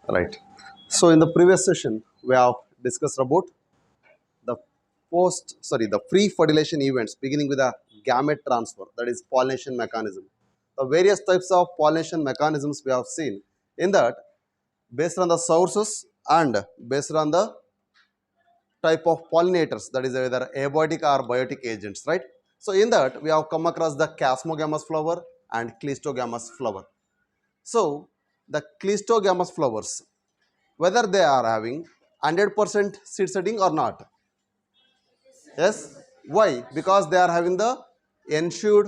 Right. So in the previous session, we have discussed about the the free fertilization events beginning with a gamete transfer, that is pollination mechanism. The various types of pollination mechanisms we have seen in that based on the sources and based on the type of pollinators, that is either abiotic or biotic agents, right? So in that we have come across the Chasmogamous flower and Cleistogamous flower. So the Cleistogamous flowers, whether they are having 100% seed setting or not. Yes. Why? Because they are having the ensured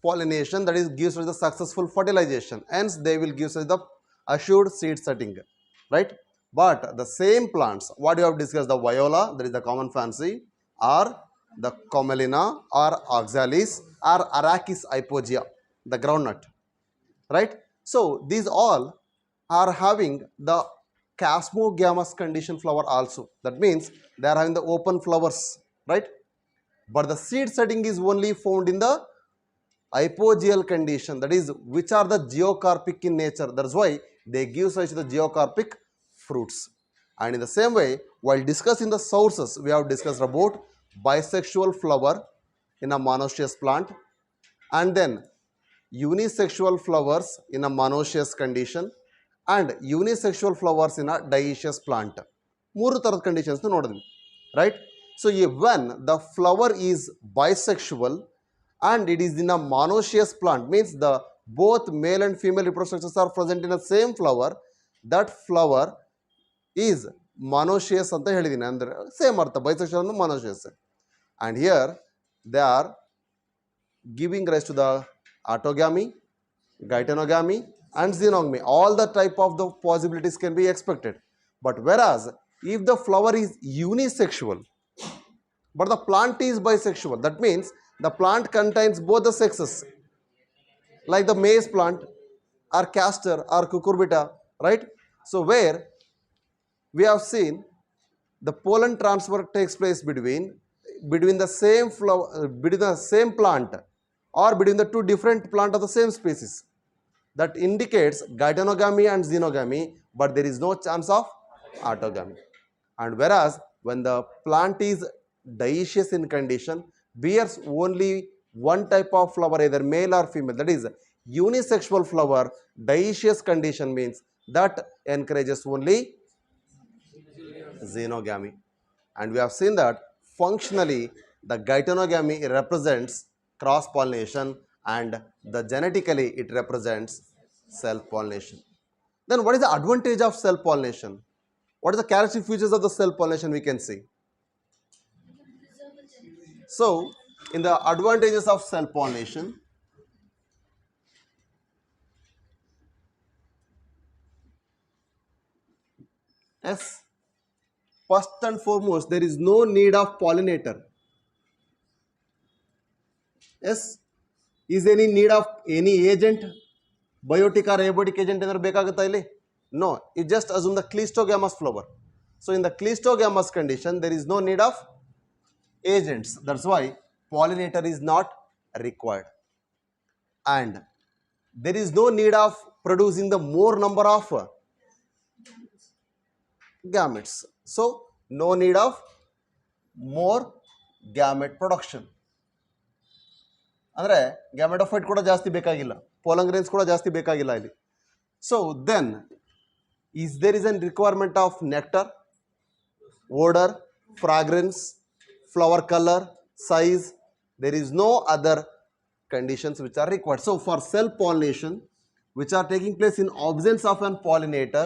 pollination, that is gives us the successful fertilization. Hence, they will give us the assured seed setting. Right? But the same plants, what you have discussed, the viola, that is the common fancy, or the commelina, or oxalis, or arachis hypogaea, the groundnut, right? So these all are having the Chasmogamous condition flower also. That means they are having the open flowers, right? But the seed setting is only found in the hypogeal condition, that is which are the geocarpic in nature. That's why they give such the geocarpic fruits. And in the same way, while discussing the sources, we have discussed about bisexual flower in a monoecious plant, and then unisexual flowers in a monoecious condition and unisexual flowers in a dioecious plant. ಮೂರು ಥರದ conditions ನೋಡಿದ್ವಿ, right? So when the flower is bisexual and it is in a monoecious plant, means the both male and female reproductive structures are present in the same flower, that flower is monoecious ಅಂತ ಹೇಳಿದ್ದೀನಿ. ಅಂದರೆ same ಅರ್ಥ, bisexual and monoecious. And here they are giving rise to the autogamy, geitonogamy and xenogamy. All the type of the possibilities can be expected. But whereas if the flower is unisexual but the plant is bisexual, that means the plant contains both the sexes, like the maize plant or castor or cucurbita, right? So where we have seen the pollen transfer takes place between the same flower, between the same plant or between the two different plants of the same species, that indicates geitonogamy and xenogamy, but there is no chance of autogamy. And whereas when the plant is dioecious in condition, bears only one type of flower, either male or female, that is unisexual flower, dioecious condition means that encourages only xenogamy. And we have seen that functionally the geitonogamy represents cross pollination and the genetically it represents self pollination. Then what is the advantage of self pollination? What is the characteristic features of the self pollination we can see? So in the advantages of self pollination, yes, first and foremost there is no need of pollinator. Yes, is any need of any agent, biotic or abiotic agent ಏನಾದ್ರು ಬೇಕಾಗುತ್ತಾ ಇಲ್ಲಿ? No, it just assume the Cleistogamous flower. So in the Cleistogamous condition there is no need of agents, that's why pollinator is not required, and there is no need of producing the more number of gametes. So no need of more gamete production. ಅಂದರೆ gametophyte ಕೂಡ ಜಾಸ್ತಿ ಬೇಕಾಗಿಲ್ಲ, pollen grains ಕೂಡ ಜಾಸ್ತಿ ಬೇಕಾಗಿಲ್ಲ ಇಲ್ಲಿ. So then there is a requirement of nectar, odor, fragrance, flower color, size. There is no other conditions which are required. So for self pollination, which are taking place in absence of an pollinator,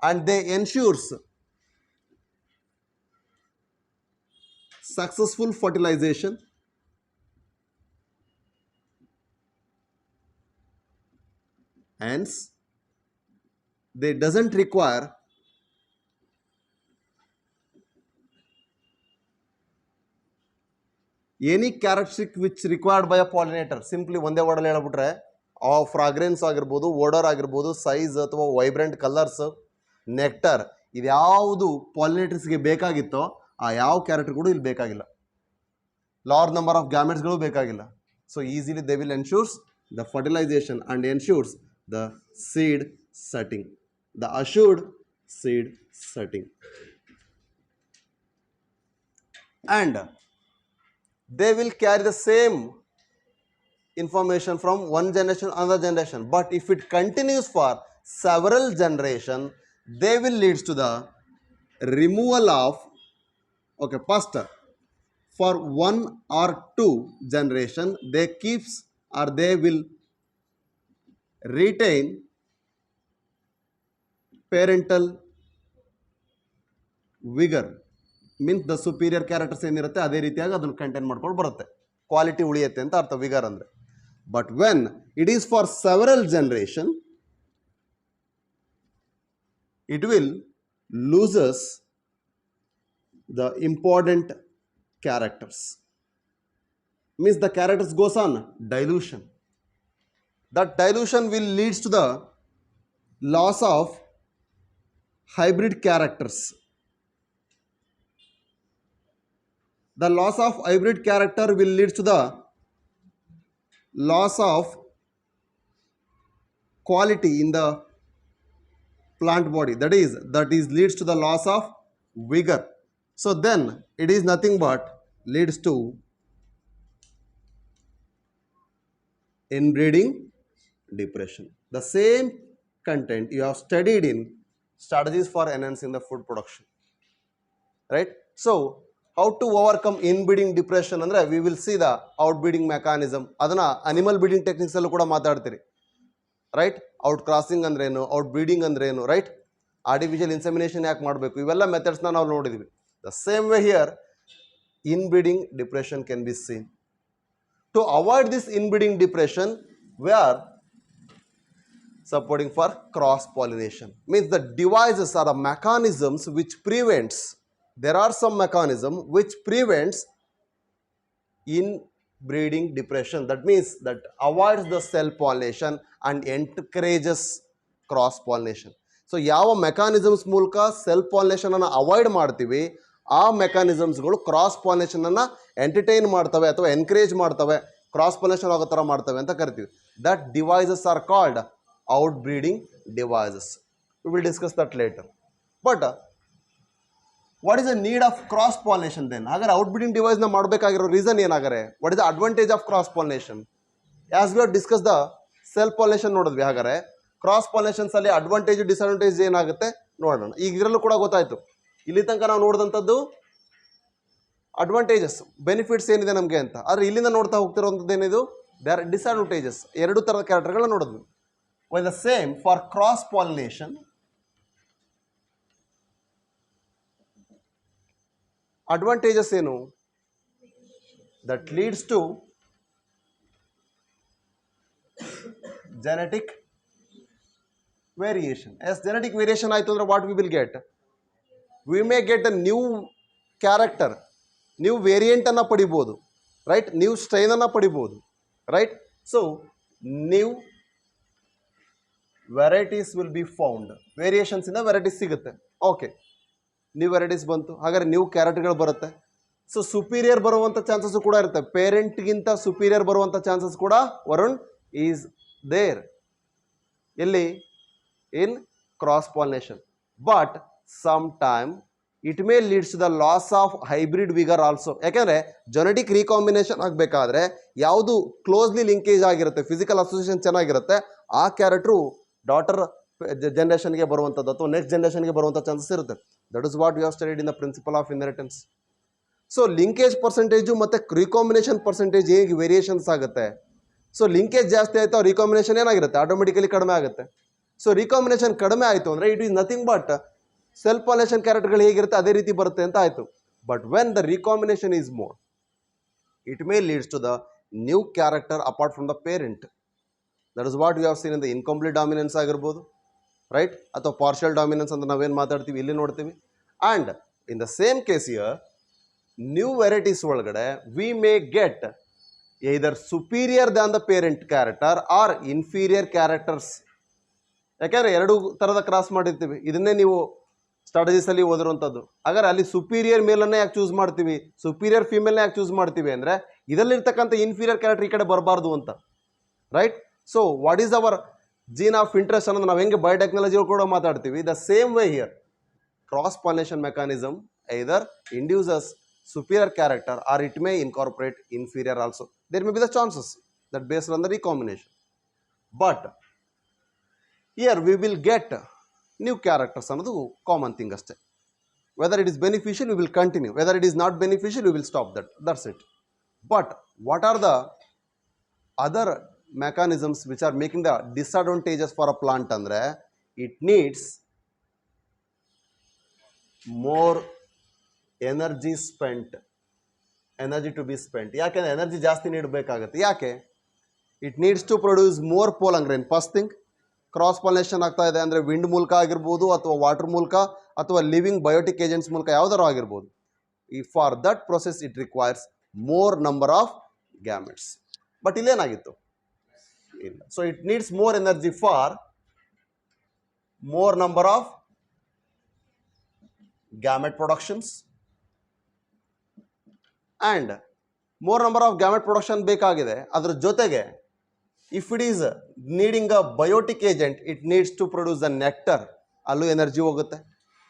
and they ensures successful fertilization, hence they doesn't require any characteristic which required by a pollinator. Simply ಒಂದೇ ವರ್ಡಲ್ಲಿ ಹೇಳ್ಬಿಟ್ರೆ ಆ fragrance ಆಗಿರ್ಬೋದು, odour ಆಗಿರ್ಬೋದು, size ಅಥವಾ vibrant colours, nectar, ಇದ್ಯಾವುದು ಪಾಲಿನೇಟರ್ಸ್ಗೆ ಬೇಕಾಗಿತ್ತೋ ಆ ಯಾವ character ಕೂಡ ಇಲ್ಲಿ ಬೇಕಾಗಿಲ್ಲ. ಲಾರ್ಜ್ ನಂಬರ್ ಆಫ್ ಗ್ಯಾಮೆಟ್ಸ್ಗಳು ಬೇಕಾಗಿಲ್ಲ. So easily they will ensures the fertilization and ensures the seed setting. The assured seed setting. And they will carry the same information from one generation to another generation, but if it continues for several generations, they will lead to the removal of, okay, first for one or two generation they keeps or they will retain parental vigor, means the superior characters ಏನಿರುತ್ತೆ ಅದೇ ರೀತಿಯಾಗಿ ಅದನ್ನು contain ಮಾಡ್ಕೊಂಡು ಬರುತ್ತೆ, quality ಉಳಿಯುತ್ತೆ ಅಂತ ಅರ್ಥ vigour ಅಂದರೆ. But when it is for several generation, it will loses the important characters, means the characters goes on dilution. That dilution will leads to the loss of hybrid characters. The loss of hybrid character will lead to the loss of quality in the plant body, that is leads to the loss of vigor. So then it is nothing but leads to inbreeding depression. The same content you have studied in strategies for enhancing the food production, right? So how to overcome inbreeding depression andre we will see the outbreeding mechanism. Adana animal breeding techniques allu kuda maatadtiri, right? Out crossing andre enu, out breeding andre enu, right? Artificial insemination yak ಮಾಡಬೇಕು, ಇವೆಲ್ಲ methods ನ ನಾವು ನೋಡಿದ್ವಿ. The same way here, inbreeding depression can be seen. To avoid this inbreeding depression, we are supporting for cross pollination. Means the devices are the mechanisms which prevents, there are some mechanism which prevents inbreeding depression. That means that avoids the self pollination and encourages cross pollination. So ಯಾವ mechanisms ಮೂಲಕ self pollination ಅನ್ನು avoid ಮಾಡ್ತೀವಿ, ಆ ಮೆಕಾನಿಸಮ್ಸ್ಗಳು cross pollination ಅನ್ನು entertain ಮಾಡ್ತವೆ ಅಥವಾ encourage ಮಾಡ್ತವೆ, cross pollination ಆಗೋ ಥರ ಮಾಡ್ತವೆ ಅಂತ ಕರಿತೀವಿ. That devices are called outbreeding devices. We will discuss that later. But what is the need of cross pollination then? ಹಾಗಾದ್ರೆ ಔಟ್ ಬ್ರೀಡಿಂಗ್ ಡಿವೈಸ್ನ ಮಾಡಬೇಕಾಗಿರೋ ರೀಸನ್ ಏನಾದರೆ? What is the advantage of cross pollination? As we have discuss the self pollination ನೋಡಿದ್ವಿ, ಹಾಗಾದ್ರೆ cross ಪಾಲಿನೇಷನ್ಸ್ ಅಲ್ಲಿ advantage disadvantage ಏನಾಗುತ್ತೆ ನೋಡೋಣ. ಈಗ ಇದರಲ್ಲೂ ಕೂಡ ಗೊತ್ತಾಯ್ತು, ಇಲ್ಲಿ ತನಕ ನಾವು ನೋಡಿದಂಥದ್ದು ಅಡ್ವಾಂಟೇಜಸ್, ಬೆನಿಫಿಟ್ಸ್ ಏನಿದೆ ನಮಗೆ ಅಂತ. ಆದರೆ ಇಲ್ಲಿಂದ ನೋಡ್ತಾ ಹೋಗ್ತಿರೋಂಥದ್ದು ಏನಿದು, ದೇ ಆರ್ ಡಿಸ್ಅಡ್ವಾಂಟೇಜಸ್. ಎರಡು ಥರದ ಕ್ಯಾರೆಕ್ಟರ್ಗಳನ್ನ ನೋಡಿದ್ವಿ. Well the same for cross pollination, advantages ಏನು? That leads to genetic variation. As genetic variation ಆಯಿತು ಅಂದರೆ what we will get? We may get a new character, new ವೇರಿಯಂಟನ್ನು ಪಡಿಬೋದು, ರೈಟ್? ನ್ಯೂ ಸ್ಟ್ರೈನನ್ನು ಪಡಿಬೋದು, right? So new varieties will be found. ವೇರಿಯೇಷನ್ಸಿಂದ varieties ಸಿಗುತ್ತೆ. Okay, new varieties ಬಂತು, ಹಾಗಾದ್ರೆ ನ್ಯೂ ಕ್ಯಾರೆಕ್ಟರ್ಗಳು ಬರುತ್ತೆ. ಸೊ ಸುಪೀರಿಯರ್ ಬರುವಂಥ ಚಾನ್ಸಸ್ ಕೂಡ ಇರುತ್ತೆ. ಪೇರೆಂಟ್ಗಿಂತ ಸುಪೀರಿಯರ್ ಬರುವಂಥ ಚಾನ್ಸಸ್ ಕೂಡ ವರುಣ್ ಈಸ್ ದೇರ್. ಎಲ್ಲಿ? In cross pollination. But some time it may leads to the loss of hybrid vigour also. ಯಾಕೆಂದರೆ ಜೆನೆಟಿಕ್ ರೀಕಾಂಬಿನೇಷನ್ ಆಗಬೇಕಾದ್ರೆ ಯಾವುದು ಕ್ಲೋಸ್ಲಿ ಲಿಂಕೇಜ್ ಆಗಿರುತ್ತೆ, ಫಿಸಿಕಲ್ ಅಸೋಸಿಯೇಷನ್ ಚೆನ್ನಾಗಿರುತ್ತೆ, ಆ ಕ್ಯಾರೆಕ್ಟ್ರು ಡಾಟರ್ ಜನರೇಷನ್ಗೆ ಬರುವಂಥದ್ದು ಅಥವಾ ನೆಕ್ಸ್ಟ್ ಜನರೇಷನ್ಗೆ ಬರುವಂಥ ಚಾನ್ಸಸ್ ಇರುತ್ತೆ. That is what you have studied in the principle of inheritance. So linkage percentage ಮತ್ತು ರೀಕಾಂಬಿನೇಷನ್ ಪರ್ಸೆಂಟೇಜ್ ಹೇಗೆ ವೇರಿಯೇಷನ್ಸ್ ಆಗುತ್ತೆ. ಸೊ ಲಿಂಕೇಜ್ ಜಾಸ್ತಿ ಆಯಿತು, ರೀಕಾಂಬಿನೇಷನ್ ಏನಾಗಿರುತ್ತೆ, ಆಟೋಮೆಟಿಕಲಿ ಕಡಿಮೆ ಆಗುತ್ತೆ. ಸೊ ರೀಕಾಂಬಿನೇಷನ್ ಕಡಿಮೆ ಆಯಿತು ಅಂದರೆ it is nothing but self pollination ಕ್ಯಾರೆಕ್ಟರ್ಗಳು ಹೇಗಿರುತ್ತೆ ಅದೇ ರೀತಿ ಬರುತ್ತೆ ಅಂತ ಆಯಿತು. But when the recombination is more, it may leads to the new character apart from the parent. That is what you have seen in the incomplete dominance ಆಗಿರ್ಬೋದು, right? ಅಥವಾ partial dominance ಅಂತ ನಾವೇನು ಮಾತಾಡ್ತೀವಿ ಇಲ್ಲಿ ನೋಡ್ತೀವಿ. And in the same case here new varieties ಒಳಗಡೆ we may get either superior than the parent character or inferior characters. ಯಾಕೆಂದರೆ ಎರಡು ಥರದ ಕ್ರಾಸ್ ಮಾಡಿರ್ತೀವಿ, ಇದನ್ನೇ ನೀವು ಸ್ಟ್ರಾಟಜೀಸಲ್ಲಿ ಓದಿರುವಂಥದ್ದು. ಹಾಗಾದ್ರೆ ಅಲ್ಲಿ ಸುಪೀರಿಯರ್ ಮೇಲನ್ನೇ ಯಾಕೆ ಚೂಸ್ ಮಾಡ್ತೀವಿ, ಸುಪೀರಿಯರ್ ಫೀಮೇಲ್ನೇ ಯಾಕೆ ಚೂಸ್ ಮಾಡ್ತೀವಿ ಅಂದರೆ ಇದರಲ್ಲಿರ್ತಕ್ಕಂಥ ಇನ್ಫೀರಿಯರ್ ಕ್ಯಾರೆಕ್ಟರ್ ಈ ಕಡೆ ಬರಬಾರ್ದು ಅಂತ, right? So what is our gene of interest ಅನ್ನೋದು ನಾವು ಹೆಂಗೆ ಬಯೋಟೆಕ್ನಾಲಜಿ ಕೂಡ ಮಾತಾಡ್ತೀವಿ, the same way here cross pollination mechanism either induces superior character or it may incorporate inferior also. There may be the chances that based on the recombination. But here we will get new characters ಅನ್ನೋದು common thing ಅಷ್ಟೇ. Whether it is beneficial, we will continue. Whether it is not beneficial, we will stop that. That's it. But what are the other mechanisms which are making the disadvantages for a plant andre it needs more energy to be spent. ಯಾಕೆಂದರೆ energy ಜಾಸ್ತಿ ನೀಡಬೇಕಾಗುತ್ತೆ. ಯಾಕೆ? It needs to produce more pollen grain. First thing, cross pollination ಆಗ್ತಾ ಇದೆ ಅಂದರೆ wind ಮೂಲಕ ಆಗಿರ್ಬೋದು, ಅಥವಾ ವಾಟರ್ ಮೂಲಕ, ಅಥವಾ ಲಿವಿಂಗ್ ಬಯೋಟಿಕ್ ಏಜೆಂಟ್ಸ್ ಮೂಲಕ ಯಾವುದಾರು ಆಗಿರ್ಬೋದು. For that process it requires more number of gametes. But ಇಲ್ಲೇನಾಗಿತ್ತು? ಇಲ್ಲ. So it needs more energy for more number of gamete productions and more number of gamete production ಬೇಕಾಗಿದೆ. ಅದರ ಜೊತೆಗೆ if it is needing a biotic agent, it needs to produce the nectar. ಅಲ್ಲೂ energy ಹೋಗುತ್ತೆ.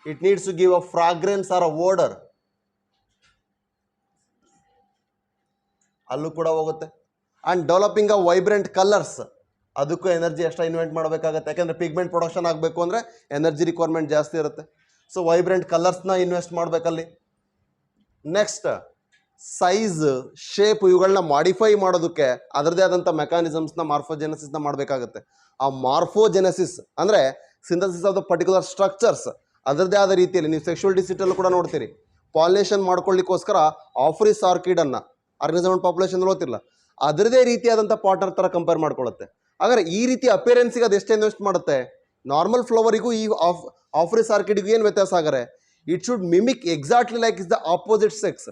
it needs to give a fragrance or a odor. ಅಲ್ಲೂ ಕೂಡ ಹೋಗುತ್ತೆ. and developing a vibrant colors, ಅದಕ್ಕೂ energy extra invent ಮಾಡಬೇಕಾಗುತ್ತೆ. ಯಾಕೆಂದರೆ pigment production ಆಗಬೇಕು ಅಂದರೆ ಎನರ್ಜಿ ರಿಕ್ವೈರ್ಮೆಂಟ್ ಜಾಸ್ತಿ ಇರುತ್ತೆ. ಸೊ ವೈಬ್ರೆಂಟ್ ಕಲರ್ಸ್ನ ಇನ್ವೆಸ್ಟ್ ಮಾಡಬೇಕಲ್ಲಿ. ನೆಕ್ಸ್ಟ್, ಸೈಜ್, ಶೇಪ್ ಇವುಗಳನ್ನ ಮಾಡಿಫೈ ಮಾಡೋದಕ್ಕೆ ಅದರದೇ ಆದಂಥ ಮೆಕ್ಯಾನಿಸಮ್ಸ್ನ ಮಾರ್ಫೋಜೆನೆಸಿಸ್ನ ಮಾಡಬೇಕಾಗುತ್ತೆ. ಆ ಮಾರ್ಫೋಜೆನೆಸಿಸ್ ಅಂದರೆ synthesis of the particular structures ಅದರದೇ ಆದ ರೀತಿಯಲ್ಲಿ ನೀವು ಸೆಕ್ಷುವಲ್ ಡಿಸಿಟಲ್ಲೂ ಕೂಡ ನೋಡ್ತೀರಿ. ಪಾಲಿನೇಷನ್ ಮಾಡ್ಕೊಳ್ಳಿಕ್ಕೋಸ್ಕರ ಆಫ್ರಿಸ್ ಆರ್ಕಿಡನ್ನು ಆರ್ಗನಿಸಮ್ ಪಾಪ್ಯುಲೇಷನ್ ಓದ್ತಿರಲ್ಲ, ಅದರದೇ ರೀತಿಯಾದಂಥ ಪಾರ್ಟ್ನರ್ ಥರ ಕಂಪೇರ್ ಮಾಡ್ಕೊಳ್ಳುತ್ತೆ. ಹಾಗಾದರೆ ಈ ರೀತಿ ಅಪಿಯರೆನ್ಸಿಗೆ ಅದು ಎಷ್ಟು ಇನ್ವೆಸ್ಟ್ ಮಾಡುತ್ತೆ? ನಾರ್ಮಲ್ ಫ್ಲವರಿಗೂ ಈ ಆಫ್ರಿಸ್ ಆರ್ಕಿಡ್ಗೂ ಏನು ವ್ಯತ್ಯಾಸ ಆಗರೆ? It should mimic exactly like is the opposite sex.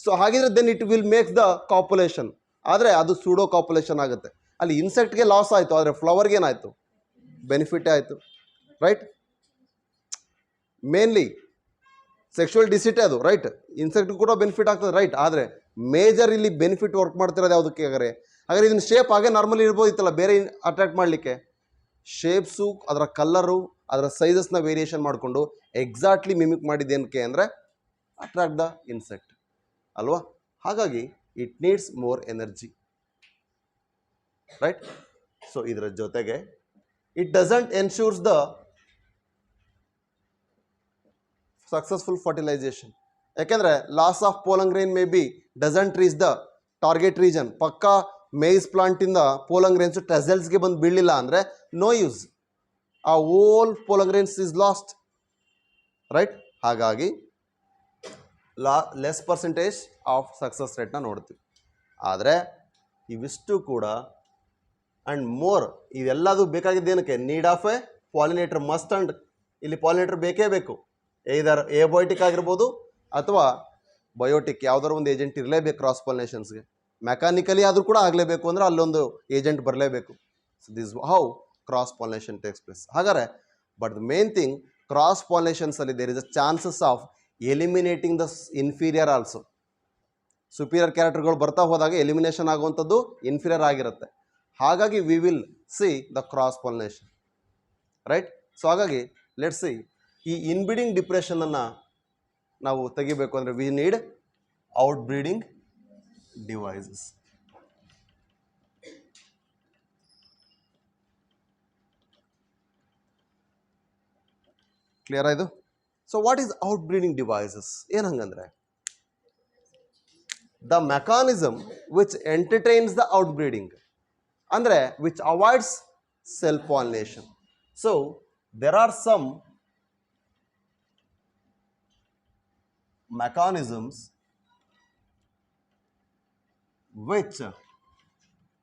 So ಹಾಗಿದ್ರೆ then it will make the copulation. ಆದರೆ ಅದು ಸೂಡೋ ಕಾಪುಲೇಷನ್ ಆಗುತ್ತೆ. ಅಲ್ಲಿ ಇನ್ಸೆಕ್ಟ್ಗೆ ಲಾಸ್ ಆಯಿತು, ಆದರೆ ಫ್ಲವರ್ಗೆ ಏನಾಯಿತು? ಬೆನಿಫಿಟೇ ಆಯಿತು. ರೈಟ್? ಮೇನ್ಲಿ ಸೆಕ್ಷುವಲ್ ಡಿಸಿಟೇ ಅದು. ರೈಟ್? ಇನ್ಸೆಕ್ಟ್ಗೂ ಕೂಡ ಬೆನಿಫಿಟ್ ಆಗ್ತದೆ. ರೈಟ್? ಆದರೆ ಮೇಜರ್ ಇಲ್ಲಿ ಬೆನಿಫಿಟ್ ವರ್ಕ್ ಮಾಡ್ತಿರೋದು ಯಾವುದಕ್ಕೆ? ಹಾಗಾದ್ರೆ ಇದನ್ನ ಶೇಪ್ ಹಾಗೆ ನಾರ್ಮಲಿ ಇರ್ಬೋದಿತ್ತಲ್ಲ ಬೇರೆ ಅಟ್ರಾಕ್ಟ್ ಮಾಡಲಿಕ್ಕೆ. ಶೇಪ್ಸು, ಅದರ ಕಲ್ಲರು, ಅದರ ಸೈಜಸ್ನ ವೇರಿಯೇಷನ್ ಮಾಡಿಕೊಂಡು ಎಕ್ಸಾಕ್ಟ್ಲಿ ಮಿಮಿಕ್ ಮಾಡಿದ್ದೇನಕ್ಕೆ ಅಂದರೆ ಅಟ್ರಾಕ್ಟ್ ದ ಇನ್ಸೆಕ್ಟ್ ಅಲ್ವಾ? ಹಾಗಾಗಿ it needs more energy. Right? So ಇದರ ಜೊತೆಗೆ it doesn't ensures the successful fertilisation. ಯಾಕೆಂದರೆ loss of pollen grain may be doesn't reach the target region. ಪಕ್ಕಾ ಮೇಯ್ಸ್ ಪ್ಲಾಂಟಿಂದ ಪೋಲನ್ ಗ್ರೈನ್ಸು ಟೆಸಲ್ಸ್ಗೆ ಬಂದು ಬೀಳಲಿಲ್ಲ ಅಂದರೆ ನೋ ಯೂಸ್. ಆ all pollen grains is lost. Right? ಹಾಗಾಗಿ ಲೆಸ್ ಪರ್ಸೆಂಟೇಜ್ ಆಫ್ ಸಕ್ಸಸ್ ರೇಟ್ನ ನೋಡ್ತೀವಿ. ಆದರೆ ಇವಿಷ್ಟು ಕೂಡ ಆ್ಯಂಡ್ ಮೋರ್ ಇವೆಲ್ಲದು ಬೇಕಾಗಿದ್ದೇನಕ್ಕೆ? Need of a pollinator must. And ಇಲ್ಲಿ ಪಾಲಿನೇಟರ್ ಬೇಕೇ ಬೇಕು. ಇದರ್ ಏಬಯೋಟಿಕ್ ಆಗಿರ್ಬೋದು ಅಥವಾ ಬಯೋಟಿಕ್, ಯಾವುದಾದ್ರು ಒಂದು ಏಜೆಂಟ್ ಇರಲೇಬೇಕು ಕ್ರಾಸ್ ಪಾಲಿನೇಷನ್ಸ್ಗೆ. ಮೆಕ್ಯಾನಿಕಲಿ ಆದರೂ ಕೂಡ ಆಗಲೇಬೇಕು ಅಂದರೆ ಅಲ್ಲೊಂದು ಏಜೆಂಟ್ ಬರಲೇಬೇಕು. So this how cross pollination takes place. ಹಾಗಾದರೆ but the main thing, cross ಪಾಲಿನೇಷನ್ಸಲ್ಲಿ there is a chances of eliminating the inferior also. Superior ಕ್ಯಾರೆಕ್ಟರ್ಗಳು ಬರ್ತಾ ಹೋದಾಗ ಎಲಿಮಿನೇಷನ್ ಆಗುವಂಥದ್ದು ಇನ್ಫೀರಿಯರ್ ಆಗಿರುತ್ತೆ. ಹಾಗಾಗಿ we will see the cross pollination. Right? So ಹಾಗಾಗಿ let's see, ಈ ಇನ್ಬ್ರೀಡಿಂಗ್ ಡಿಪ್ರೆಷನನ್ನು ನಾವು ತೆಗಿಬೇಕು ಅಂದರೆ we need outbreeding devices. Clear ಆಯಿತು? So what is outbreeding devices? ಏನು ಹಂಗಂದರೆ the mechanism which entertains the outbreeding, ಅಂದರೆ which avoids self pollination. So there are some mechanisms which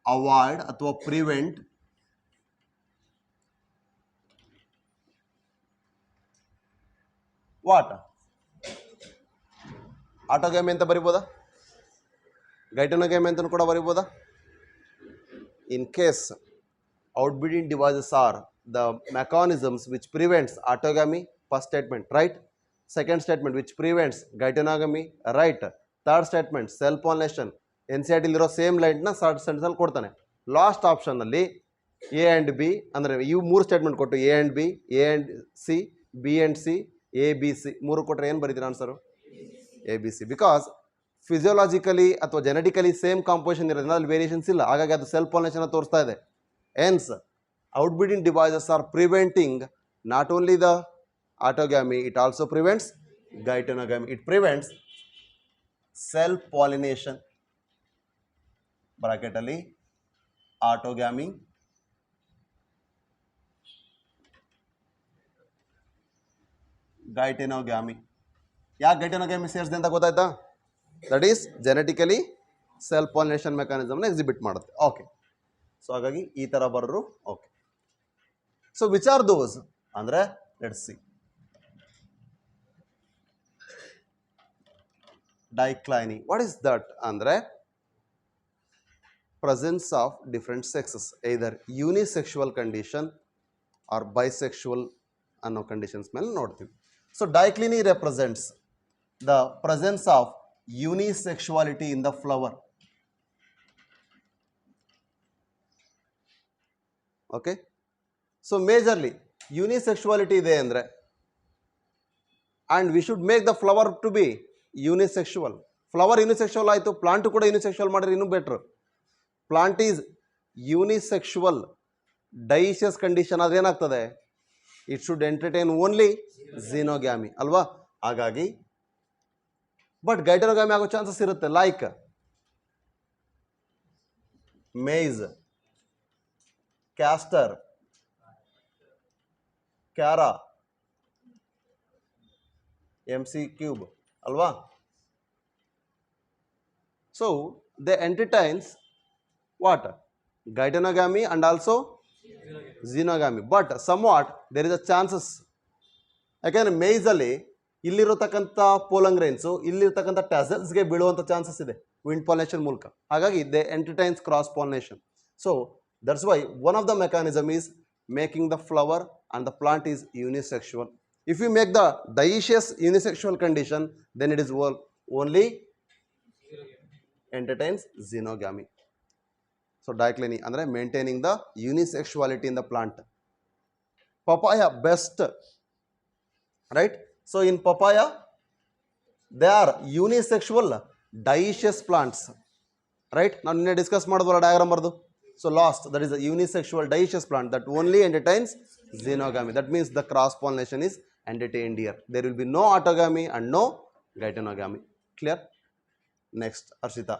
avoid ಅಥವಾ prevent what? Autogamy ಅಂತ ಬರಿಬೋದಾ? Geitonogamy ಅಂತ ಕೂಡ ಬರಿಬೋದಾ? In case outbreeding devices are the mechanisms which prevents autogamy, first statement, right? Second statement, which prevents geitonogamy, right? Third statement, self pollination. NCERT ಇಲ್ಲಿರೋ same ಲೈನ್ನ third ಸೆಂಟೆನ್ಸಲ್ಲಿ ಕೊಡ್ತಾನೆ. ಲಾಸ್ಟ್ ಆಪ್ಷನ್ನಲ್ಲಿ ಎ ಆ್ಯಂಡ್ ಬಿ ಅಂದರೆ ಇವು ಮೂರು ಸ್ಟೇಟ್ಮೆಂಟ್ ಕೊಟ್ಟು A and B, A and C, B and C, A B C ಮೂರು ಕೊಟ್ಟರೆ ಏನು ಬರೀತೀರ answer? A B C. Because physiologically ಅಥವಾ ಜೆನೆಟಿಕಲಿ ಸೇಮ್ ಕಾಂಪೋಸಿಷನ್ ಇರೋದ್ರಿಂದ ಅಲ್ಲಿ ವೇರಿಯೇಷನ್ಸ್ ಇಲ್ಲ, ಹಾಗಾಗಿ ಅದು ಸೆಲ್ಫ್ ಪಾಲಿನೇಷನ್ ತೋರಿಸ್ತಾ ಇದೆ. Hence outbreeding devices are preventing not only the autogamy, it also prevents geitonogamy. It prevents self pollination ಬ್ರಾಕೆಟಲ್ಲಿ ಆಟೋಗ್ಯಾಮಿ, ಗೈಟೆನೋಗ್ಯಾಮಿ. ಯಾಕೆ ಗೈಟೆನೋಗ್ಯಾಮಿ ಸೇರಿಸಿದೆ ಅಂತ ಗೊತ್ತಾಯ್ತಾ? That is genetically self pollination ಮೆಕ್ಯಾನಿಸಮ್ನ ಎಕ್ಸಿಬಿಟ್ ಮಾಡುತ್ತೆ. ಓಕೆ, ಸೊ ಹಾಗಾಗಿ ಈ ಥರ ಬರೋರು. Okay, so which are those ಅಂದರೆ let's see. Dicliny, what is that ಅಂದರೆ presence of different sexes, either unisexual condition or bisexual ಅನ್ನೋ ಕಂಡೀಷನ್ಸ್ ಮೇಲೆ ನೋಡ್ತೀವಿ. So dicliny represents the presence of unisexuality in the flower. Okay, so majorly unisexuality ಇದೆ ಅಂದರೆ, and we should make the flower to be unisexual. Flower unisexual ಆಯಿತು, plant ಕೂಡ unisexual ಮಾಡಿದ್ರೆ ಇನ್ನೂ better. Plant is unisexual dioecious condition ಅದೇನಾಗ್ತದೆ? It should entertain only xenogamy ಅಲ್ವಾ? ಹಾಗಾಗಿ but geitonogamy ಆಗೋ ಚಾನ್ಸಸ್ ಇರುತ್ತೆ. Like maize, castor, Chara, MC cube ಅಲ್ವಾ? So they entertains what? Geitonogamy and also xenogamy. But somewhat there is a chances. ಯಾಕೆಂದರೆ ಮೇಯ್ಸಲ್ಲಿ ಇಲ್ಲಿರತಕ್ಕಂಥ pollen grains ಇಲ್ಲಿರ್ತಕ್ಕಂಥ ಟ್ಯಾಸಲ್ಸ್ಗೆ ಬೀಳುವಂಥ ಚಾನ್ಸಸ್ ಇದೆ ವಿಂಡ್ ಪಾಲಿನೇಷನ್ ಮೂಲಕ. ಹಾಗಾಗಿ they entertains cross pollination. So that's why one of the mechanism is making the flower and the plant is unisexual. If you make the dioecious unisexual condition then it is only entertains xenogamy. So dicliny ಅಂದರೆ maintaining the unisexuality in the plant. Papaya best, right? So in papaya they are unisexual dioecious plants, right? ನಾವು ನಿನ್ನೆ discuss ಮಾಡೋದಲ್ಲ diagram ಬರೆದು. So last that is a unisexual dioecious plant that only entertains xenogamy. That means the cross pollination is entertained here. There will be no autogamy and no geitonogamy. Clear? Next, Arshita.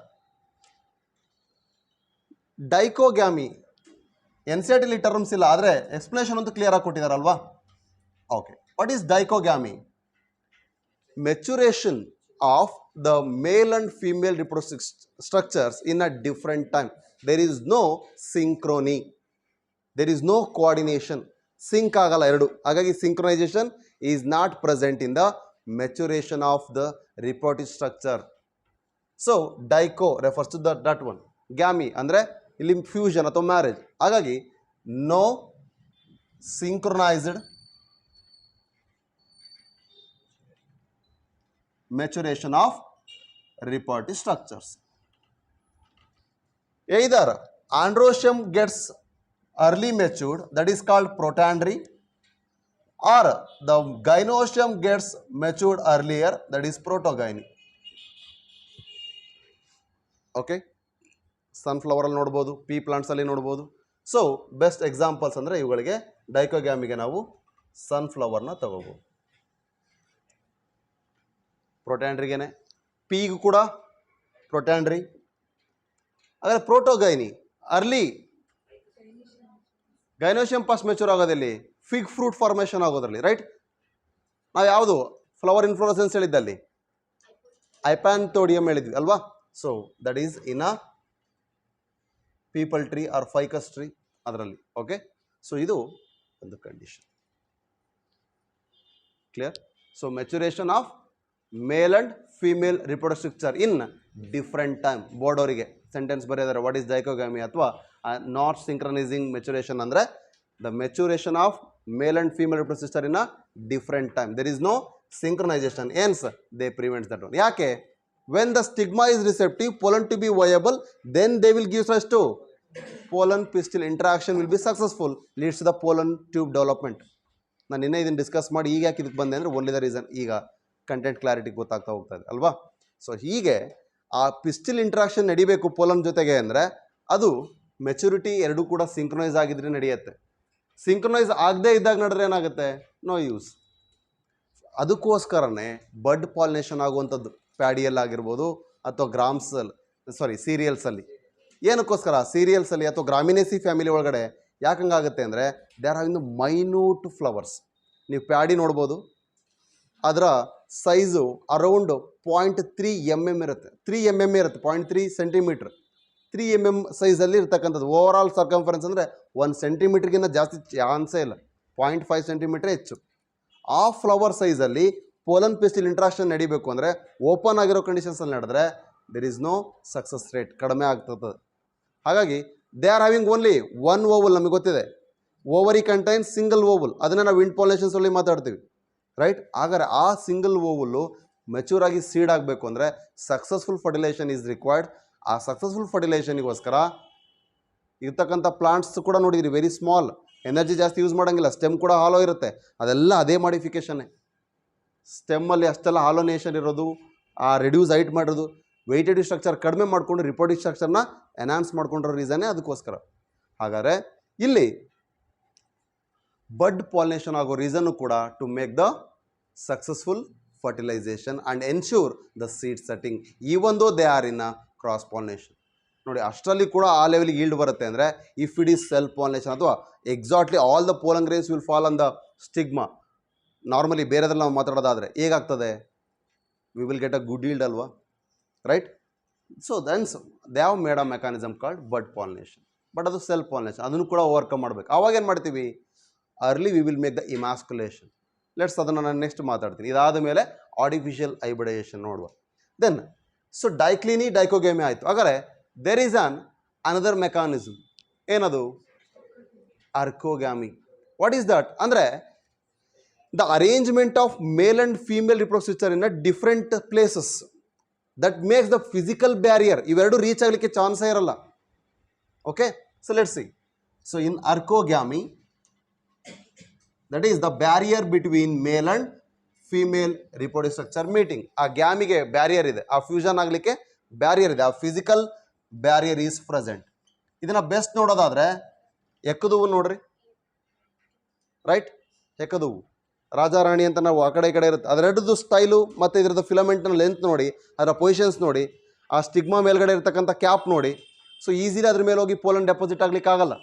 Dichogamy NCERT terms ಇಲ್ಲ, ಆದರೆ explanation ಅಂತೂ clear ಆಗಿ ಕೊಟ್ಟಿದ್ದಾರಲ್ವಾ? Okay, what is dichogamy? Maturation of the male and female reproductive structures in a different time. There is no synchrony, there is no coordination. Sync ಆಗಲ್ಲ ಎರಡು, ಹಾಗಾಗಿ synchronisation is not present in the maturation of the reproductive structure. So dicho refers to that one. Gamy ಅಂದರೆ ಇಲ್ಲಿ fusion ಅಥವಾ marriage, ಹಾಗಾಗಿ no synchronised maturation of reproductive structures. Either androecium gets early matured, that is called protandry, or the gynoecium gets matured earlier, that is protogyny. Okay, sunflower ಅಲ್ಲಿ ನೋಡಬಹುದು, pea plants ಅಲ್ಲಿ ನೋಡಬಹುದು. So best examples ಅಂದರೆ ಇವುಗಳಿಗೆ ಡೈಕೋಗ್ಯಾಮಿಗೆ ನಾವು ಸನ್ಫ್ಲವರ್ನ ತಗೋಬಹುದು, ಪ್ರೊಟ್ಯಾಂಡ್ರಿಗೇನೆ, ಪೀಗೂ ಕೂಡ protandry. ಹಾಗಾದರೆ protogyny early, gynoecium first mature ಆಗೋದಲ್ಲಿ, ಫಿಗ್ ಫ್ರೂಟ್ ಫಾರ್ಮೇಷನ್ ಆಗೋದ್ರಲ್ಲಿ, ರೈಟ್? ನಾವು ಯಾವುದು ಫ್ಲವರ್ ಇನ್ಫ್ಲೋರೆಸೆನ್ಸ್ ಹೇಳಿದ್ದಲ್ಲಿ ಐಪ್ಯಾಂಥೋಡಿಯಂ ಹೇಳಿದ್ವಿ ಅಲ್ವಾ? So that is in a peepal tree or Ficus tree ಅದರಲ್ಲಿ. ಓಕೆ, ಸೊ ಇದು ಒಂದು condition. Clear? So maturation of male and female reproductive structure in different time. Board ಅವರಿಗೆ ಸೆಂಟೆನ್ಸ್ ಬರೆಯೋದಾರೆ ವಾಟ್ ಈಸ್ ಡೈಕೋಗ್ಯಾಮಿ ಅಥವಾ not synchronizing maturation ಅಂದರೆ the maturation of male and female reproductive structure in a different time. There is no synchronization, hence they prevents that one. ಯಾಕೆ? When the stigma is receptive, pollen to be viable, then they will gives rise to pollen pistil interaction will be successful, leads to the pollen tube development. ನಾನು ನಿನ್ನೆ ಇದನ್ನು discuss ಮಾಡಿ ಈಗ ಯಾಕೆ ಇದಕ್ಕೆ ಬಂದೆ ಅಂದರೆ ಓನ್ಲಿ ದ ರೀಸನ್ ಈಗ ಕಂಟೆಂಟ್ ಕ್ಲಾರಿಟಿ ಗೊತ್ತಾಗ್ತಾ ಹೋಗ್ತಾ ಇದೆ ಅಲ್ವಾ. ಸೊ ಹೀಗೆ ಆ ಪಿಸ್ಟಿಲ್ ಇಂಟ್ರಾಕ್ಷನ್ ನಡಿಬೇಕು ಪೋಲನ್ ಜೊತೆಗೆ ಅಂದರೆ ಅದು ಮೆಚುರಿಟಿ ಎರಡೂ ಕೂಡ ಸಿಂಕ್ರೊನೈಸ್ ಆಗಿದ್ರೆ ನಡೆಯುತ್ತೆ. ಸಿಂಕ್ರೊನೈಸ್ ಆಗದೇ ಇದ್ದಾಗ ನಡೆದ್ರೆ ಏನಾಗುತ್ತೆ, ನೋ ಯೂಸ್. ಅದಕ್ಕೋಸ್ಕರನೇ ಬಡ್ ಪಾಲಿನೇಷನ್ ಆಗುವಂಥದ್ದು ಪ್ಯಾಡಿಯಲ್ಲಾಗಿರ್ಬೋದು ಅಥವಾ ಸೀರಿಯಲ್ಸಲ್ಲಿ. ಏನಕ್ಕೋಸ್ಕರ ಸೀರಿಯಲ್ಸಲ್ಲಿ ಅಥವಾ ಗ್ರಾಮಿನೇಸಿ ಫ್ಯಾಮಿಲಿ ಒಳಗಡೆ ಯಾಕಂಗಾಗುತ್ತೆ ಅಂದರೆ they are having the minute flowers. ನೀವು ಪ್ಯಾಡಿ ನೋಡ್ಬೋದು, ಅದರ ಸೈಜು ಅರೌಂಡ್ 0.3 mm ಇರುತ್ತೆ. 3 mm ಇರುತ್ತೆ, 0.3 cm. 3 mm ಸೈಜಲ್ಲಿ ಇರ್ತಕ್ಕಂಥದ್ದು. ಓವರ್ ಆಲ್ ಸರ್ಕಂಫರೆನ್ಸ್ ಅಂದರೆ 1 cm ಜಾಸ್ತಿ ಚಾನ್ಸೇ ಇಲ್ಲ, 0.5 cm ಹೆಚ್ಚು. ಆ ಫ್ಲವರ್ ಸೈಜಲ್ಲಿ ಪೋಲನ್ ಪಿಸ್ಟಿಲ್ ಇಂಟ್ರಾಕ್ಷನ್ ನಡಿಬೇಕು ಅಂದರೆ ಓಪನ್ ಆಗಿರೋ ಕಂಡೀಷನ್ಸಲ್ಲಿ ನಡೆದ್ರೆ there is no success rate, ಕಡಿಮೆ ಆಗ್ತದೆ. ಹಾಗಾಗಿ they are having only one ovule. ನಮಗೆ ಗೊತ್ತಿದೆ ಓವರಿ ಕಂಟೈನ್ಸ್ ಸಿಂಗಲ್ ಓವಲ್, ಅದನ್ನೇ ನಾವು ವಿಂಡ್ ಪಾಲಿನೇಷನ್ಸಲ್ಲಿ ಮಾತಾಡ್ತೀವಿ, ರೈಟ್. ಹಾಗಾದರೆ ಆ ಸಿಂಗಲ್ ಓವಲ್ಲು ಮೆಚೂರ್ ಆಗಿ ಸೀಡ್ ಆಗಬೇಕು ಅಂದರೆ ಸಕ್ಸಸ್ಫುಲ್ ಫರ್ಟಿಲೈಸೇಷನ್ ಈಸ್ ರಿಕ್ವೈರ್ಡ್. ಆ ಸಕ್ಸಸ್ಫುಲ್ ಫರ್ಟಿಲೈಸೇಷನಿಗೋಸ್ಕರ ಇರ್ತಕ್ಕಂಥ ಪ್ಲಾಂಟ್ಸ್ ಕೂಡ ನೋಡಿದ್ರಿ, ವೆರಿ ಸ್ಮಾಲ್, ಎನರ್ಜಿ ಜಾಸ್ತಿ ಯೂಸ್ ಮಾಡೋಂಗಿಲ್ಲ, ಸ್ಟೆಮ್ ಕೂಡ ಹಾಲೋ ಇರುತ್ತೆ, ಅದೆಲ್ಲ ಅದೇ ಮಾಡಿಫಿಕೇಷನ್ನೇ. ಸ್ಟೆಮ್ಮಲ್ಲಿ ಅಷ್ಟೆಲ್ಲ ಹಾಲೋನೇಷನ್ ಇರೋದು, ಆ ರೆಡ್ಯೂಸ್ ಹೈಟ್ ಮಾಡೋದು, ವೆಯ್ಟೆಡ್ ಸ್ಟ್ರಕ್ಚರ್ ಕಡಿಮೆ ಮಾಡಿಕೊಂಡು ರಿಪೋರ್ಟಿವ್ ಸ್ಟ್ರಕ್ಚರ್ನ ಎನ್ಹಾನ್ಸ್ ಮಾಡ್ಕೊಂಡಿರೋ ರೀಸನ್ನೇ ಅದಕ್ಕೋಸ್ಕರ. ಹಾಗಾದರೆ ಇಲ್ಲಿ ಬಡ್ ಪಾಲಿನೇಷನ್ ಆಗೋ ರೀಸನ್ನು ಕೂಡ to make the successful fertilization and ensure the seed setting even though they are in a cross pollination. ನೋಡಿ ಅಷ್ಟರಲ್ಲಿ ಕೂಡ ಆ ಲೆವೆಲ್ಗೆ ಈಲ್ಡ್ ಬರುತ್ತೆ ಅಂದರೆ if it is self pollination ಅಥವಾ exactly all the pollen grains will fall on the stigma. Normally ಬೇರೆದ್ರಲ್ಲಿ ನಾವು ಮಾತಾಡೋದಾದರೆ ಹೇಗಾಗ್ತದೆ, we will get a good yield ಅಲ್ವಾ, right. So hence they have made a mechanism called bud pollination. But ಅದು self pollination, ಅದನ್ನು ಕೂಡ overcome ಮಾಡಬೇಕು. ಆವಾಗ ಏನು ಮಾಡ್ತೀವಿ, early we will make the emasculation. Let's ಅದನ್ನು ನಾನು ನೆಕ್ಸ್ಟ್ ಮಾತಾಡ್ತೀನಿ. ಇದಾದ ಮೇಲೆ ಆರ್ಟಿಫಿಷಿಯಲ್ ಹೈಬ್ರಿಡೇಷನ್ ನೋಡುವ. ದೆನ್ ಸೊ ಡೈಕ್ಲಿನಿ ಡೈಕೋಗೇಮಿ ಆಯಿತು. ಹಾಗಾದರೆ ದೇರ್ ಈಸ್ ಅನದರ್ ಮೆಕಾನಿಸಮ್, ಏನದು, ಅರ್ಕೋಗ್ಯಾಮಿ. ವಾಟ್ ಈಸ್ ದಟ್ ಅಂದರೆ the arrangement of male and female reproductive structure in a different places that makes the physical barrier, ಇವೆರಡು reach ಆಗಲಿಕ್ಕೆ ಚಾನ್ಸೇ ಇರಲ್ಲ. Okay, so let's see. So in ಅರ್ಕೋಗ್ಯಾಮಿ, that is the barrier between male and female reproductive structure meeting. ಆ ಗ್ಯಾಮಿಗೆ barrier ಇದೆ, ಆ fusion ಆಗಲಿಕ್ಕೆ barrier ಇದೆ, ಆ ಫಿಸಿಕಲ್ ಬ್ಯಾರಿಯರ್ ಈಸ್ ಪ್ರೆಸೆಂಟ್. ಇದನ್ನು ಬೆಸ್ಟ್ ನೋಡೋದಾದರೆ ಎಕ್ಕದುವು ನೋಡ್ರಿ, ರೈಟ್. ಎಕ್ಕದುವು ರಾಜಾರಾಣಿ ಅಂತ ನಾವು ಆ ಕಡೆ ಈ ಕಡೆ ಇರುತ್ತೆ, ಅದರೆರಡದು ಸ್ಟೈಲು ಮತ್ತು ಇದರದ್ದು ಫಿಲಮೆಂಟ್ನ ಲೆಂತ್ ನೋಡಿ, ಅದರ ಪೊಸಿಷನ್ಸ್ ನೋಡಿ, ಆ ಸ್ಟಿಗ್ಮಾ ಮೇಲ್ಗಡೆ ಇರ್ತಕ್ಕಂಥ ಕ್ಯಾಪ್ ನೋಡಿ. ಸೊ ಈಸಿಲಿ ಅದ್ರ ಮೇಲೆ ಹೋಗಿ ಪೋಲನ್ ಡೆಪಾಸಿಟ್ ಆಗಲಿಕ್ಕೆ ಆಗಲ್ಲ,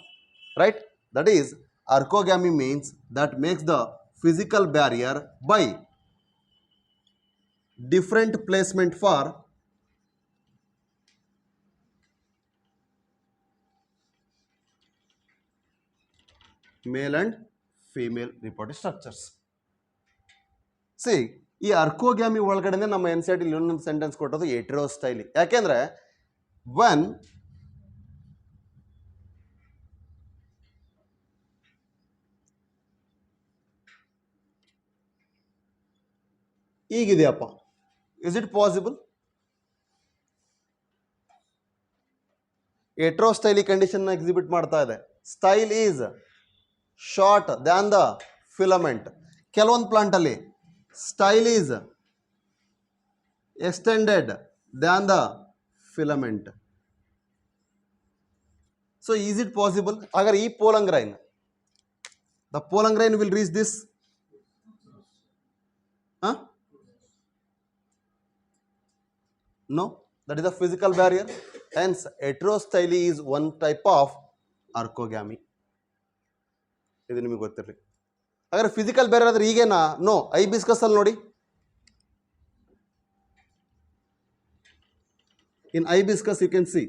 right. That is herkogamy means that makes the physical barrier by different placement for male and female reproductive structures. See ಈ ಅರ್ಕೋಗ್ಯಾಮಿ ಒಳಗಡೆ ನಮ್ಮ ಎನ್ ಸಿ ಆರ್ ಟಿಲಿ ಇನ್ನೊಂದು ಸೆಂಟೆನ್ಸ್ ಕೊಟ್ಟೋದು ಎಟ್ರೋಸ್ಟೈಲಿ. ಯಾಕೆಂದರೆ ಒನ್ ಈಗಿದೆಯಪ್ಪ, ಇಸ್ ಇಟ್ ಪಾಸಿಬಲ್? ಎಟ್ರೋಸ್ಟೈಲಿ ಕಂಡೀಷನ್ನ exhibit ಮಾಡ್ತಾ ಇದೆ. Style is short than the filament. ಕೆಲವೊಂದು ಪ್ಲಾಂಟಲ್ಲಿ style is extended than the filament. So is it possible? ಹಾಗಾದ್ರೆ ಈ pollen grain, the pollen grain will reach this. No, that is a physical barrier. Hence, heterostyle is one type of archogamy. ಇದು ನಿಮಗೆ ಗೊತ್ತಿರಲಿ. ಹಾಗಾದ್ರೆ physical barrier ಆದರೆ ಈಗೇನಾ? No. Hibiscus ಅಲ್ಲಿ ನೋಡಿ, ಇನ್ hibiscus you can see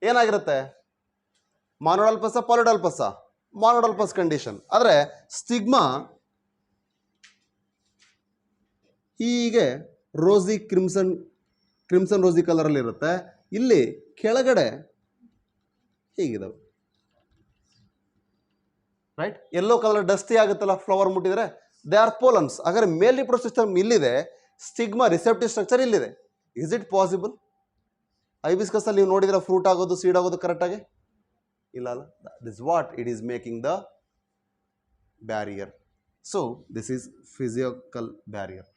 ಏನಾಗಿರುತ್ತೆ, ಮಾನೋಡಲ್ಪಸ ಪಾಲಿಡಲ್ಪಸ, ಮಾನೋಡಲ್ಪಸ್ ಕಂಡೀಷನ್. ಆದರೆ ಸ್ಟಿಗ್ಮಾ ಹೀಗೆ ರೋಸಿ ಕ್ರಿಮ್ಸನ್ ರೋಸಿ ಕಲರಲ್ಲಿ ಇರುತ್ತೆ. ಇಲ್ಲಿ ಕೆಳಗಡೆ ಹೀಗಿದಾವೆ, ರೈಟ್. ಯೆಲ್ಲೋ ಕಲರ್ ಡಸ್ಟಿ ಆಗುತ್ತಲ್ಲ ಫ್ಲವರ್ ಮುಟ್ಟಿದ್ರೆ, ದೇ ಆರ್ ಪೋಲನ್ಸ್. ಹಾಗಾದ್ರೆ ಮೇಲ್ ರಿಪ್ರೊಡಕ್ಟಿವ್ ಸಿಸ್ಟಮ್ ಇಲ್ಲಿದೆ, ಸ್ಟಿಗ್ಮಾ ರಿಸೆಪ್ಟಿವ್ ಸ್ಟ್ರಕ್ಚರ್ ಇಲ್ಲಿದೆ. Is it possible? ಹೈಬಿಸ್ಕಸ್ ಅಲ್ಲಿ ನೀವು ನೋಡಿದ್ರೆ ಫ್ರೂಟ್ ಆಗೋದು ಸೀಡ್ ಆಗೋದು ಕರೆಕ್ಟಾಗಿ ಇಲ್ಲ ಅಲ್ಲ. This what it is making the barrier. So this is physical barrier.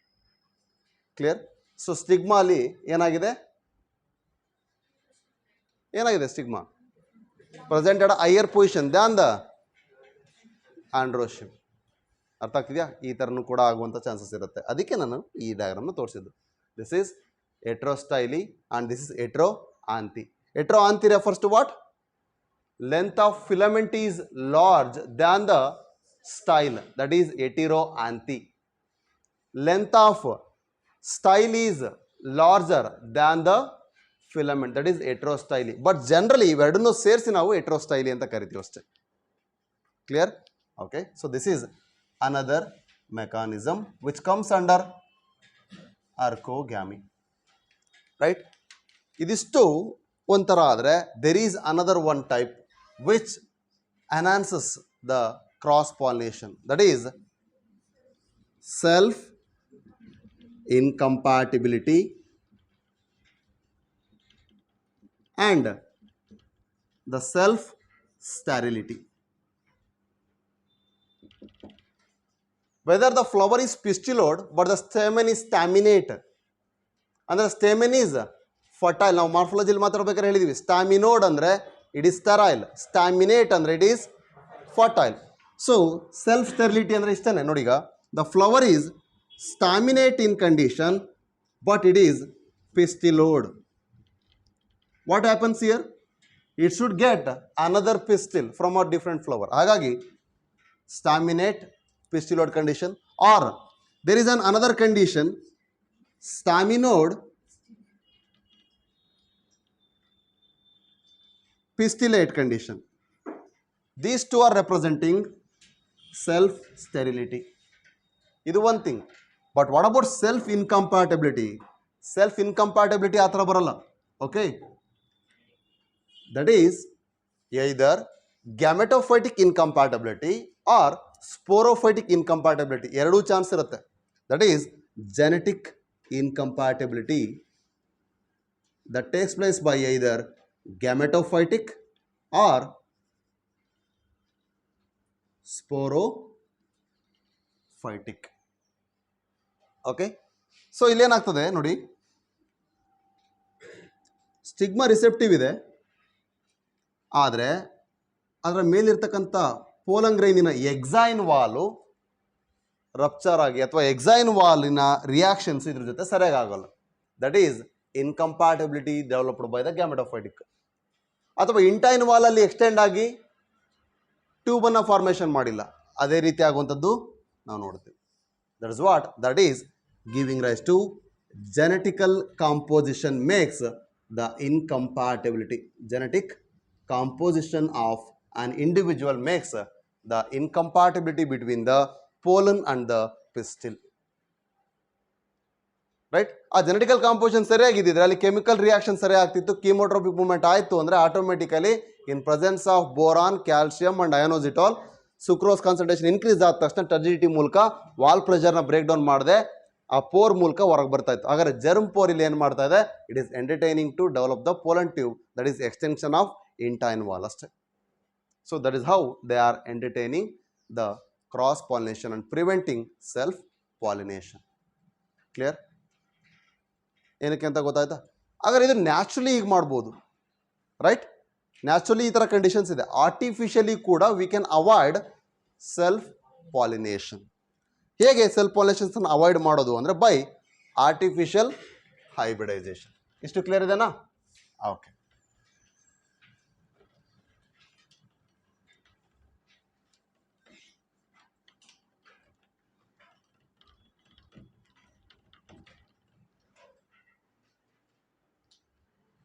Clear? So stigma ಅಲ್ಲಿ ಏನಾಗಿದೆ stigma presented higher position than the androecium. ಅರ್ಥ ಆಗ್ತಿದೆಯಾ? ಈ ಥರನೂ ಕೂಡ ಆಗುವಂಥ ಚಾನ್ಸಸ್ ಇರುತ್ತೆ. ಅದಕ್ಕೆ ನಾನು ಈ ಡಯಾಗ್ರಾಮ್ನ ತೋರಿಸಿದ್ದು. This is heterostyly and this is heteroanthy. Heteroanthy refers to what? Length of filament is large than the style, that is heteroanthy. Length of style is larger than the filament, that is heterostyly. But generally ಇವೆರಡನ್ನೂ ಸೇರಿಸಿ ನಾವು heterostyly ಅಂತ ಕರಿತೀವಿ ಅಷ್ಟೇ. Clear? Okay. So this is another mechanism which comes under archogamy, right? ಇದಿಷ್ಟು ಒಂಥರ ಆದರೆ there is another one type which enhances the cross pollination, that is self incompatibility and the self sterility. Whether the flower is pistillode but the stamen is staminate, ಅಂದರೆ stamen is fertile. ನಾವು ಮಾರ್ಫಾಲಜಿಲಿ ಮಾತಾಡ್ಬೇಕಾದ್ರೆ ಹೇಳಿದ್ವಿ ಸ್ಟಾಮಿನೋಡ್ ಅಂದರೆ it is sterile, staminate ಅಂದರೆ it is fertile. So self sterility ಅಂದರೆ ಇಷ್ಟನೇ ನೋಡಿ. ಈಗ the flower is staminate in condition but it is pistillode. What happens here? It should get another pistil from a different flower. ಹಾಗಾಗಿ staminate pistillode condition, or there is another condition staminode pistillate condition. These two are representing self sterility. Idu one thing. But what about self incompatibility? Self incompatibility athara baralla. Okay, that is either gametophytic incompatibility or sporophytic incompatibility. ಎರಡೂ chance ಇರುತ್ತೆ. That is genetic incompatibility that takes place by either gametophytic or sporophytic. Okay. So ಇಲ್ಲೇನಾಗ್ತದೆ ನೋಡಿ, stigma receptive ಇದೆ, ಆದರೆ ಅದರ ಮೇಲಿರ್ತಕ್ಕಂಥ ಪೋಲಂಗ್ರೈನಿನ exine Vaalu rupture ಆಗಿ ಅಥವಾ exine ವಾಲಿನ reactions ಇದ್ರ ಜೊತೆ ಸರಿಯಾಗಿ ಆಗೋಲ್ಲ. That is incompatibility developed by the gametophytic. ಅಥವಾ ಇಂಟೈನ್ ವಾಲಲ್ಲಿ ಎಕ್ಸ್ಟೆಂಡ್ ಆಗಿ ಟ್ಯೂಬನ್ನು ಫಾರ್ಮೇಷನ್ ಮಾಡಿಲ್ಲ, ಅದೇ ರೀತಿ ಆಗುವಂಥದ್ದು ನಾವು ನೋಡ್ತೀವಿ. That is what? That is giving rise to genetical composition makes the incompatibility. Genetic composition of an individual makes the incompatibility between the pollen and the pistil, right? ಆ genetical composition ಸರಿಯಾಗಿದ್ದಿದ್ರೆ ಅಲ್ಲಿ chemical reaction ಸರಿಯಾಗಿ ಆಗ್ತಿತ್ತು, chemotropic movement ಆಯಿತು ಅಂದರೆ automatically in presence of boron, calcium and inositol sucrose concentration increase ಆದ ತಕ್ಷಣ ಟರ್ಜಿಡಿಟಿ ಮೂಲಕ ವಾಲ್ ಪ್ರೆಷರ್ನ ಬ್ರೇಕ್ ಡೌನ್ ಮಾಡದೆ ಆ ಪೋರ್ ಮೂಲಕ ಹೊರಗೆ ಬರ್ತಾ ಇತ್ತು. ಹಾಗಾದ್ರೆ ಜರ್ಮ್ ಪೋರ್ ಇಲ್ಲಿ ಏನು ಮಾಡ್ತಾ ಇದೆ? It is entertaining to develop the pollen tube, that is extension of intine wall ಅಷ್ಟೇ. So that is how they are entertaining the cross pollination and preventing self pollination. Clear? ಏನಕ್ಕೆ ಅಂತ ಗೊತ್ತಾಯ್ತಾ? ಹಾಗಾದ್ರೆ ಇದು ನ್ಯಾಚುರಲಿ ಈಗ ಮಾಡ್ಬೋದು, ರೈಟ್? ನ್ಯಾಚುರಲಿ ಈ ಥರ ಕಂಡೀಷನ್ಸ್ ಇದೆ. ಆರ್ಟಿಫಿಷಿಯಲಿ ಕೂಡ we can avoid self pollination. ಹೇಗೆ ಸೆಲ್ಫ್ ಪಾಲಿನೇಷನ್ಸನ್ನು ಅವಾಯ್ಡ್ ಮಾಡೋದು ಅಂದರೆ ಬೈ ಆರ್ಟಿಫಿಷಿಯಲ್ ಹೈಬ್ರಿಡೈಸೇಷನ್. ಇಷ್ಟು ಕ್ಲಿಯರ್ ಇದೆನಾ? Okay.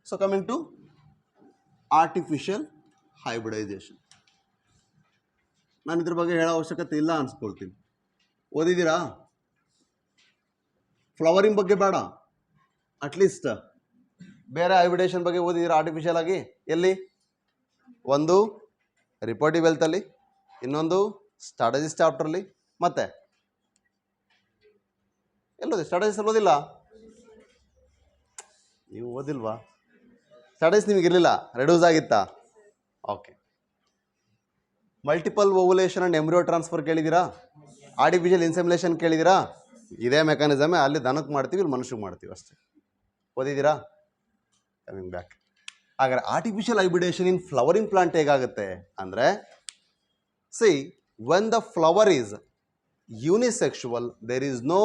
So coming to artificial hybridization, ನಾನು ಇದ್ರ ಬಗ್ಗೆ ಹೇಳೋ ಅವಶ್ಯಕತೆ ಇಲ್ಲ ಅನ್ಸ್ಕೊಳ್ತೀನಿ. ಓದಿದ್ದೀರಾ? ಫ್ಲವರಿಂಗ್ ಬಗ್ಗೆ ಬೇಡ, ಅಟ್ಲೀಸ್ಟ್ ಬೇರೆ ಹೈಬ್ರಿಡೇಷನ್ ಬಗ್ಗೆ ಓದಿದ್ದೀರಾ ಆರ್ಟಿಫಿಷಿಯಲ್ ಆಗಿ? ಎಲ್ಲಿ? ಒಂದು ರಿಪೋರ್ಟಿವ್ ವೆಲ್ತಲ್ಲಿ, ಇನ್ನೊಂದು ಸ್ಟ್ರಾಟಜಿಸ್ ಚಾಪ್ಟರ್ಲಿ, ಮತ್ತೆ ಎಲ್ಲೋದಿ? ಸ್ಟ್ರಾಟಜಿಸ್ ಓದಿಲ್ಲ? ನೀವು ಓದಿಲ್ವಾ? ಸ್ಟಡೀಸ್ ನಿಮಗೆ ಇರಲಿಲ್ಲ, ರೆಡ್ಯೂಸ್ ಆಗಿತ್ತಾ? Okay. Multiple ovulation and embryo transfer ಕೇಳಿದ್ದೀರಾ? ಆರ್ಟಿಫಿಷಿಯಲ್ ಇನ್ಸೆಮಿನೇಷನ್ ಕೇಳಿದ್ದೀರಾ? ಇದೇ ಮೆಕ್ಯಾನಿಸಮೇ ಅಲ್ಲಿ ದನಕ್ಕೆ ಮಾಡ್ತೀವಿ, ಇಲ್ಲಿ ಮನುಷ್ಯಗೆ ಮಾಡ್ತೀವಿ ಅಷ್ಟೇ. ಓದಿದ್ದೀರಾ? Coming back. ಹಾಗಾದ್ರೆ artificial hybridization in flowering plant ಹೇಗಾಗುತ್ತೆ ಅಂದರೆ, see when the flower is unisexual there is no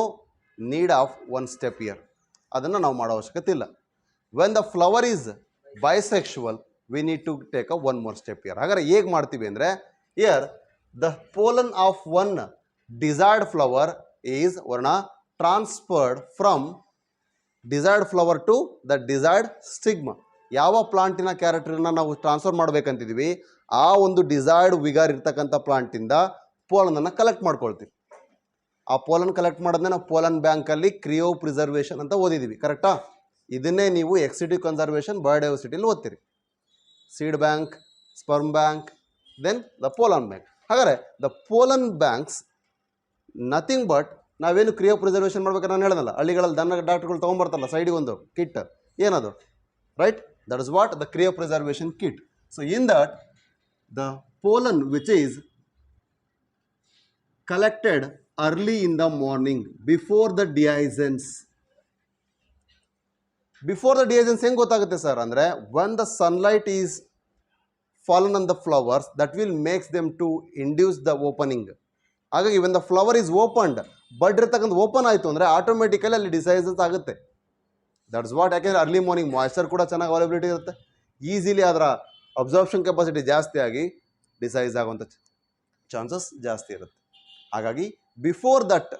need of one step here. ಅದನ್ನು ನಾವು ಮಾಡೋ ಅವಶ್ಯಕತೆ ಇಲ್ಲ. When the flower is bisexual we need to take a one more step here. ಹಾಗಾದ್ರೆ ಹೇಗೆ ಮಾಡ್ತೀವಿ ಅಂದರೆ, here the pollen of one desired flower is ವರ್ಣ transferred from desired flower to the desired stigma. ಯಾವ ಪ್ಲಾಂಟಿನ ಕ್ಯಾರೆಕ್ಟರ್ನ ನಾವು ಟ್ರಾನ್ಸ್ಫರ್ ಮಾಡಬೇಕಂತಿದ್ದೀವಿ, ಆ ಒಂದು desired vigour ಇರ್ತಕ್ಕಂಥ ಪ್ಲಾಂಟಿಂದ ಪೋಲನನ್ನು ಕಲೆಕ್ಟ್ ಮಾಡ್ಕೊಳ್ತೀವಿ. ಆ ಪೋಲನ್ ಕಲೆಕ್ಟ್ ಮಾಡೋದನ್ನೇ ನಾವು ಪೋಲನ್ ಬ್ಯಾಂಕಲ್ಲಿ ಕ್ರಿಯೋ ಪ್ರಿಸರ್ವೇಷನ್ ಅಂತ ಓದಿದ್ದೀವಿ, ಕರೆಕ್ಟಾ? ಇದನ್ನೇ ನೀವು ಎಕ್ಸಿಟಿವ್ ಕನ್ಸರ್ವೇಷನ್ ಬಯೋಡೈವರ್ಸಿಟಿಯಲ್ಲಿ ಓದ್ತೀರಿ. Seed bank, sperm bank, then the pollen bank. ಹಾಗಾದರೆ the pollen banks nothing but, ನಾವೇನು ಕ್ರಿಯೋ ಪ್ರಿಸರ್ವೇಷನ್ ಮಾಡ್ಬೇಕಾದ್ರೆ ನಾನು ಹೇಳ್ದಲ್ಲ, ಹಳ್ಳಿಗಳಲ್ಲಿ ದನ ಡಾಕ್ಟರ್ಗಳು ತೊಗೊಂಬರ್ತಾರಲ್ಲ ಸೈಡಿಗೆ ಒಂದು ಕಿಟ್, ಏನದು? Right, that is what the cryopreservation kit. So in that the pollen which is collected early in the morning before the dehiscence. Before the dehiscence ಹೆಂಗೆ ಗೊತ್ತಾಗುತ್ತೆ ಸರ್ ಅಂದರೆ, when the sunlight is fallen on the flowers that will makes them to induce the opening. ಹಾಗಾಗಿ when the flower is opened, ಬಡ್ ಇರ್ತಕ್ಕಂಥ open ಆಯಿತು ಅಂದರೆ automatically ಅಲ್ಲಿ ಡಿಸೈಸನ್ಸ್ ಆಗುತ್ತೆ. That's what. ಯಾಕೆಂದರೆ ಅರ್ಲಿ ಮಾರ್ನಿಂಗ್ ಮಾಯ್ಚರ್ ಕೂಡ ಚೆನ್ನಾಗಿ ಅವೈಲಬಿಲಿಟಿ ಇರುತ್ತೆ, ಈಸಿಲಿ ಅದರ ಅಬ್ಸಾರ್ಪ್ಷನ್ ಕೆಪಾಸಿಟಿ ಜಾಸ್ತಿ ಆಗಿ ಡಿಸೈಸ್ ಆಗುವಂಥ ಚಾನ್ಸಸ್ ಜಾಸ್ತಿ ಇರುತ್ತೆ. ಹಾಗಾಗಿ ಬಿಫೋರ್ ದಟ್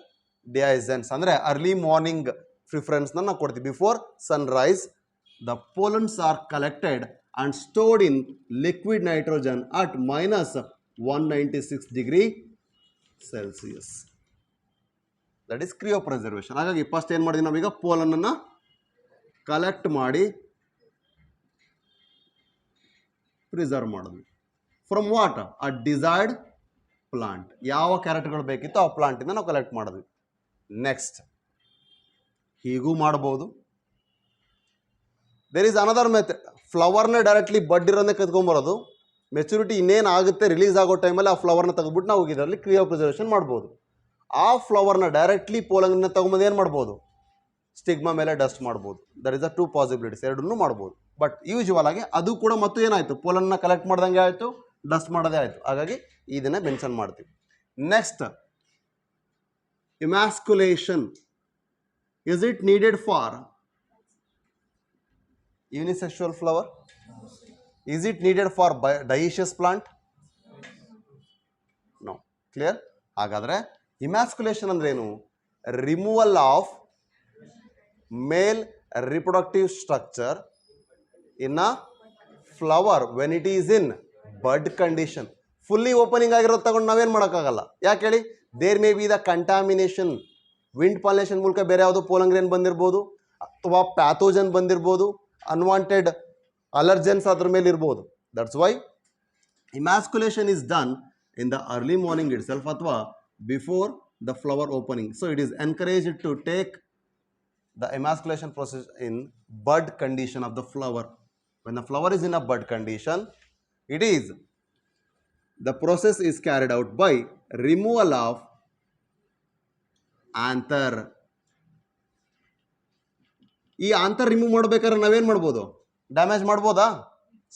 ಡಿಹೈಸೆನ್ಸ್ ಅಂದರೆ ಅರ್ಲಿ ಮಾರ್ನಿಂಗ್ ಪ್ರಿಫರೆನ್ಸ್ನ ನಾವು ಕೊಡ್ತೀವಿ. Before sunrise the pollens are collected and stored in liquid nitrogen at -196 degree Celsius. That is cryopreservation. ಹಾಗಾಗಿ ಫಸ್ಟ್ ಏನು ಮಾಡಿದ್ವಿ ನಾವೀಗ, ಪೋಲನನ್ನು ಕಲೆಕ್ಟ್ ಮಾಡಿ ಪ್ರಿಸರ್ವ್ ಮಾಡಿದ್ವಿ. From what? A desired plant. ಯಾವ ಕ್ಯಾರೆಕ್ಟರ್ಗಳು ಬೇಕಿತ್ತು ಆ ಪ್ಲಾಂಟಿಂದ ನಾವು ಕಲೆಕ್ಟ್ ಮಾಡಿದ್ವಿ. ನೆಕ್ಸ್ಟ್ ಹೀಗೂ ಮಾಡ್ಬೋದು. There is another method. ಫ್ಲವರ್ನ ಡೈರೆಕ್ಟ್ಲಿ ಬಡ್ ಇರೋದೇ ಕತ್ಕೊಂಬರೋದು, ಮೆಚುರಿಟಿ ಇನ್ನೇನು ಆಗುತ್ತೆ ರಿಲೀಸ್ ಆಗೋ ಟೈಮಲ್ಲಿ ಆ ಫ್ಲವರ್ನ ತೆಗೆದ್ಬಿಟ್ಟು ನಾವು ಇದರಲ್ಲಿ ಕ್ರಿಯೋ ಪ್ರಿಸರ್ವೇಷನ್ ಮಾಡ್ಬೋದು. ಆ ಫ್ಲವರ್ನ ಡೈರೆಕ್ಟ್ಲಿ ಪೋಲನ್ನ ತಗೊಂಬಂದು ಏನು ಮಾಡ್ಬೋದು, ಸ್ಟಿಗ್ಮಾ ಮೇಲೆ ಡಸ್ಟ್ ಮಾಡ್ಬೋದು. ದರ್ ಇಸ್ ಅ 2 ಪಾಸಿಬಿಲಿಟೀಸ್, ಎರಡನ್ನೂ ಮಾಡ್ಬೋದು. ಬಟ್ ಯೂಶುವಲ್ ಆಗಿ ಅದು ಕೂಡ ಮತ್ತು ಏನಾಯಿತು, ಪೋಲನ್ನ ಕಲೆಕ್ಟ್ ಮಾಡ್ದಂಗೆ ಆಯಿತು, ಡಸ್ಟ್ ಮಾಡೋದೇ ಆಯಿತು. ಹಾಗಾಗಿ ಇದನ್ನೇ ಮೆನ್ಷನ್ ಮಾಡ್ತೀವಿ. Next, emasculation. Is it needed for unisexual flower? Is it needed for dioecious plant? No. Clear? ಹಾಗಾದರೆ ಇಮ್ಯಾಸ್ಕುಲೇಷನ್ ಅಂದ್ರೆ ಏನು? Removal of male reproductive structure in a flower when it is in bud condition. Fully opening ಆಗಿರೋದು ತಗೊಂಡು ನಾವೇನು ಮಾಡೋಕ್ಕಾಗಲ್ಲ. ಯಾಕೆ ಹೇಳಿ? There may be the contamination. Wind pollination ಮೂಲಕ ಬೇರೆ ಯಾವುದೋ ಪೋಲಂಗ್ರೇನ್ ಬಂದಿರ್ಬೋದು, ಅಥವಾ ಪ್ಯಾಥೋಜನ್ ಬಂದಿರ್ಬೋದು, ಅನ್ವಾಂಟೆಡ್ ಅಲರ್ಜೆನ್ಸ್ ಅದ್ರ ಮೇಲೆ ಇರ್ಬೋದು. That's why emasculation is done in the early morning it self ಅಥವಾ before the flower opening. So it is encouraged to take the emasculation process in bud condition of the flower. When the flower is in a bud condition, the process is carried out by removal of anther. ಈ ಆಂತರ್ remove ಮಾಡಬೇಕಾದ್ರೆ ನಾವೇನು ಮಾಡ್ಬೋದು? Damage ಮಾಡ್ಬೋದಾ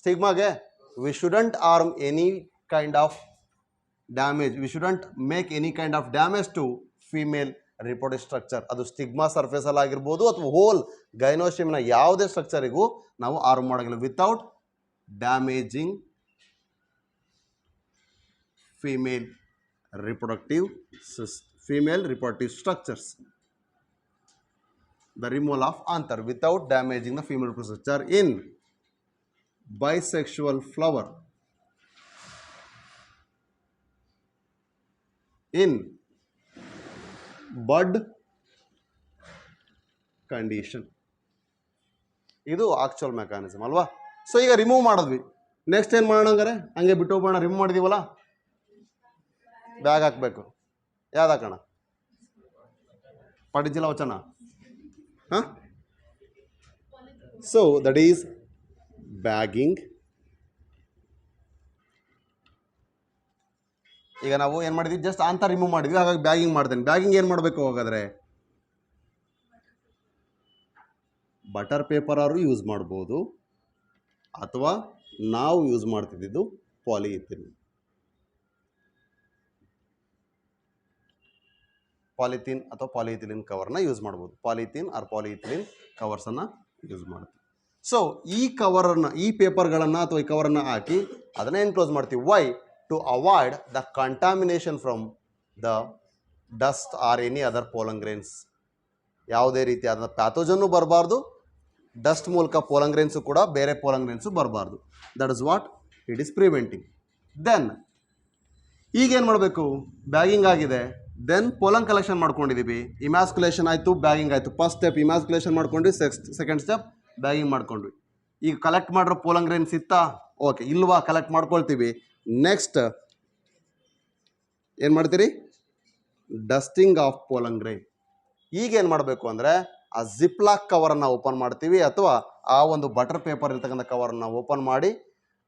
ಸ್ಟಿಗ್ಮಾಗೆ? We shouldn't harm any kind of damage. We shouldn't make any kind of damage to female reproductive structure. ಅದು stigma ಸರ್ಫೇಸಲ್ಲಿ ಆಗಿರ್ಬೋದು ಅಥವಾ ಹೋಲ್ ಗೈನೋಸ್ಟಿಮ್ನ ಯಾವುದೇ ಸ್ಟ್ರಕ್ಚರಿಗೂ ನಾವು ಆರ್ಮ್ ಮಾಡೋಂಗಿಲ್ಲ without damaging female reproductive structures. The removal of anther without damaging the female reproductive structure in bisexual flower. In bud condition. ಇದು ಆಕ್ಚುಯಲ್ ಮೆಕ್ಯಾನಿಸಮ್ ಅಲ್ವಾ? ಸೊ ಈಗ ರಿಮೂವ್ ಮಾಡಿದ್ವಿ. ನೆಕ್ಸ್ಟ್ ಏನು ಮಾಡೋಣ ಹಂಗಾರೆ? ಹಂಗೆ ಬಿಟ್ಟು ಹೋಗೋಣ. ರಿಮೂವ್ ಮಾಡಿದೀವಲ್ಲ, ಬ್ಯಾಗ್ ಹಾಕಬೇಕು. ಯಾವ್ದು ಹಾಕೋಣ? ಪಡಿಜಿಲ್ಲ ವಚನ. So that is bagging. ಈಗ ನಾವು ಏನು ಮಾಡಿದ್ವಿ, ಜಸ್ಟ್ ಅಂತ ರಿಮೂವ್ ಮಾಡಿದ್ವಿ, ಹಾಗಾಗಿ ಬ್ಯಾಗಿಂಗ್ ಮಾಡ್ತೇನೆ. ಬ್ಯಾಗಿಂಗ್ ಏನು ಮಾಡಬೇಕು ಹಾಗಾದರೆ? ಬಟರ್ ಪೇಪರ್ ಆರು ಯೂಸ್ ಮಾಡ್ಬೋದು, ಅಥವಾ ನಾವು ಯೂಸ್ ಮಾಡ್ತಿದ್ದು ಪಾಲಿಥಿನ್. ಪಾಲಿಥಿನ್ ಅಥವಾ ಪಾಲಿಥಿಲಿನ್ ಕವರ್ನ ಯೂಸ್ ಮಾಡ್ಬೋದು. ಪಾಲಿಥಿನ್ ಆರ್ ಪಾಲಿಥಿಲಿನ್ ಕವರ್ಸನ್ನು ಯೂಸ್ ಮಾಡ್ತೀವಿ. ಸೊ ಈ ಕವರನ್ನು, ಈ ಪೇಪರ್ಗಳನ್ನು ಅಥವಾ ಈ ಕವರನ್ನು ಹಾಕಿ ಅದನ್ನು ಎನ್ಕ್ಲೋಸ್ ಮಾಡ್ತೀವಿ. Why? To avoid the contamination from the dust or any other pollen grains. ಯಾವುದೇ ರೀತಿಯಾದ ಪ್ಯಾಥೋಜನ್ನು ಬರಬಾರ್ದು, ಡಸ್ಟ್ ಮೂಲಕ ಪೋಲನ್ ಗ್ರೇನ್ಸು ಕೂಡ ಬೇರೆ ಪೋಲನ್ ಗ್ರೇನ್ಸು ಬರಬಾರ್ದು. That is what it is preventing. Then ಈಗೇನು ಮಾಡಬೇಕು? ಬ್ಯಾಗಿಂಗ್ ಆಗಿದೆ, ದೆನ್ ಪೋಲನ್ ಕಲೆಕ್ಷನ್ ಮಾಡ್ಕೊಂಡಿದ್ದೀವಿ, ಇಮ್ಯಾಸ್ಕುಲೇಷನ್ ಆಯಿತು, ಬ್ಯಾಗಿಂಗ್ ಆಯಿತು. ಫಸ್ಟ್ ಸ್ಟೆಪ್ ಇಮ್ಯಾಸ್ಕುಲೇಷನ್ ಮಾಡ್ಕೊಂಡ್ವಿ, ಸೆಕೆಂಡ್ ಸ್ಟೆಪ್ ಬ್ಯಾಗಿಂಗ್ ಮಾಡ್ಕೊಂಡ್ವಿ. ಈಗ ಕಲೆಕ್ಟ್ ಮಾಡಿರೋ ಪೋಲನ್ ಗ್ರೇನ್ಸ್ ಇತ್ತಾ? ಓಕೆ, ಇಲ್ವಾ? ಕಲೆಕ್ಟ್ ಮಾಡ್ಕೊಳ್ತೀವಿ. ನೆಕ್ಸ್ಟ್ ಏನು ಮಾಡ್ತೀರಿ? Dusting of pollen grain. ಈಗೇನು ಮಾಡಬೇಕು ಅಂದರೆ ಆ ಜಿಪ್ಲಾಕ್ ಕವರನ್ನು ಓಪನ್ ಮಾಡ್ತೀವಿ, ಅಥವಾ ಆ ಒಂದು ಬಟರ್ ಪೇಪರ್ ಇರ್ತಕ್ಕಂಥ ಕವರನ್ನು ಓಪನ್ ಮಾಡಿ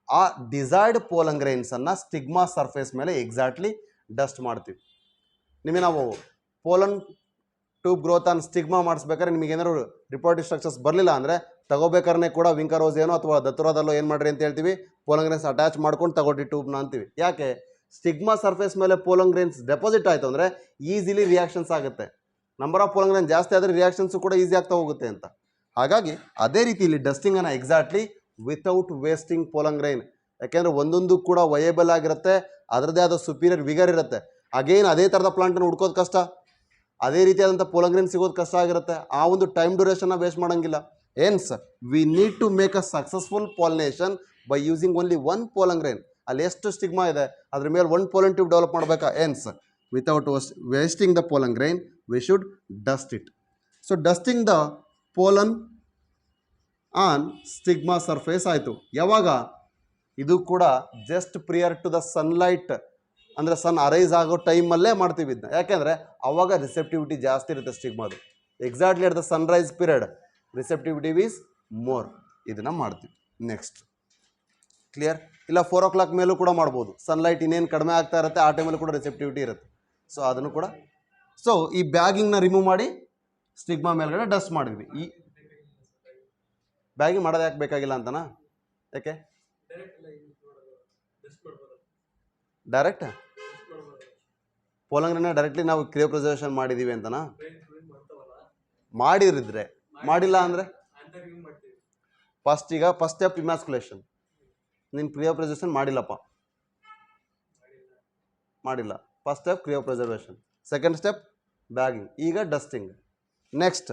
ಆ ಡಿಸೈರ್ಡ್ ಪೋಲನ್ ಗ್ರೇನ್ಸನ್ನು ಸ್ಟಿಗ್ಮಾ ಸರ್ಫೇಸ್ ಮೇಲೆ ಎಕ್ಸಾಕ್ಟ್ಲಿ ಡಸ್ಟ್ ಮಾಡ್ತೀವಿ. ನಿಮಗೆ ನಾವು pollen tube growth on stigma ಮಾಡಿಸ್ಬೇಕಾದ್ರೆ ನಿಮಗೆ ಏನಾದ್ರು ರಿಪೋರ್ಟಿವ್ ಸ್ಟ್ರಕ್ಚರ್ಸ್ ಬರಲಿಲ್ಲ ಅಂದರೆ ತಗೋಬೇಕಾದ್ರೆ ಕೂಡ ವಿಂಕರೋಸ್ ಏನೋ ಅಥವಾ ದತ್ತುರದಲ್ಲೋ ಏನು ಮಾಡಿರಿ ಅಂತ ಹೇಳ್ತೀವಿ, ಪೋಲನ್ ಗ್ರೇನ್ಸ್ ಅಟ್ಯಾಚ್ ಮಾಡ್ಕೊಂಡು ತಗೊಳ್ಳಿ ಟ್ಯೂಬ್ನ ಅಂತೀವಿ. ಯಾಕೆ? ಸ್ಟಿಗ್ಮಾ ಸರ್ಫೇಸ್ ಮೇಲೆ ಪೋಲನ್ ಗ್ರೇನ್ಸ್ ಡೆಪಾಸಿಟ್ ಆಯಿತು ಅಂದರೆ ಈಸಿಲಿ ರಿಯಾಕ್ಷನ್ಸ್ ಆಗುತ್ತೆ. ನಂಬರ್ ಆಫ್ ಪೋಲನ್ ಗ್ರೇನ್ ಜಾಸ್ತಿ ಆದರೆ ರಿಯಾಕ್ಷನ್ಸು ಕೂಡ ಈಸಿ ಆಗ್ತಾ ಹೋಗುತ್ತೆ ಅಂತ. ಹಾಗಾಗಿ ಅದೇ ರೀತಿ ಇಲ್ಲಿ ಡಸ್ಟಿಂಗನ್ನು exactly without wasting pollen grain, ಯಾಕೆಂದರೆ ಒಂದೊಂದು ಕೂಡ ವಯೇಬಲ್ ಆಗಿರುತ್ತೆ, ಅದರದ್ದೇ ಆದ ಸುಪೀರಿಯರ್ ವಿಗರ್ ಇರುತ್ತೆ. ಅಗೇನ್ ಅದೇ ಥರದ ಪ್ಲಾಂಟನ್ನು ಹುಡ್ಕೋದು ಕಷ್ಟ, ಅದೇ ರೀತಿಯಾದಂಥ ಪೋಲನ್ ಗ್ರೇನ್ ಸಿಗೋದು ಕಷ್ಟ ಆಗಿರುತ್ತೆ. ಆ ಒಂದು ಟೈಮ್ ಡ್ಯೂರೇಷನ್ನ ವೇಸ್ಟ್ ಮಾಡೋಂಗಿಲ್ಲ. Hence we need to make a successful pollination by using only one pollen grain. ಅಲ್ಲಿ ಎಷ್ಟು ಸ್ಟಿಗ್ಮಾ ಇದೆ ಅದ್ರ ಮೇಲೆ ಒಂದು ಪೋಲನ್ ಟ್ಯೂಬ್ ಡೆವಲಪ್ ಮಾಡಬೇಕಾ? Hence without wasting the pollen grain we should dust it. So dusting the pollen on stigma surface ಆಯಿತು. ಯಾವಾಗ? ಇದು ಕೂಡ just prior to the sunlight, ಅಂದರೆ ಸನ್ ಅರೈಸ್ ಆಗೋ ಟೈಮಲ್ಲೇ ಮಾಡ್ತೀವಿ ಇದನ್ನ. ಯಾಕೆಂದರೆ ಅವಾಗ ರಿಸೆಪ್ಟಿವಿಟಿ ಜಾಸ್ತಿ ಇರುತ್ತೆ ಸ್ಟಿಗ್ಮಾದು. Exactly at the sunrise period receptivity is more. ಇದನ್ನು ಮಾಡ್ತೀವಿ. Next clear? ಇಲ್ಲ 4 o'clock ಮೇಲೂ ಕೂಡ ಮಾಡ್ಬೋದು. ಸನ್ಲೈಟ್ ಇನ್ನೇನು ಕಡಿಮೆ ಆಗ್ತಾ ಇರುತ್ತೆ, ಆ ಟೈಮಲ್ಲೂ ಕೂಡ ರಿಸೆಪ್ಟಿವಿಟಿ ಇರುತ್ತೆ. ಸೊ ಅದನ್ನು ಕೂಡ. ಸೊ ಈ ಬ್ಯಾಗಿಂಗ್ನ ರಿಮೂವ್ ಮಾಡಿ ಸ್ಟಿಗ್ಮಾ ಮೇಲ್ಗಡೆ ಡಸ್ಟ್ ಮಾಡಿದ್ವಿ. ಈ ಬ್ಯಾಗಿಂಗ್ ಮಾಡೋದು ಯಾಕೆ ಬೇಕಾಗಿಲ್ಲ ಅಂತನಾ? ಯಾಕೆ? ಡೈರೆಕ್ಟ್ ಪೋಲನ್ ಗ್ರೇನ್ನ ಡೈರೆಕ್ಟ್ಲಿ ನಾವು ಕ್ರಿಯೋ ಪ್ರಿಸರ್ವೇಷನ್ ಮಾಡಿದ್ದೀವಿ ಅಂತನಾ? ಮಾಡಿರಿದ್ರೆ. ಮಾಡಿಲ್ಲ ಅಂದರೆ ಫಸ್ಟ್ ಸ್ಟೆಪ್ ಇಮ್ಯಾಸ್ಕುಲೇಷನ್. ನೀನು ಕ್ರಿಯೋ ಪ್ರಿಸರ್ವೇಷನ್ ಮಾಡಿಲ್ಲಪ್ಪ, ಮಾಡಿಲ್ಲ. First step cryopreservation, second step bagging, ಈಗ ಡಸ್ಟಿಂಗ್. ನೆಕ್ಸ್ಟ್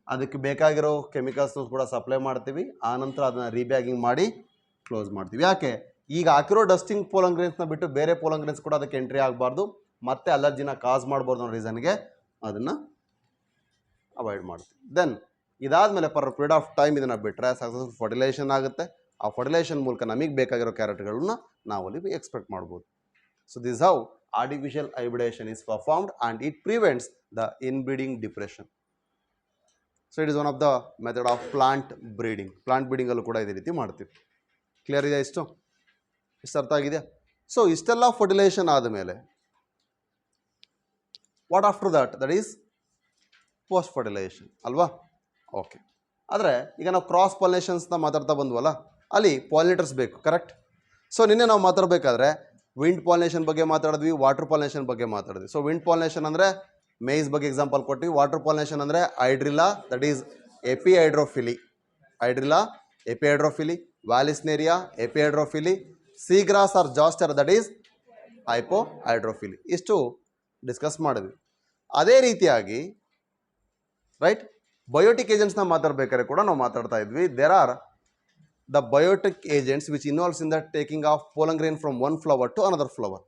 ಅದಕ್ಕೆ ಬೇಕಾಗಿರೋ ಕೆಮಿಕಲ್ಸ್ನು ಕೂಡ ಸಪ್ಲೈ ಮಾಡ್ತೀವಿ. ಆನಂತರ ಅದನ್ನು ರೀಬ್ಯಾಗಿಂಗ್ ಮಾಡಿ ಕ್ಲೋಸ್ ಮಾಡ್ತೀವಿ. ಯಾಕೆ? ಈಗ ಹಾಕಿರೋ ಡಸ್ಟಿಂಗ್ ಪೋಲನ್ ಗ್ರೇನ್ಸ್ನ ಬಿಟ್ಟು ಬೇರೆ ಪೋಲನ್ ಗ್ರೇನ್ಸ್ ಕೂಡ ಅದಕ್ಕೆ ಎಂಟ್ರಿ ಆಗಬಾರ್ದು, ಮತ್ತೆ ಅಲರ್ಜಿನ ಕಾಸ್ ಮಾಡ್ಬಾರ್ದು ಅನ್ನೋ ರೀಸನ್ಗೆ ಅದನ್ನು ಅವಾಯ್ಡ್ ಮಾಡ್ತೀವಿ. ದೆನ್ ಇದಾದಮೇಲೆ ಪರ್ ಪೀರಿಯಡ್ ಆಫ್ ಟೈಮ್ ಇದನ್ನು ಬಿಟ್ಟರೆ ಸಕ್ಸಸ್ಫುಲ್ ಫರ್ಟಿಲೈಸೇಷನ್ ಆಗುತ್ತೆ. ಆ ಫರ್ಟಿಲೈಸೇಷನ್ ಮೂಲಕ ನಮಗೆ ಬೇಕಾಗಿರೋ ಕ್ಯಾರೆಟ್ಗಳನ್ನ ನಾವಲ್ಲಿ ಎಕ್ಸ್ಪೆಕ್ಟ್ ಮಾಡ್ಬೋದು. So this how artificial hybridization is performed and it prevents the inbreeding depression. So it is one of the method of plant breeding. Plant ಬ್ರೀಡಿಂಗಲ್ಲೂ ಕೂಡ ಇದೇ ರೀತಿ ಮಾಡ್ತೀವಿ. ಕ್ಲಿಯರ್ ಇದೆ? ಇಷ್ಟು ಅರ್ಥ ಆಗಿದೆಯಾ? ಸೊ ಇಷ್ಟೆಲ್ಲ ಫರ್ಟಿಲೈಸೇಷನ್ ಆದಮೇಲೆ what after that is post fertilisation ಅಲ್ವಾ? ಓಕೆ. ಆದರೆ ಈಗ ನಾವು ಕ್ರಾಸ್ ಪಾಲಿನೇಷನ್ಸ್ನ ಮಾತಾಡ್ತಾ ಬಂದ್ವಲ್ಲ, ಅಲ್ಲಿ ಪಾಲಿನೇಟರ್ಸ್ ಬೇಕು, ಕರೆಕ್ಟ್? ಸೊ ನಿನ್ನೆ ನಾವು ಮಾತಾಡಬೇಕಾದ್ರೆ ವಿಂಡ್ ಪಾಲಿನೇಷನ್ ಬಗ್ಗೆ ಮಾತಾಡಿದ್ವಿ, ವಾಟರ್ ಪಾಲಿನೇಷನ್ ಬಗ್ಗೆ ಮಾತಾಡಿದ್ವಿ. ಸೊ ವಿಂಡ್ ಪಾಲಿನೇಷನ್ ಅಂದರೆ ಮೇಯ್ಸ್ ಬಗ್ಗೆ ಎಕ್ಸಾಂಪಲ್ ಕೊಟ್ಟಿವಿ. ವಾಟರ್ ಪಾಲಿನೇಷನ್ ಅಂದರೆ Hydrilla, that is epihydrophily. Hydrilla epihydrophily, Vallisneria epihydrophily, seagrass or Zostera that is hypohydrophily. ಇಷ್ಟು ಡಿಸ್ಕಸ್ ಮಾಡಿದ್ವಿ. ಅದೇ ರೀತಿಯಾಗಿ ರೈಟ್ ಬಯೋಟಿಕ್ ಏಜೆಂಟ್ಸ್ನ ಮಾತಾಡಬೇಕಾದ್ರೆ ಕೂಡ ನಾವು ಮಾತಾಡ್ತಾ ಇದ್ವಿ. There are the biotic agents which involves in the taking of pollen grain from one flower to another flower.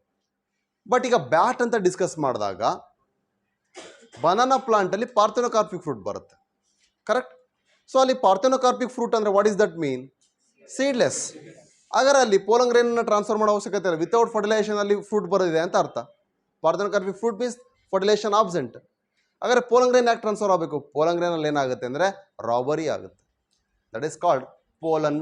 But ಈಗ bat ಅಂತ ಡಿಸ್ಕಸ್ ಮಾಡಿದಾಗ ಬನಾನಾ ಪ್ಲಾಂಟಲ್ಲಿ ಪಾರ್ಥೆನೋಕಾರ್ಪಿಕ್ ಫ್ರೂಟ್ ಬರುತ್ತೆ, ಕರೆಕ್ಟ್? ಸೊ ಅಲ್ಲಿ ಪಾರ್ಥೆನೋಕಾರ್ಪಿಕ್ ಫ್ರೂಟ್ ಅಂದರೆ what is that mean? Seedless. ಹಾಗಾದ್ರೆ ಅಲ್ಲಿ pollen ಗ್ರೇನನ್ನು ಟ್ರಾನ್ಸ್ಫರ್ ಮಾಡೋ ಅವಶ್ಯಕತೆ ಇಲ್ಲ. ವಿತೌಟ್ ಫರ್ಟಿಲೈಸೇಷನ್ ಅಲ್ಲಿ ಫ್ರೂಟ್ ಬರೋದಿದೆ ಅಂತ ಅರ್ಥ. Parthenocarpic fruit means fertilisation absent. ಹಾಗಾದ್ರೆ ಪೋಲನ್ ಗ್ರೈನ್ ಯಾಕೆ ಟ್ರಾನ್ಸ್ಫರ್ ಆಗಬೇಕು? ಪೋಲನ್ ಗ್ರೈನಲ್ಲಿ ಏನಾಗುತ್ತೆ ಅಂದರೆ ರಾಬರಿ ಆಗುತ್ತೆ. That is called pollen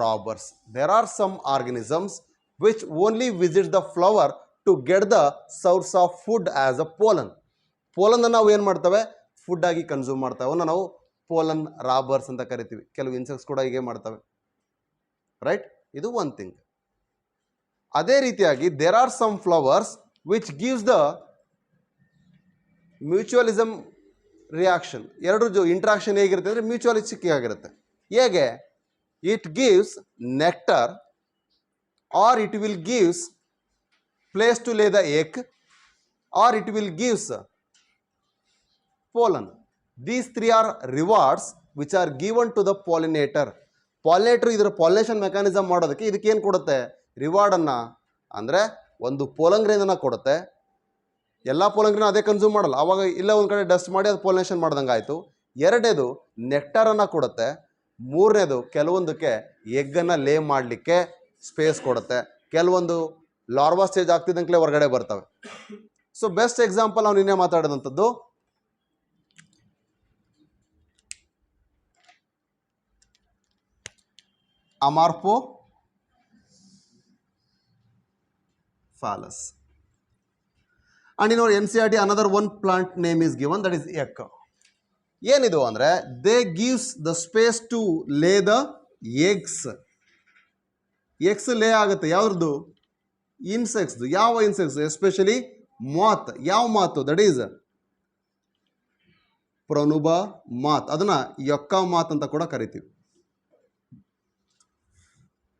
robbers. There are some organisms which only visit the flower to get the source of food as a pollen. Pollen ನಾವು ಏನು ಮಾಡ್ತೇವೆ? Food ಆಗಿ ಕನ್ಸ್ಯೂಮ್ ಮಾಡ್ತೇವೆ. ಅವನ್ನ ನಾವು ಪೋಲನ್ ರಾಬರ್ಸ್ ಅಂತ ಕರಿತೀವಿ. ಕೆಲವು ಇನ್ಸೆಕ್ಟ್ಸ್ ಕೂಡ ಹೀಗೆ ಮಾಡ್ತವೆ, ರೈಟ್? ಇದು ಒನ್ ಥಿಂಗ್. ಅದೇ ರೀತಿಯಾಗಿ there are some flowers which gives the mutualism reaction. ಎರಡು ಇಂಟ್ರಾಕ್ಷನ್ ಹೇಗಿರುತ್ತೆ ಅಂದರೆ ಮ್ಯೂಚುವಲಿಸ್ಟಿಕ್ ಆಗಿರುತ್ತೆ. ಹೇಗೆ? it gives nectar or it will gives place to lay the egg or it will gives pollen. These three are rewards which are given to the pollinator. Pollinator ಇದರ pollination mechanism ಮಾಡೋದಕ್ಕೆ ಇದಕ್ಕೆ ಏನು ಕೊಡುತ್ತೆ? ರಿವಾರ್ಡನ್ನು, ಅಂದರೆ ಒಂದು ಪೋಲನ್ ಗ್ರೈನನ್ನು ಕೊಡುತ್ತೆ. ಎಲ್ಲ pollen grain ಅದೇ ಕನ್ಸ್ಯೂಮ್ ಮಾಡಲ್ಲ, ಆವಾಗ ಇಲ್ಲ ಒಂದು ಕಡೆ ಡಸ್ಟ್ ಮಾಡಿ ಅದು ಪಾಲಿನೇಷನ್ ಮಾಡ್ದಂಗೆ ಆಯಿತು. ಎರಡನೇದು ನೆಕ್ಟರನ್ನು ಕೊಡುತ್ತೆ. ಮೂರನೇದು ಕೆಲವೊಂದಕ್ಕೆ ಎಗ್ಗನ್ನು ಲೇ ಮಾಡಲಿಕ್ಕೆ ಸ್ಪೇಸ್ ಕೊಡುತ್ತೆ. ಕೆಲವೊಂದು ಲಾರ್ವಾ ಸ್ಟೇಜ್ ಆಗ್ತಿದ್ದಂಗೆ ಹೊರಗಡೆ ಬರ್ತವೆ. ಸೊ ಬೆಸ್ಟ್ ಎಕ್ಸಾಂಪಲ್ ನಾವು ನಿನ್ನೆ ಮಾತಾಡಿದಂಥದ್ದು Amorphophallus. And in our NCERT another one plant name is given, that is egg. ಏನಿದು ಅಂದರೆ they gives the space to lay the eggs. Eggs lay ಆಗುತ್ತೆ. ಯಾವ್ದು? ಇನ್ಸೆಕ್ಟ್ಸ್. ಯಾವ ಇನ್ಸೆಕ್ಟ್ಸ್? ಎಸ್ಪೆಷಲಿ ಮಾತ್. ಯಾವ ಮಾತು? ದಟ್ ಈಸ್ ಪ್ರೊನುಬಾ ಮಾತ್. ಅದನ್ನ ಯೊಕ್ಕ ಮಾತ್ ಅಂತ ಕೂಡ ಕರಿತೀವಿ.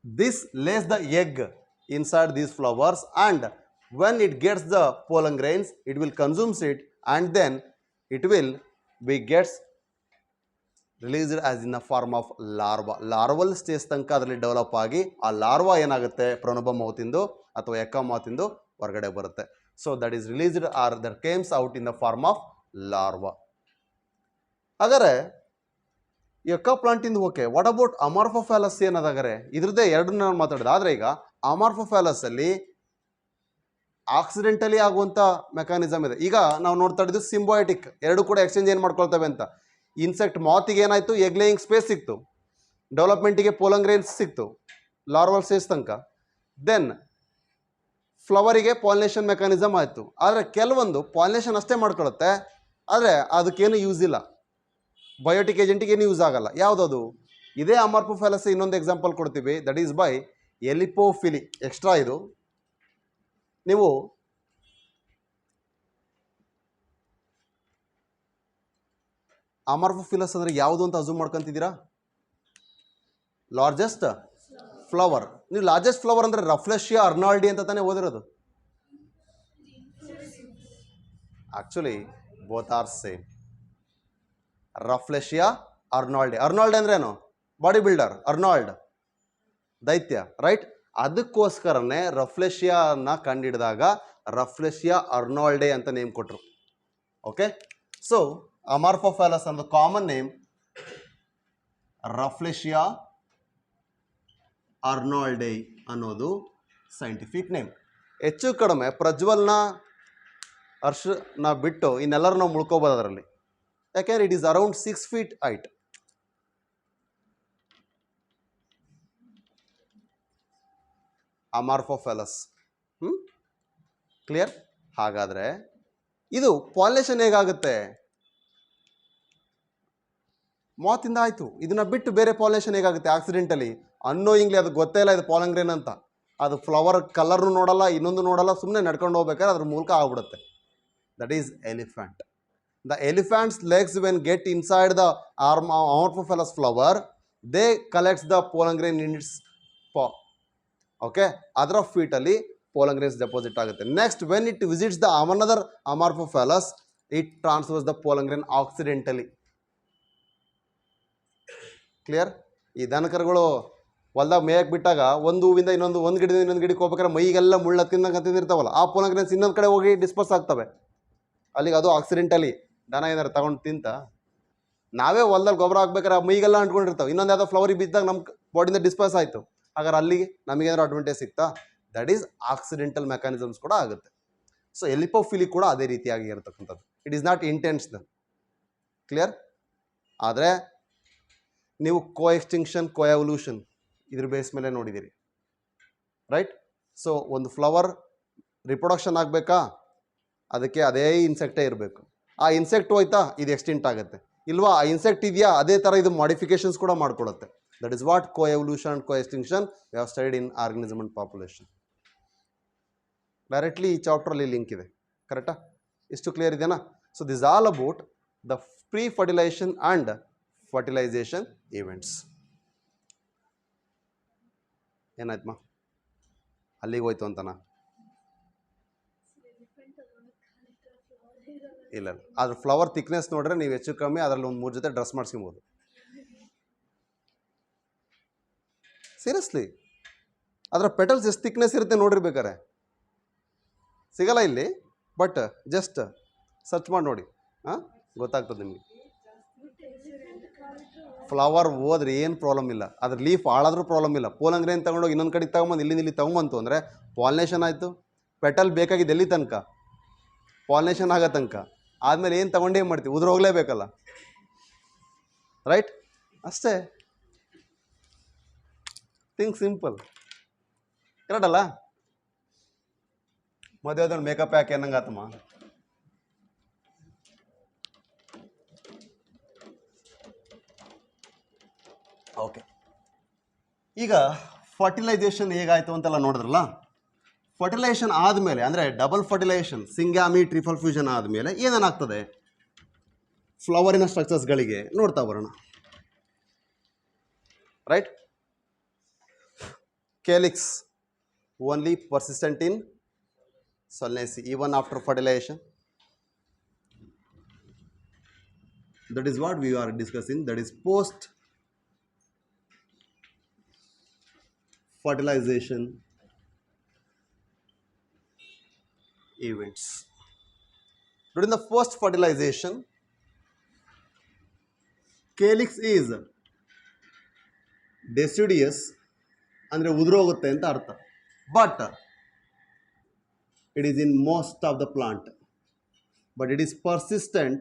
This lays the egg inside these flowers and when it gets the pollen grains it will consumes it and then it will gets released as in the form of larva. Larval stage ತನಕ ಅದರಲ್ಲಿ develop ಆಗಿ ಆ larva ಏನಾಗುತ್ತೆ? ಪ್ರೊನುಬಾ ಮೌತಿಂದು ಅಥವಾ ಎಕ್ಕ ಮೌತಿಂದು ಹೊರಗಡೆ ಬರುತ್ತೆ. So that is released or that comes out in the form of larva. ಹಾಗಾದರೆ ಎಕ್ಕ ಪ್ಲಾಂಟಿಂದು ಓಕೆ. ವಾಟ್ ಅಬೌಟ್ ಅಮಾರ್ಫೋಫ್ಯಾಲಸ್ ಏನದಾದರೆ? ಇದ್ರದ್ದೇ ಎರಡನ್ನ ನಾನು ಮಾತಾಡಿದೆ. ಆದರೆ ಈಗ ಅಮಾರ್ಫೋಫ್ಯಾಲಸ್ ಅಲ್ಲಿ ಆಕ್ಸಿಡೆಂಟಲಿ ಆಗುವಂಥ ಮೆಕ್ಯಾನಿಸಮ್ ಇದೆ. ಈಗ ನಾವು ನೋಡ್ತಾ ಇದ್ದು ಸಿಂಬಯೋಟಿಕ್, ಎರಡು ಕೂಡ ಎಕ್ಸ್ಚೇಂಜ್ ಏನು ಮಾಡ್ಕೊಳ್ತವೆ ಅಂತ. ಇನ್ಸೆಕ್ಟ್ ಮಾತಿಗೆ ಏನಾಯಿತು? ಎಗ್ ಲೇಯಿಂಗ್ ಸ್ಪೇಸ್ ಸಿಕ್ತು, ಡೆವಲಪ್ಮೆಂಟಿಗೆ ಪೋಲನ್ ಗ್ರೈನ್ಸ್ ಸಿಕ್ತು ಲಾರ್ವಲ್ ಸ್ಟೇಜ್ ತನಕ. ದೆನ್ ಫ್ಲವರಿಗೆ ಪಾಲಿನೇಷನ್ ಮೆಕ್ಯಾನಿಸಮ್ ಆಯಿತು. ಆದರೆ ಕೆಲವೊಂದು ಪಾಲಿನೇಷನ್ ಅಷ್ಟೇ ಮಾಡ್ಕೊಳುತ್ತೆ, ಆದರೆ ಅದಕ್ಕೇನು ಯೂಸ್ ಇಲ್ಲ, ಬಯೋಟಿಕ್ ಏಜೆಂಟಿಗೆ ಏನು ಯೂಸ್ ಆಗಲ್ಲ. ಯಾವುದದು? ಇದೇ ಅಮಾರ್ಫೋಫ್ಯಾಲಸ್ ಇನ್ನೊಂದು ಎಕ್ಸಾಂಪಲ್ ಕೊಡ್ತೀವಿ, that is by elephophily. Extra ಇದು. ನೀವು ಅಮಾರ್ಫೋಫಿಲಸ್ ಅಂದರೆ ಯಾವುದು ಅಂತ ಅಸ್ಯೂಮ್ ಮಾಡ್ಕೊಂತಿದ್ದೀರಾ? Largest flower. ನೀವು ಲಾರ್ಜೆಸ್ಟ್ ಫ್ಲವರ್ ಅಂದರೆ ರಫ್ಲೆಶಿಯಾ ಅರ್ನಾಲ್ಡಿ ಅಂತ ತಾನೇ ಓದಿರೋದು. Actually both are same. Rafflesia arnoldii. Arnold ಅಂದ್ರೇನು? Body builder. ಅರ್ನಾಲ್ಡ್ ದೈತ್ಯ, ರೈಟ್? ಅದಕ್ಕೋಸ್ಕರನೇ ರಫ್ಲೆಶಿಯಾನ ಕಂಡಿಡಿದಾಗ ರಫ್ಲೆಶಿಯಾ ಅರ್ನಾಲ್ಡೆ ಅಂತ ನೇಮ್ ಕೊಟ್ಟರು. ಓಕೆ, ಸೊ ಅಮಾರ್ಫೋಫ್ಯಾಲಸ್ ಅನ್ನೋ ಕಾಮನ್ ನೇಮ್ ರಫ್ಲೆಶಿಯಾ ಅರ್ನಾಲ್ಡೆ ಅನ್ನೋದು ಸೈಂಟಿಫಿಕ್ ನೇಮ್. ಹೆಚ್ಚು ಕಡಿಮೆ ಪ್ರಜ್ವಲ್ನ ಹರ್ಷನ ಬಿಟ್ಟು ಇನ್ನೆಲ್ಲರೂ ನಾವು ಮುಳ್ಕೋಬೋದು ಅದರಲ್ಲಿ. ಯಾಕೆಂದರೆ it is around 6 feet height. Amorphophallus. Clear? ಹಾಗಾದರೆ ಇದು ಪಾಲಿನೇಷನ್ ಹೇಗಾಗುತ್ತೆ? ಮಾತಿಂದ ಆಯಿತು. ಇದನ್ನು ಬಿಟ್ಟು ಬೇರೆ ಪಾಲಿನೇಷನ್ ಹೇಗಾಗುತ್ತೆ? Accidentally, annoyingly. ಅದು ಗೊತ್ತೇ ಇಲ್ಲ ಇದು ಪಾಲನ್ ಗ್ರೈನ್ ಅಂತ. ಅದು ಫ್ಲವರ್ ಕಲರ್ನು ನೋಡಲ್ಲ, ಇನ್ನೊಂದು ನೋಡಲ್ಲ, ಸುಮ್ಮನೆ ನಡ್ಕೊಂಡು ಹೋಗ್ಬೇಕಾದ್ರೆ ಅದ್ರ ಮೂಲಕ ಆಗ್ಬಿಡುತ್ತೆ. That is elephant. The elephants legs when get inside the Amorphophallus flower, they collects the pollen grain in its paw. Okay, ಅದರ ಫೀಟಲ್ಲಿ ಪೋಲನ್ ಗ್ರೈನ್ಸ್ ಡೆಪಾಸಿಟ್ ಆಗುತ್ತೆ. Next when it visits the another Amorphophallus, it transfers the pollen grain accidentally. Clear? ಈ ದನಕರುಗಳು ಹೊಲ್ದಾಗ ಮೇಯಕ್ಕೆ ಬಿಟ್ಟಾಗ ಒಂದು ಹೂವಿಂದ ಒಂದು ಗಿಡದಿಂದ ಇನ್ನೊಂದು ಗಿಡಕ್ಕೆ ಹೋಗ್ಬೇಕಾದ್ರೆ ಮೈಗೆಲ್ಲ ಮುಳ್ಳು ತಿಂದಿರ್ತಾವಲ್ಲ, ಆ ಪೋಲನ್ ಗ್ರೈನ್ಸ್ ಇನ್ನೊಂದು ಕಡೆ ಹೋಗಿ ಡಿಸ್ಪರ್ಸ್ ಆಗ್ತವೆ ಅಲ್ಲಿಗೆ. ಅದು ಆಕ್ಸಿಡೆಂಟಲಿ. ದನ ಏನಾರು ತಗೊಂಡು ತಿಂತ ನಾವೇ ಹೊಲ್ದಲ್ಲಿ ಗೊಬ್ಬರ ಹಾಕ್ಬೇಕಾದ್ರೆ ಮೈಗೆಲ್ಲ ಅಂಟ್ಕೊಂಡಿರ್ತಾವೆ. ಇನ್ನೊಂದು ಯಾವುದೋ ಫ್ಲವರಿಗೆ ಬಿದ್ದಾಗ ನಮ್ಮ ಬಾಡಿಯಿಂದ ಡಿಸ್ಪರ್ಸ್ ಆಯಿತು, ಹಾಗಾದ್ರೆ ಅಲ್ಲಿಗೆ ನಮಗೇನಾದ್ರು ಅಡ್ವಾಂಟೇಜ್ ಸಿಗ್ತಾ? ದಟ್ ಈಸ್ ಆಕ್ಸಿಡೆಂಟಲ್ ಮೆಕ್ಯಾನಿಸಮ್ಸ್ ಕೂಡ ಆಗುತ್ತೆ. ಸೊ ಎಲಿಪೋಫಿಲಿ ಕೂಡ ಅದೇ ರೀತಿಯಾಗಿ ಇರತಕ್ಕಂಥದ್ದು. It is not intentional. Clear? ಆದರೆ ನೀವು ಕೋ ಎಕ್ಸ್ಟಿಂಕ್ಷನ್, ಕೋ ಎವಲ್ಯೂಷನ್ ಇದ್ರ ಬೇಸ್ ಮೇಲೆ ನೋಡಿದ್ದೀರಿ, ರೈಟ್? ಸೊ ಒಂದು ಫ್ಲವರ್ ರಿಪ್ರೊಡಕ್ಷನ್ ಆಗಬೇಕಾ, ಅದಕ್ಕೆ ಅದೇ ಇನ್ಸೆಕ್ಟೇ ಇರಬೇಕು. ಆ ಇನ್ಸೆಕ್ಟ್ ಹೋಯ್ತಾ, ಇದು ಎಕ್ಸ್ಟಿಂಕ್ಟ್ ಆಗುತ್ತೆ. ಇಲ್ವಾ, ಆ ಇನ್ಸೆಕ್ಟ್ ಇದೆಯಾ, ಅದೇ ಥರ ಇದು ಮಾಡಿಫಿಕೇಶನ್ಸ್ ಕೂಡ ಮಾಡ್ಕೊಳುತ್ತೆ. That is what co evolution and co extinction we have studied in organism and population. Directly ಈ ಚಾಪ್ಟ್ರಲ್ಲಿ ಲಿಂಕ್ ಇದೆ. ಕರೆಕ್ಟಾ? ಇಷ್ಟು ಕ್ಲಿಯರ್ ಇದೆಯಾ? So this all about the pre fertilization and fertilization events. ಏನಾಯ್ತಮ್ಮ, ಅಲ್ಲಿಗೆ ಹೋಯ್ತು ಅಂತನಾ? ಇಲ್ಲ, ಅದ್ರ ಫ್ಲವರ್ ಥಿಕ್ನೆಸ್ ನೋಡ್ರೆ ನೀವು ಹೆಚ್ಚು ಕಮ್ಮಿ ಅದರಲ್ಲಿ ಒಂದು 3 ಜೊತೆ ಡ್ರೆಸ್ ಮಾಡಿಸ್ಕೊಬೋದು. ಸೀರಿಯಸ್ಲಿ, ಅದರ ಪೆಟಲ್ಸ್ ಎಷ್ಟು ಥಿಕ್ನೆಸ್ ಇರುತ್ತೆ ನೋಡಿರ್ಬೇಕಾರೆ. ಸಿಗಲ್ಲ ಇಲ್ಲಿ, ಬಟ್ ಜಸ್ಟ್ ಸರ್ಚ್ ಮಾಡಿ ನೋಡಿ, ಹಾಂ, ಗೊತ್ತಾಗ್ತದೆ ನಿಮಗೆ. ಫ್ಲವರ್ ಹೋದ್ರೆ ಏನು ಪ್ರಾಬ್ಲಮ್ ಇಲ್ಲ, ಅದ್ರ ಲೀಫ್ ಹಾಳಾದ್ರೂ ಪ್ರಾಬ್ಲಮ್ ಇಲ್ಲ. ಪೋಲಂಗ್ರೇನ್ ತೊಗೊಂಡೋಗಿ ಇನ್ನೊಂದು ಕಡೆಗೆ ತೊಗೊಂಬಂದು ಇಲ್ಲಿ ತೊಗೊಂಬಂತು ಅಂದರೆ ಪಾಲಿನೇಷನ್ ಆಯಿತು. ಪೆಟಲ್ ಬೇಕಾಗಿದ್ದು ಎಲ್ಲಿ ತನಕ? ಪಾಲಿನೇಷನ್ ಆಗೋ ತನಕ. ಆದಮೇಲೆ ಏನು ತೊಗೊಂಡು ಏನು ಮಾಡ್ತೀವಿ? ಉದುರು ಹೋಗಲೇಬೇಕಲ್ಲ, ರೈಟ್? ಅಷ್ಟೇ, ಥಿಂಕ್ ಸಿಂಪಲ್. ಕರೆಕ್ಟ್ ಅಲ್ಲ? ಮದುವೆ ಮೇಕಪ್ ಯಾಕೆ ಅನ್ನಂಗೆ ಆತಮ್ಮ. ಓಕೆ, ಈಗ ಫರ್ಟಿಲೈಸೇಷನ್ ಹೇಗಾಯಿತು ಅಂತೆಲ್ಲ ನೋಡಿದ್ರಲ್ಲ. ಫರ್ಟಿಲೈಸೇಷನ್ ಆದಮೇಲೆ ಅಂದರೆ ಡಬಲ್ ಫರ್ಟಿಲೈಸೇಷನ್, ಸಿಂಗಾಮಿ ಟ್ರಿಪಲ್ ಫ್ಯೂಷನ್ ಆದಮೇಲೆ ಏನೇನಾಗ್ತದೆ ಫ್ಲವರಿನ ಸ್ಟ್ರಕ್ಚರ್ಸ್ಗಳಿಗೆ ನೋಡ್ತಾ ಬರೋಣ, right? Calyx only persistent in solanaceae even after fertilization. That is what we are discussing, that is post fertilization events. During the post fertilization, calyx is deciduous ಅಂದರೆ ಉದುರೋಗುತ್ತೆ ಅಂತ ಅರ್ಥ. But it is in most of the plant, but it is persistent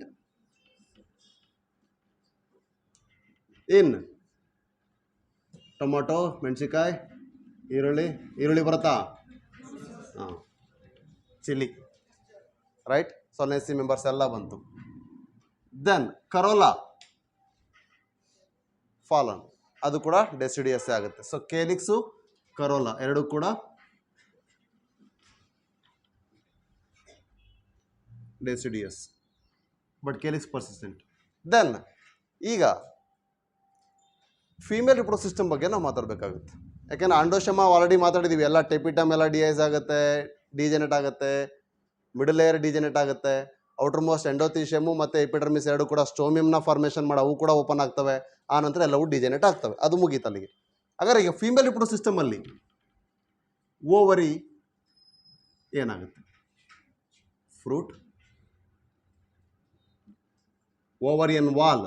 in tomato, ಮೆಣಸಿಕಾಯಿ, ಈರುಳ್ಳಿ ಬರುತ್ತಾ, chilli, right? Solanaceae members ಎಲ್ಲ ಬಂತು. Then Corolla fallen, ಅದು ಕೂಡ ಡೆಸಿಡಿಯಸ್ ಆಗುತ್ತೆ. ಸೊ ಕೇಲಿಕ್ಸು, ಕರೋಲಾ ಎರಡು ಕೂಡ deciduous, but calyx persistent. Then ಈಗ ಫೀಮೇಲ್ ರಿಪ್ರೊಡಕ್ಟಿವ್ ಸಿಸ್ಟಮ್ ಬಗ್ಗೆ ನಾವು ಮಾತಾಡಬೇಕಾಗುತ್ತೆ. ಯಾಕೆಂದರೆ ಆಂಡೋಶಮ ಆಲ್ರೆಡಿ ಮಾತಾಡಿದ್ದೀವಿ, ಎಲ್ಲ ಟೆಪಿಟಮ್ ಎಲ್ಲ ಡಿಐಸ್ ಆಗುತ್ತೆ, ಡಿಜೆನೆಟ್ ಆಗುತ್ತೆ, ಮಿಡಲ್ ಲೇಯರ್ ಡಿಜೆನೆಟ್ ಆಗುತ್ತೆ, ಔಟರ್ ಮೋಸ್ಟ್ ಎಂಡೋಥೀಶಿಯಮು ಮತ್ತು ಎಪಿಡರ್ಮಿಸ್ ಎರಡು ಕೂಡ ಸ್ಟೋಮಿಯಮ್ನ ಫಾರ್ಮೇಷನ್ ಮಾಡಿ ಅವು ಕೂಡ ಓಪನ್ ಆಗ್ತವೆ. ಆ ನಂತರ ಎಲ್ಲವೂ ಡಿಜೆನೆಟ್ ಆಗ್ತವೆ. ಅದು ಮುಗೀತು ಅಲ್ಲಿಗೆ. ಹಾಗಾದ್ರೆ ಈಗ ಫೀಮೇಲ್ ರಿಪ್ರೊಡಕ್ಟಿವ್ ಸಿಸ್ಟಮಲ್ಲಿ ಓವರಿ ಏನಾಗುತ್ತೆ? Fruit, ovarian wall,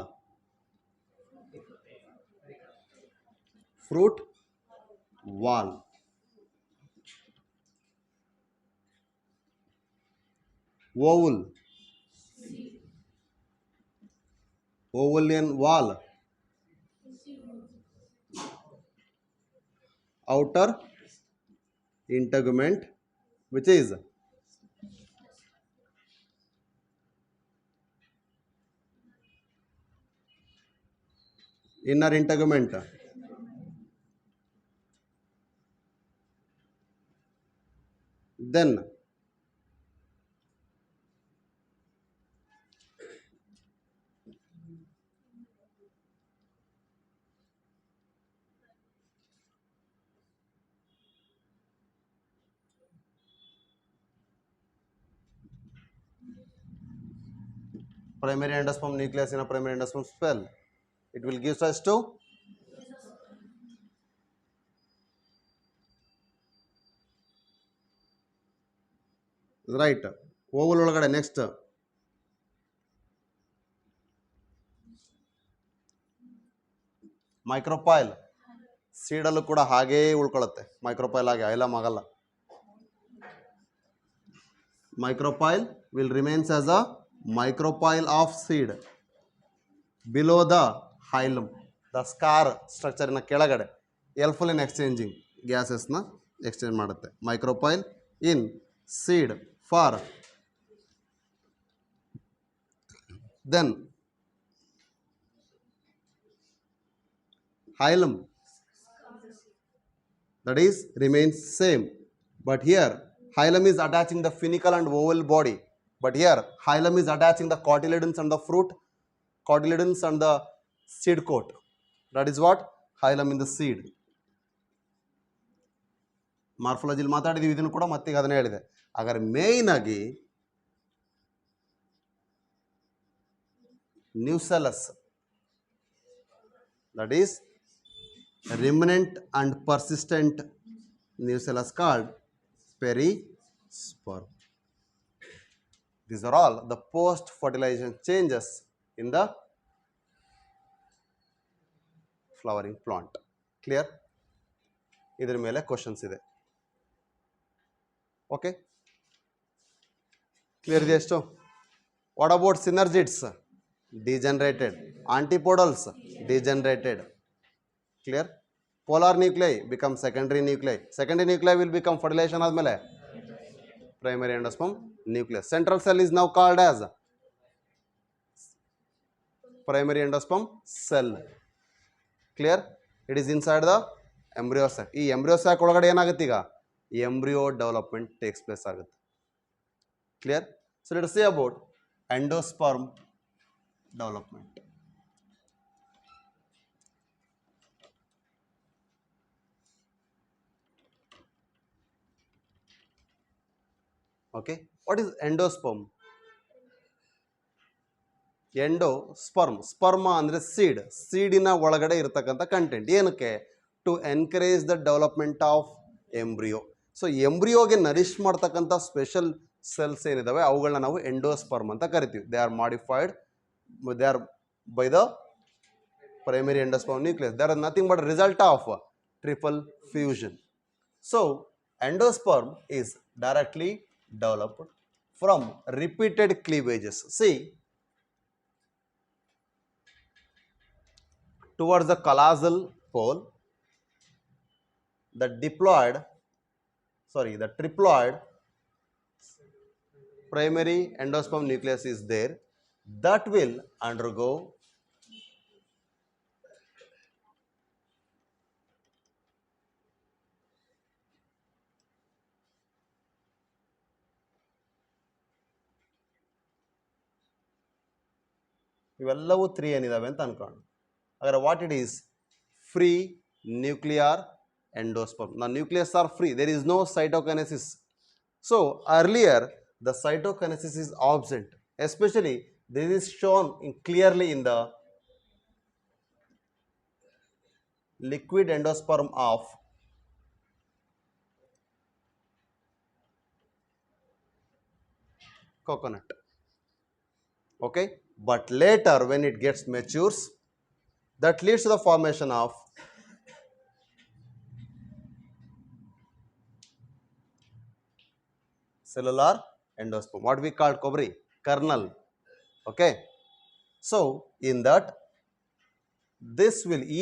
fruit wall, ovule, ovalian wall, outer integument, which is inner integument, then primary endosperm nucleus in a primary endosperm cell. It will give rise to right Oval ಒಳಗಡೆ. Next ಮೈಕ್ರೋಪಾಯ್ಲ್, ಸೀಡಲ್ಲೂ ಕೂಡ ಹಾಗೇ ಉಳ್ಕೊಳ್ಳುತ್ತೆ. ಮೈಕ್ರೋಪಾಯ್ಲ್ ಆಗಿ ಐಲಮ್ ಆಗಲ್ಲ. Micropyle will remains as a micropyle of seed below the hilum, the scar structure ನ ಕೆಳಗಡೆ helpful in exchanging gases ನ exchange ಮಾಡುತ್ತೆ. Micropyle in seed for then hilum, that is remains same, but here hilum is attaching the funicle and oval body, but here hilum is attaching the cotyledons and the fruit, cotyledons and the seed coat. That is what hilum in the seed. ಮಾರ್ಫಾಲಜಿಲಿ ಮಾತಾಡಿದೀವಿ, ಇದನ್ನು ಕೂಡ ಮತ್ತೆ ಅದನ್ನೇ ಹೇಳಿದೆ. ಹಾಗಾದ್ರೆ main ಆಗಿ ನ್ಯೂಸೆಲಸ್, that is remnant and persistent nucellus called perisperm. These are all the post fertilization changes in the flowering plant. Clear? ಇದರ ಮೇಲೆ questions ಇದೆ. ಓಕೆ, ಕ್ಲಿಯರ್ ಇದೆ ಎಷ್ಟು? What about synergids? Degenerated. Antipodals degenerated. Clear? polar nuclei become secondary nuclei. Secondary nuclei will become fertilization ಆದಮೇಲೆ primary endosperm nucleus. Central cell is now called as primary endosperm cell. Clear? It is inside the embryo sac. ಈ embryo sac ಒಳಗಡೆ ಏನಾಗುತ್ತೆ ಈಗ? embryo development takes place ಆಗುತ್ತೆ. Clear? So let us see about endosperm development. Okay, what is endosperm? Endosperm ಅಂದರೆ seed, ಸೀಡಿನ ಒಳಗಡೆ ಇರತಕ್ಕಂಥ content. ಏನಕ್ಕೆ? To encourage the development of embryo. So ಎಂಬ್ರಿಯೋಗೆ ನರಿಶ್ ಮಾಡ್ತಕ್ಕಂಥ ಸ್ಪೆಷಲ್ ಸೆಲ್ಸ್ ಏನಿದಾವೆ ಅವುಗಳನ್ನ ನಾವು ಎಂಡೋಸ್ಪರ್ಮ್ ಅಂತ ಕರಿತೀವಿ. They are modified, they are by the primary endosperm nucleus. They are nothing but result of triple fusion. So endosperm is directly developed from repeated cleavages. See, towards the callosal pole, the triploid primary endosperm nucleus is there, that will undergo ಇವೆಲ್ಲವೂ 3 ಏನಿದಾವೆ ಅಂತ ಅನ್ಕೊಂಡು. ಹಾಗಾದ್ರೆ what it is? Free nuclear endosperm. The nucleus are free. There is no cytokinesis. So earlier the cytokinesis is absent. Especially this is shown clearly in the liquid endosperm of coconut. Okay, but later when it gets matures, that leads to the formation of cellular endosperm, what we call kobri kernel. Okay, so in that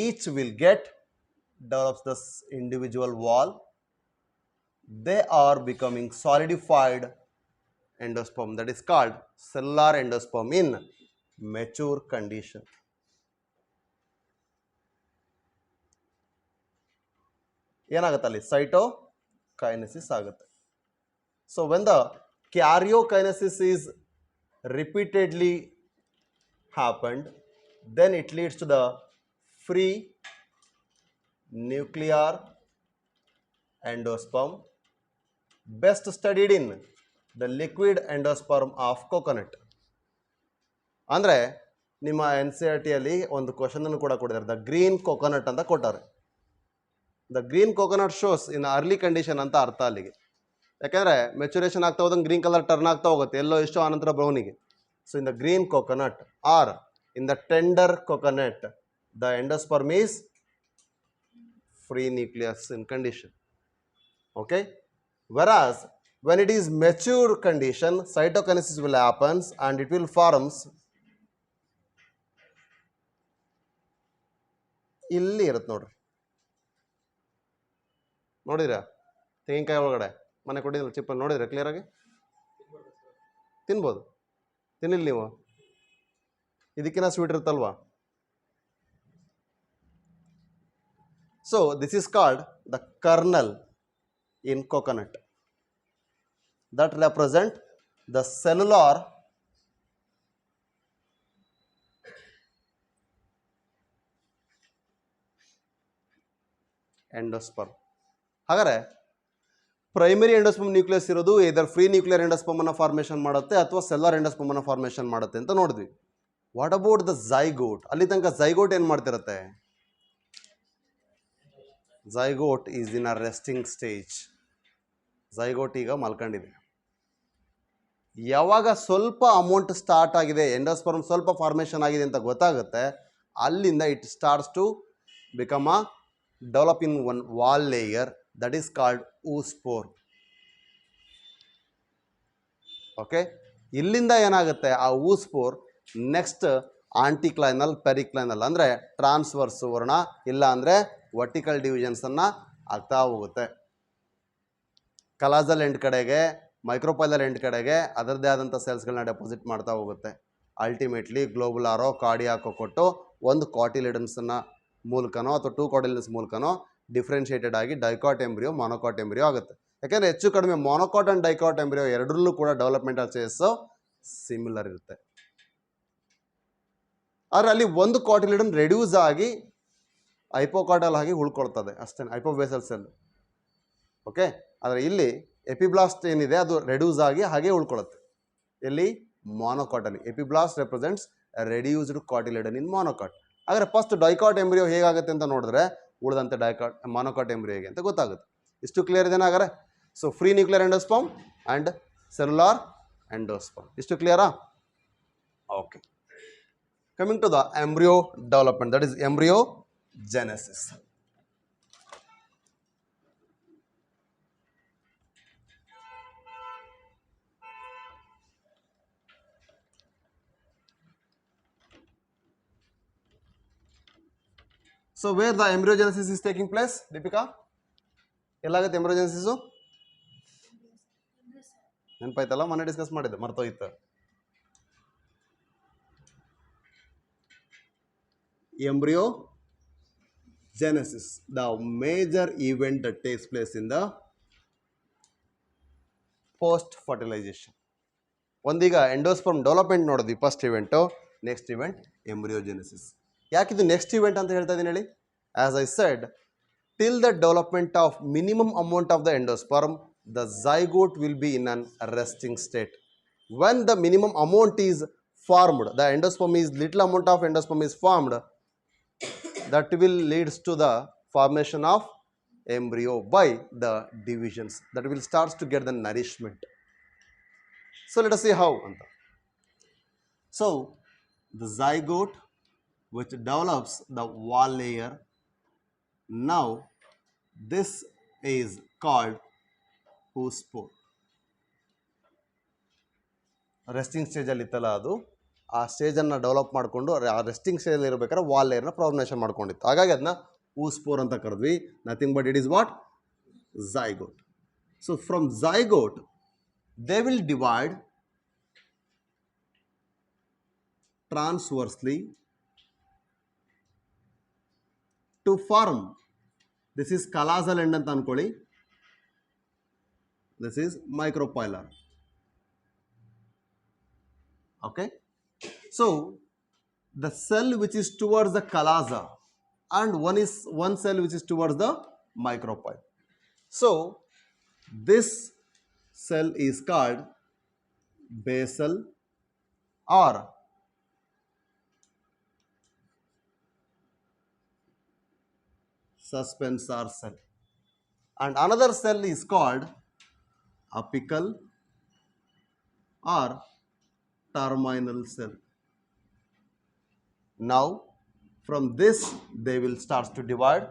each will get develops this individual wall. They are becoming solidified endosperm, that is called cellular endosperm in mature condition. ಏನಾಗುತ್ತೆ ಅಲ್ಲಿ? Cytokinesis ಆಗುತ್ತೆ. So when the karyokinesis is repeatedly happened, then it leads to the free nuclear endosperm, best studied in the liquid endosperm of coconut. ಅಂದರೆ ನಿಮ್ಮ NCERTಯಲ್ಲಿ ಒಂದು question ಅನ್ನು ಕೂಡ ಕೊಟ್ಟಿದ್ದಾರೆ, the green coconut ಅಂತ ಕೊಟ್ಟಾರೆ. The green coconut shows in early condition ಅಂತ ಅರ್ಥ ಅಲ್ಲಿಗೆ. ಯಾಕೆಂದರೆ ಮೆಚುರೇಷನ್ ಆಗ್ತಾ ಹೋದಂಗೆ ಗ್ರೀನ್ ಕಲರ್ ಟರ್ನ್ ಆಗ್ತಾ ಹೋಗುತ್ತೆ, ಎಲ್ಲೋ ಇಷ್ಟು ಆನಂತರ ಬ್ರೌನಿಗೆ. So in the green coconut or in the tender coconut the endosperm is free nucleus in condition. Okay, whereas when it is mature condition, cytokinesis will happens and it will forms ಇಲ್ಲಿ ಇರುತ್ತೆ ನೋಡ್ರಿ, ನೋಡಿದ್ರಾ ತೆಂಗಿನಕಾಯಿ ಒಳಗಡೆ ಮನೆ ಕೊಟ್ಟಿದ್ದಿಲ್ಲ ಚಿಪ್ಪಲ್ಲಿ, ನೋಡಿದ್ರೆ clear ಆಗಿ ತಿನ್ಬೋದು, ತಿನ್ನಿಲ್ಲ ನೀವು, ಇದಕ್ಕಿಂತ ಸ್ವೀಟ್ ಇರುತ್ತಲ್ವಾ. So this is called the kernel in coconut that represent the cellular endosperm. ಹಾಗಾದ್ರೆ ಪ್ರೈಮರಿ ಎಂಡೋಸ್ಪರ್ಮ್ ನ್ಯೂಕ್ಲಿಯಸ್ ಇರೋದು ಇದರ್ ಫ್ರೀ ನ್ಯೂಕ್ಲಿಯರ್ ಎಂಡೋಸ್ಪರ್ಮ್ ಅನ್ನು ಫಾರ್ಮೇಷನ್ ಮಾಡುತ್ತೆ ಅಥವಾ ಸೆಲ್ಯುಲರ್ ಎಂಡೋಸ್ಪರ್ಮ್ ಅನ್ನು ಫಾರ್ಮೇಷನ್ ಮಾಡುತ್ತೆ ಅಂತ ನೋಡಿದ್ವಿ. What about the zygote? ಅಲ್ಲಿ ತನಕ ಝೈಗೋಟ್ ಏನು ಮಾಡ್ತಿರುತ್ತೆ? Zygote is in a resting stage. Zygote ಈಗ ಮಲ್ಕೊಂಡಿದೆ. ಯಾವಾಗ ಸ್ವಲ್ಪ ಅಮೌಂಟ್ ಸ್ಟಾರ್ಟ್ ಆಗಿದೆ, ಎಂಡೋಸ್ಪರ್ಮ್ ಸ್ವಲ್ಪ ಫಾರ್ಮೇಷನ್ ಆಗಿದೆ ಅಂತ ಗೊತ್ತಾಗುತ್ತೆ, ಅಲ್ಲಿಂದ it starts to become a develop in one wall layer that is called oospore. Okay, ಇಲ್ಲಿಂದ ಏನಾಗುತ್ತೆ, ಆ oospore ನೆಕ್ಸ್ಟ್ ಆಂಟಿಕ್ಲೈನಲ್ ಪೆರಿಕ್ಲೈನಲ್ ಅಂದರೆ ಟ್ರಾನ್ಸ್ವರ್ಸ್ ವರ್ಣ ಇಲ್ಲ ಅಂದರೆ ವರ್ಟಿಕಲ್ ಡಿವಿಷನ್ಸನ್ನು ಆಗ್ತಾ ಹೋಗುತ್ತೆ. ಕಲಾಜಲ್ ಎಂಡ್ ಕಡೆಗೆ, ಮೈಕ್ರೋಪೈಲರ್ ಎಂಡ್ ಕಡೆಗೆ ಅದರದ್ದೇ ಆದಂಥ ಸೆಲ್ಸ್ಗಳನ್ನ ಡೆಪಾಸಿಟ್ ಮಾಡ್ತಾ ಹೋಗುತ್ತೆ. ಅಲ್ಟಿಮೇಟ್ಲಿ ಗ್ಲೋಬುಲಾರೋ ಕಾರ್ಡಿಯಾಕೋ ಕೊಟ್ಟು ಒಂದು ಕಾಟಿಲಿಡನ್ಸನ್ನು ಮೂಲಕನೋ ಅಥವಾ 2 ಕಾಟಿಲಿಡನ್ಸ್ ಮೂಲಕನೋ ಡಿಫ್ರೆನ್ಷಿಯೇಟೆಡ್ ಆಗಿ ಡೈಕಾಟ್ ಎಂಬ್ರಿಯೋ ಮೊನೊಕಾಟ್ ಎಂಬ್ರಿಯೋ ಆಗುತ್ತೆ. ಯಾಕೆಂದರೆ ಹೆಚ್ಚು ಕಡಿಮೆ ಮೊನೊಕಾಟ್ ಆ್ಯಂಡ್ ಡೈಕಾಟ್ ಎಂಬ್ರಿಯೋ ಎರಡರಲ್ಲೂ ಕೂಡ ಡೆವಲಪ್ಮೆಂಟಲ್ ಸ್ಟೇಜಸ್ಸು ಸಿಮಿಲರ್ ಇರುತ್ತೆ. ಆದರೆ ಅಲ್ಲಿ ಒಂದು ಕಾಟಿಲಿಡನ್ ರೆಡ್ಯೂಸ್ ಆಗಿ ಹೈಪೋಕಾಟಲ್ ಆಗಿ ಉಳ್ಕೊಳ್ತದೆ ಅಷ್ಟೇ, ಹೈಪೋಬೇಸಲ್ ಸೆಲ್. ಓಕೆ, ಆದರೆ ಇಲ್ಲಿ ಎಪಿಬ್ಲಾಸ್ಟ್ ಏನಿದೆ ಅದು ರೆಡ್ಯೂಸ್ ಆಗಿ ಹಾಗೆ ಉಳ್ಕೊಳ್ಳುತ್ತೆ. ಎಲ್ಲಿ? ಮೊನೊಕಾಟಲ್ಲಿ. ಎಪಿಬ್ಲಾಸ್ಟ್ ರೆಪ್ರೆಸೆಂಟ್ಸ್ ರೆಡ್ಯೂಸ್ಡ್ ಕಾಟಿಲಿಡನ್ ಇನ್ ಮೊನೊಕಾಟ್. ಆದರೆ ಫಸ್ಟ್ ಡೈಕಾಟ್ ಎಂಬ್ರಿಯೋ ಹೇಗಾಗುತ್ತೆ ಅಂತ ನೋಡಿದ್ರೆ ಉಳಿದಂತೆ ಮೊನೊಕಾಟ್ ಎಂಬ್ರಿಯೋ ಹೇಗೆ ಅಂತ ಗೊತ್ತಾಗುತ್ತೆ. ಇಷ್ಟು ಕ್ಲಿಯರ್ ಇದೆನಾ ಹಾಗಾದ್ರೆ? So free nuclear endosperm and cellular endosperm, ಇಷ್ಟು ಕ್ಲಿಯರಾ? Okay, coming to the embryo development, that is embryogenesis. So where the embryogenesis is taking place, Deepika? ಎಲ್ಲಾಗುತ್ತೆ ಎಂಬ್ರಿಯೋಜೆನೆಸಿಸ್? ನೆನಪಾಯ್ತಲ್ಲ, ಮೊನ್ನೆ ಡಿಸ್ಕಸ್ ಮಾಡಿದ್ದೆ, ಮರ್ತೋಯ್ತು. Embryogenesis, the major event that takes place in the post fertilization. ಒಂದೀಗ endosperm development ನೋಡಿದ್ವಿ, first event. Next event embryogenesis. ಯಾಕಿದು next event ಅಂತ ಹೇಳ್ತಾ ಇದ್ದೀನಿ ಹೇಳಿ? As I said, till the development of minimum amount of the endosperm, the zygote will be in an resting state. When the minimum amount is formed, the endosperm is, little amount of endosperm is formed, that will leads to the formation of embryo by the divisions, that will starts to get the nourishment. So let us see how. So the zygote which develops the wall layer, now this is called oospore. Resting ಸ್ಟೇಜಲ್ಲಿ ಇತ್ತಲ್ಲ ಅದು, ಆ ಸ್ಟೇಜನ್ನು develop ಮಾಡಿಕೊಂಡು ಆ resting ಸ್ಟೇಜಲ್ಲಿ ಇರಬೇಕಾದ್ರೆ wall ಲೇಯರ್ನ formation ಮಾಡ್ಕೊಂಡಿತ್ತು. ಹಾಗಾಗಿ ಅದನ್ನ oospore ಅಂತ ಕರೆದ್ವಿ. Nothing but it is what? zygote. So from zygote they will divide transversely to form, this is callosal end ಅಂತ ಅನ್ಕೊಳ್ಳಿ, this is micropylar. Okay, so the cell which is towards the callosa and one cell which is towards the micropyle. So this cell is called basal or suspensor cell, and another cell is called apical or terminal cell. Now from this they will start to divide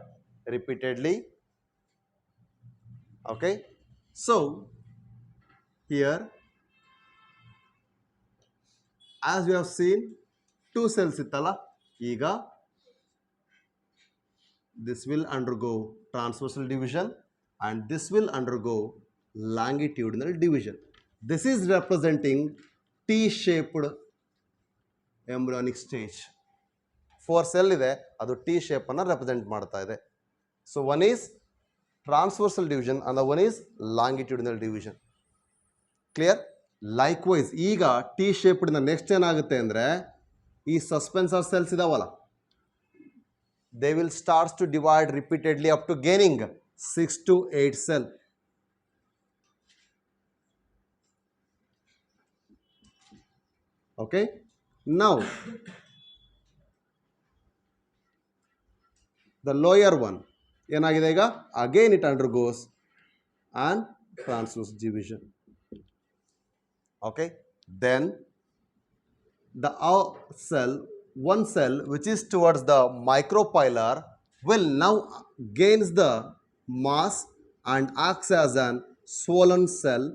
repeatedly. Okay, so here, as we have seen, 2 cells ittala, ಈಗ this will undergo transversal division and this will undergo longitudinal division. This is representing T-shaped embryonic stage. 4 cell ಇದೆ, ಅದು T shape ಅನ್ನು represent ಮಾಡ್ತಾ ಇದೆ. So one is transversal division and the one is longitudinal division. Clear? Likewise, ಈಗ T shaped ನ next ಏನಾಗುತ್ತೆ ಅಂದರೆ ಈ ಸಸ್ಪೆನ್ಸರ್ ಸೆಲ್ಸ್ ಇದಾವಲ್ಲ, they will start to divide repeatedly up to gaining 6 to 8 cell. Okay, now the lower one ಏನಾಗಿದೆ ಈಗ, again it undergoes an transverse division. Okay, then the one cell which is towards the micropylar will now gains the mass and acts as an swollen cell.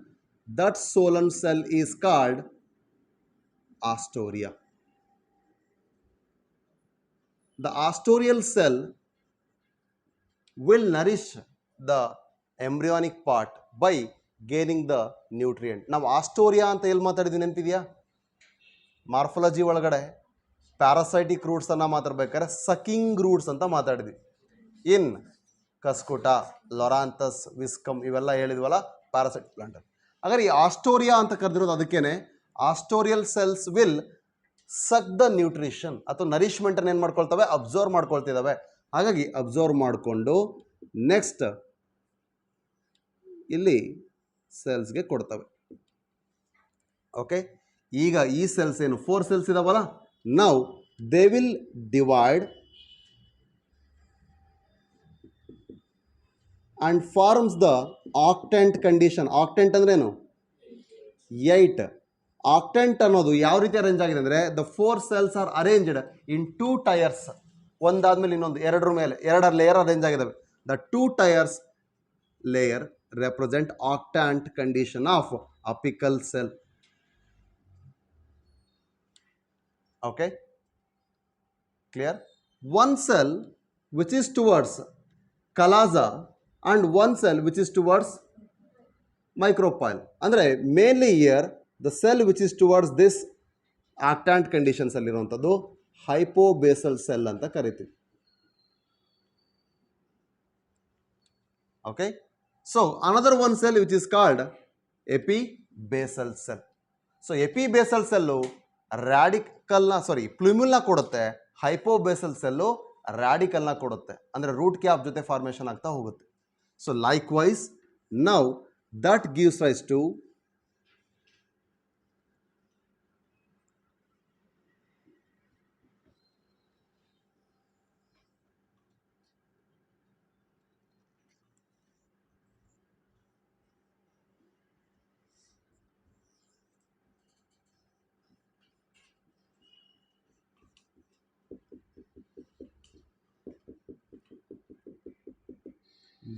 That swollen cell is called ostoria. The ostorial cell will nourish the embryonic part by gaining the nutrient. ನಾವು ಆಸ್ಟೋರಿಯಾ ಅಂತ ಎಲ್ಲಿ ಮಾತಾಡಿದ್ವಿ ನೆನಪಿದೆಯಾ? Morphology ಒಳಗಡೆ parasitic roots ಅನ್ನು ಮಾತಾಡ್ಬೇಕಾದ್ರೆ sucking roots ಅಂತ ಮಾತಾಡಿದ್ವಿ. ಇನ್ ಕಸ್ಕುಟ, ಲೊರಾಂಥಸ್, ವಿಸ್ಕಮ್ ಇವೆಲ್ಲ ಹೇಳಿದ್ವಲ್ಲ ಪ್ಯಾರಾಸೈಟಿಕ್ ಪ್ಲಾಂಟ್. ಹಾಗಾದ್ರೆ ಈ ಆಸ್ಟೋರಿಯಾ ಅಂತ ಕರೆದಿರೋದು ಅದಕ್ಕೇನೆ. Haustorial cells will suck the nutrition ಅಥವಾ ನರಿಶ್ಮೆಂಟನ್ನು ಏನು ಮಾಡ್ಕೊಳ್ತವೆ, ಅಬ್ಸರ್ವ್ ಮಾಡ್ಕೊಳ್ತಿದ್ದಾವೆ. ಹಾಗಾಗಿ ಅಬ್ಸರ್ವ್ ಮಾಡಿಕೊಂಡು ನೆಕ್ಸ್ಟ್ ಇಲ್ಲಿ ಸೆಲ್ಸ್ಗೆ ಕೊಡ್ತವೆ. ಓಕೆ, ಈಗ ಈ ಸೆಲ್ಸ್ ಏನು 4 ಸೆಲ್ಸ್ ಇದಾವಲ್ಲ, now they will divide and forms the octant condition. Octant ಅಂದ್ರೆ ಏನು? 8. ಆಕ್ಟೆಂಟ್ ಅನ್ನೋದು ಯಾವ ರೀತಿ ಅರೇಂಜ್ ಆಗಿದೆ ಅಂದರೆ, the 4 cells are arranged in 2 tiers. ಒಂದಾದ್ಮೇಲೆ ಇನ್ನೊಂದು, ಎರಡರ ಮೇಲೆ 2 ಲೇಯರ್ ಅರೇಂಜ್ ಆಗಿದ್ದಾವೆ. The 2 tiers layer represent octant condition of apical cell. Okay, clear? One cell which is towards callus and one cell which is towards micropyle. ಅಂದರೆ mainly here the cell which is towards this octant conditions ಅಲ್ಲಿರುವಂಥದ್ದು hypobasal cell ಅಂತ ಕರಿತೀವಿ. Okay, so another one cell which is called epibasal cell. So epibasal cell ಪ್ಲುಮಿಲ್ನ ಕೊಡುತ್ತೆ, hypobasal cell ರ್ಯಾಡಿಕಲ್ನ ಕೊಡುತ್ತೆ. ಅಂದರೆ root cap ಜೊತೆ formation ಆಗ್ತಾ ಹೋಗುತ್ತೆ. So likewise now that gives rise to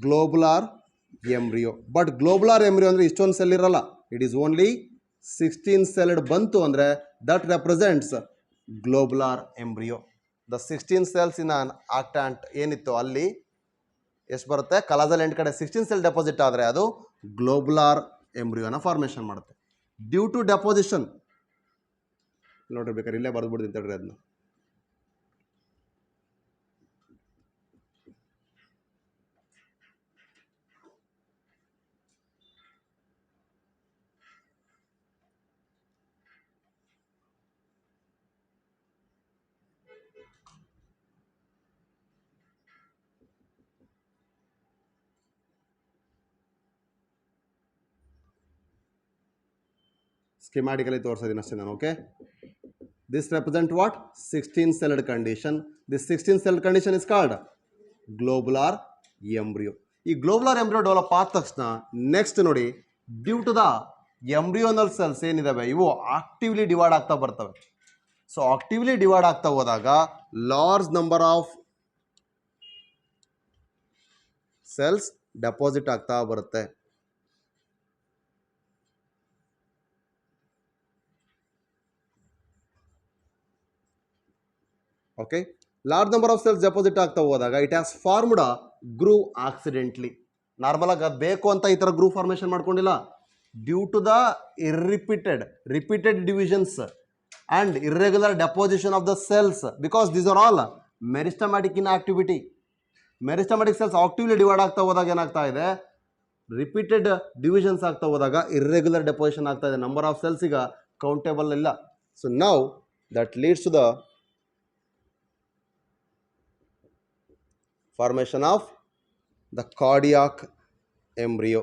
globular embryo. But globular embryo ಅಂದರೆ ಇಷ್ಟೊಂದು cell ಇರಲ್ಲ. ಇಟ್ ಈಸ್ ಓನ್ಲಿ 16 celled ಬಂತು ಅಂದರೆ that represents globular embryo. The 16 cells in an octant ಏನಿತ್ತು ಅಲ್ಲಿ ಎಷ್ಟು ಬರುತ್ತೆ, ಕಲಾಸಲ್ ಎಂಡ್ ಕಡೆ 16 cell ಡೆಪಾಸಿಟ್ ಆದರೆ ಅದು ಗ್ಲೋಬುಲಾರ್ ಎಂಬ್ರಿಯೋನ ಫಾರ್ಮೇಷನ್ ಮಾಡುತ್ತೆ. ಡ್ಯೂ ಟು ಡೆಪಾಸಿಷನ್ ನೋಡ್ರಿ, ಬೇಕಾದ್ರೆ ಇಲ್ಲೇ ಬರೆದ್ಬಿಡ್ತೀನಿ ಅಂತೇಳ್ರಿ ಅದನ್ನ. ಸ್ಕಿಮ್ಯಾಟಿಕಲಿ ತೋರಿಸೋದಿನ ಅಷ್ಟೇ ನಾನು. Okay, this represent what, 16 celled condition. This 16 celled condition is called globular embryo. ಈ ಗ್ಲೋಬುಲಾರ್ ಎಂಬ್ರಿಯೋ ಡೆವಲಪ್ ಆದ ತಕ್ಷಣ ನೆಕ್ಸ್ಟ್ ನೋಡಿ, due to the embryonal cells ಏನಿದಾವೆ ಇವು ಆಕ್ಟಿವ್ಲಿ ಡಿವೈಡ್ ಆಗ್ತಾ ಬರ್ತವೆ. ಸೊ ಆಕ್ಟಿವ್ಲಿ ಡಿವೈಡ್ ಆಗ್ತಾ ಹೋದಾಗ large number of cells deposit ಆಗ್ತಾ ಬರುತ್ತೆ. Okay. Large number of cells deposit ಆಗ್ತಾ ಹೋದಾಗ it has formed a groove accidentally. Normal ಆಗಿ ಅದು ಬೇಕು ಅಂತ ಈ ಥರ ಗ್ರೂವ್ ಫಾರ್ಮೇಷನ್ ಮಾಡ್ಕೊಂಡಿಲ್ಲ. Due to the repeated divisions and irregular deposition of the cells, because these are all meristematic in activity. Meristematic cells actively divide ಆಗ್ತಾ ಹೋದಾಗ ಏನಾಗ್ತಾ ಇದೆ, ರಿಪೀಟೆಡ್ ಡಿವಿಷನ್ಸ್ ಆಗ್ತಾ ಹೋದಾಗ ಇರ್ರೆಗ್ಯುಲರ್ ಡೆಪೋಸಿಷನ್ ಆಗ್ತಾ ಇದೆ. ನಂಬರ್ ಆಫ್ ಸೆಲ್ಸ್ ಈಗ ಕೌಂಟೇಬಲ್ ಇಲ್ಲ. So now that leads to the formation of the cardiac embryo.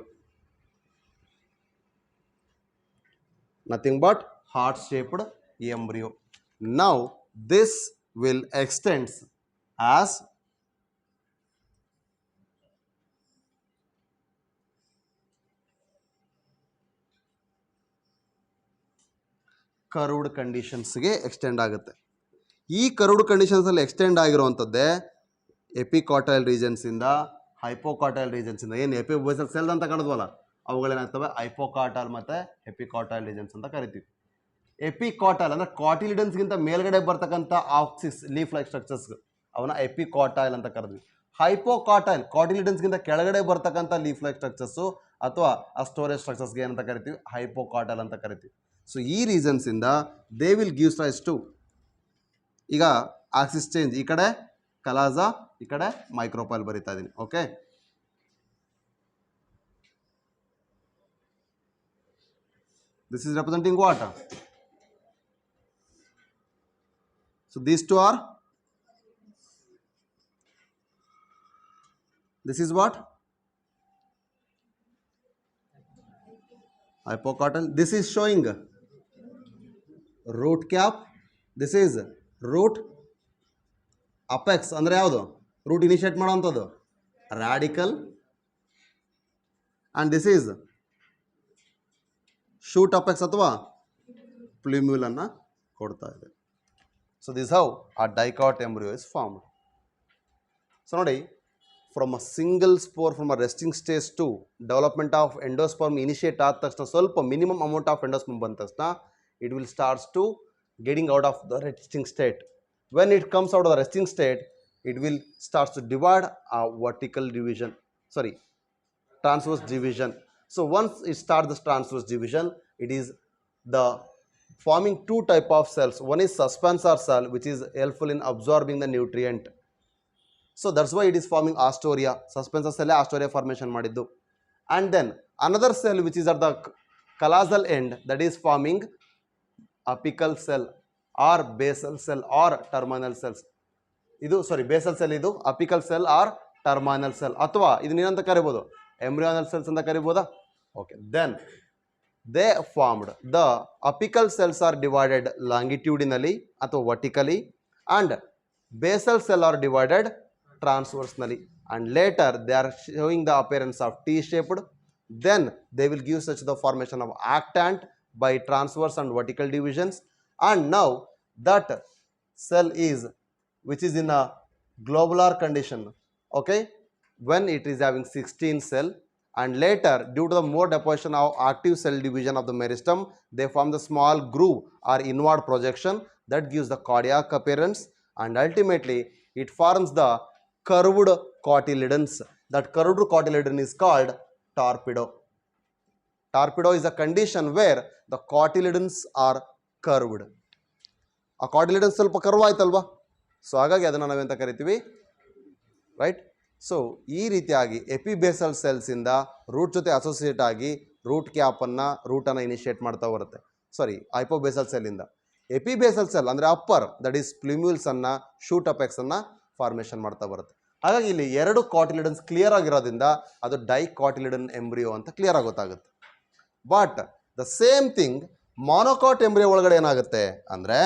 Nothing but heart-shaped embryo. Now this will extend as curved ಕಂಡೀಷನ್ಸ್ಗೆ ಎಕ್ಸ್ಟೆಂಡ್ ಆಗುತ್ತೆ. ಈ ಕರ್ವ್ಡ್ ಕಂಡೀಷನ್ಸಲ್ಲಿ ಎಕ್ಸ್ಟೆಂಡ್ ಆಗಿರುವಂಥದ್ದೇ ಎಪಿಕಾಟೈಲ್ ರೀಜನ್ಸಿಂದ ಹೈಪೋಕಾಟೈಲ್ ರೀಜನ್ಸಿಂದ. ಏನು ಎಪಿಬೇಸಲ್ ಸೆಲ್ ಅಂತ ಕಾಣಿದ್ವಲ್ಲ, ಅವುಗಳೇನಾಗ್ತವೆ ಹೈಪೋಕಾಟೈಲ್ ಮತ್ತು ಎಪಿಕಾಟೈಲ್ ರೀಜನ್ಸ್ ಅಂತ ಕರಿತೀವಿ. ಎಪಿಕಾಟೈಲ್ ಅಂದರೆ ಕಾಟಿಲಿಡನ್ಸ್ಗಿಂತ ಮೇಲ್ಗಡೆ ಬರ್ತಕ್ಕಂಥ ಆಕ್ಸಿಸ್ ಲೀಫ್ ಲೈಕ್ ಸ್ಟ್ರಕ್ಚರ್ಸ್ ಅವನ್ನ ಎಪಿಕಾಟೈಲ್ ಅಂತ ಕರೆದ್ವಿ. ಹೈಪೋಕಾಟೈಲ್ ಕಾಟಿಲಿಡನ್ಸ್ಗಿಂತ ಕೆಳಗಡೆ ಬರ್ತಕ್ಕಂಥ ಲೀಫ್ ಲೈಕ್ ಸ್ಟ್ರಕ್ಚರ್ಸು ಅಥವಾ ಆ ಸ್ಟೋರೇಜ್ ಸ್ಟ್ರಕ್ಚರ್ಸ್ಗೆ ಏನಂತ ಕರಿತೀವಿ, ಹೈಪೋಕಾಟೈಲ್ ಅಂತ ಕರಿತೀವಿ. ಸೊ ಈ ರೀಸನ್ಸಿಂದ they will gives rise to, ಈಗ ಆಕ್ಸಿಸ್ ಚೇಂಜ್, ಈ ಕಡೆ ಕಲಾಜಾ, ಈ ಕಡೆ ಮೈಕ್ರೋಪೈಲ್ ಬರಿತಾ ಇದ್ದೀನಿ. ಓಕೆ, this is representing what? So these two are, this is what? Hypocotyl. This is showing root cap. This is root apex. ಅಂದರೆ ಯಾವುದು? ರೂಟ್ ಇನಿಷಿಯೇಟ್ ಮಾಡೋವಂಥದ್ದು radical. And this is shoot apex ಅಥವಾ plumule ಅನ್ನು ಕೊಡ್ತಾ ಇದೆ. So this how a dicot embryo is formed. ಸೊ ನೋಡಿ, from a single spore from a resting stage to development of endosperm initiate ಆದ ತಕ್ಷಣ, ಸ್ವಲ್ಪ ಮಿನಿಮಮ್ ಅಮೌಂಟ್ ಆಫ್ ಎಂಡೋಸ್ಪರ್ಮ್ ಬಂದ ತಕ್ಷಣ it will starts to getting out of the resting state. when it comes out of the resting state, it will starts to divide a vertical division, transverse division. So once it starts the transverse division, it is the forming two type of cells. One is suspensor cell, which is helpful in absorbing the nutrient. So that's why it is forming astoria. Suspensor cell astoria formation madiddu. And then another cell which is at the callosal end, that is forming apical cell or basal cell or terminal cells. ಇದು basal cell, ಇದು apical cell or terminal cell, ಅಥವಾ ಇದನ್ನ ಏನಂತ ಕರಿಬೋದು, embryonal cells ಅಂತ ಕರಿಬೋದಾ? Okay, then they formed the apical cells are divided longitudinally ಅಥವಾ vertically, and basal cell are divided transversely, and later they are showing the appearance of T shaped. Then they will give such the formation of octant by transverse and vertical divisions. And now that cell is, which is in a globular condition, okay, when it is having 16 cell, and later due to the more deposition of active cell division of the meristem, they form the small groove or inward projection that gives the cardiac appearance, and ultimately it forms the curved cotyledons. That curved cotyledon is called torpedo. Torpedo is a condition where the cotyledons are curved. ಆ cotyledons ಸ್ವಲ್ಪ curve ಆಯ್ತಲ್ವಾ, so ಹಾಗಾಗಿ ಅದನ್ನು ನಾವೆಂತ ಕರಿತೀವಿ, right. So ಈ ರೀತಿಯಾಗಿ ಎಪಿಬೇಸಲ್ ಸೆಲ್ಸಿಂದ root ಜೊತೆ ಅಸೋಸಿಯೇಟ್ ಆಗಿ ರೂಟನ್ನು ಇನಿಷಿಯೇಟ್ ಮಾಡ್ತಾ ಬರುತ್ತೆ. ಹೈಪೋಬೇಸಲ್ ಸೆಲ್ಲಿಂದ ಎಪಿಬೇಸಲ್ ಸೆಲ್ ಅಂದರೆ upper, that is ಪ್ಲ್ಯೂಮ್ಯೂಲ್ಸನ್ನು, shoot ಅಪೆಕ್ಸನ್ನು formation ಮಾಡ್ತಾ ಬರುತ್ತೆ. ಹಾಗಾಗಿ ಇಲ್ಲಿ ಎರಡು ಕಾಟಿಲಿಡನ್ಸ್ ಕ್ಲಿಯರ್ ಆಗಿರೋದ್ರಿಂದ ಅದು ಡೈಕಾಟಿಲಿಡನ್ ಎಂಬ್ರಿಯೋ ಅಂತ ಕ್ಲಿಯರ್ ಆಗಿ ಗೊತ್ತಾಗುತ್ತೆ. But the same thing monocot embryo ಒಳಗಡೆ ಏನಾಗುತ್ತೆ ಅಂದರೆ,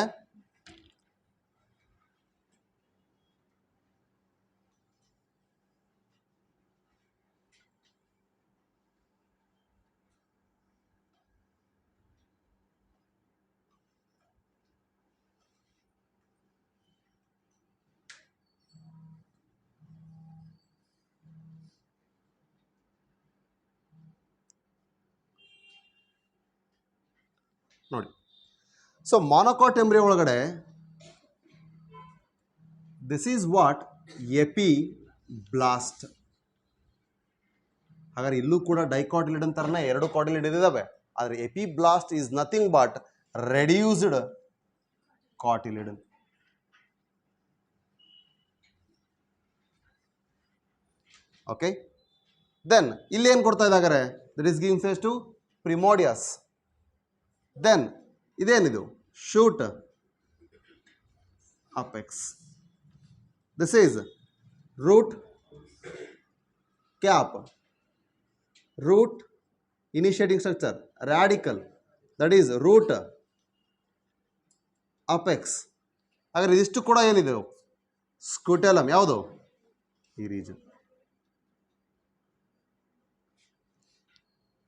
ನೋಡಿ, ಸೊ ಮೊನೊಕಾಟ್ ಎಂಬ್ರಿಯೋ ಒಳಗಡೆ this is what epiblast. ಹಾಗಾದ್ರೆ ಇಲ್ಲೂ ಕೂಡ ಡೈಕಾಟಿಲಿಡನ್ ತರನೇ ಎರಡು ಕಾಟಿಲಿಡನ್ ಇದಾವೆ, ಆದರೆ epiblast is nothing but reduced cotyledon. Okay, then ಇಲ್ಲಿ ಏನು ಕೊಡ್ತಾ ಇದ್ದಾರೆ, that is giving face to primordia. Then ಇದೇನಿದು, shoot apex. This is root cap, root initiating structure, radical, that is root apex. ಹಾಗಾದ್ರೆ ಇದಿಷ್ಟು ಕೂಡ ಏನಿದೆ, ಸ್ಕುಟೆಲಮ್. ಯಾವುದು, ಈ ರೀಜನ್,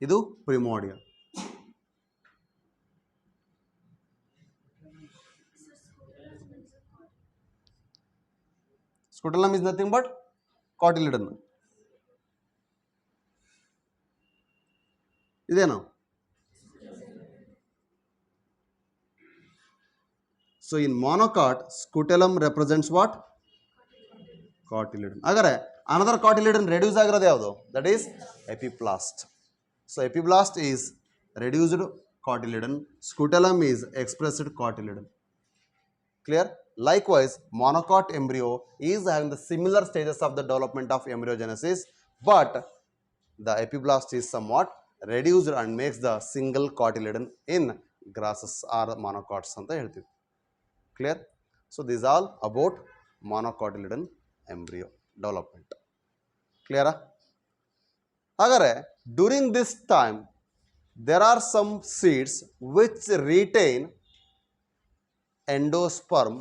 ಇದು primordial. Scutellum is nothing but cotyledon. ಇದೇನು, so in monocot scutellum represents what, cotyledon. ಹಾಗಾದ್ರೆ ಅನದರ್ ಕಾಟಿಲಿಡನ್ ರೆಡ್ಯೂಸ್ ಆಗಿರೋದು ಯಾವುದು, that is epiblast. So epiblast is reduced cotyledon, scutellum is expressed cotyledon. Clear? Likewise, monocot embryo is having the similar stages of the development of embryogenesis, but the epiblast is somewhat reduced and makes the single cotyledon in grasses or monocots anta heltivi. Clear? So this is all about monocotyledon embryo development. Clear? Hagare during this time there are some seeds which retain endosperm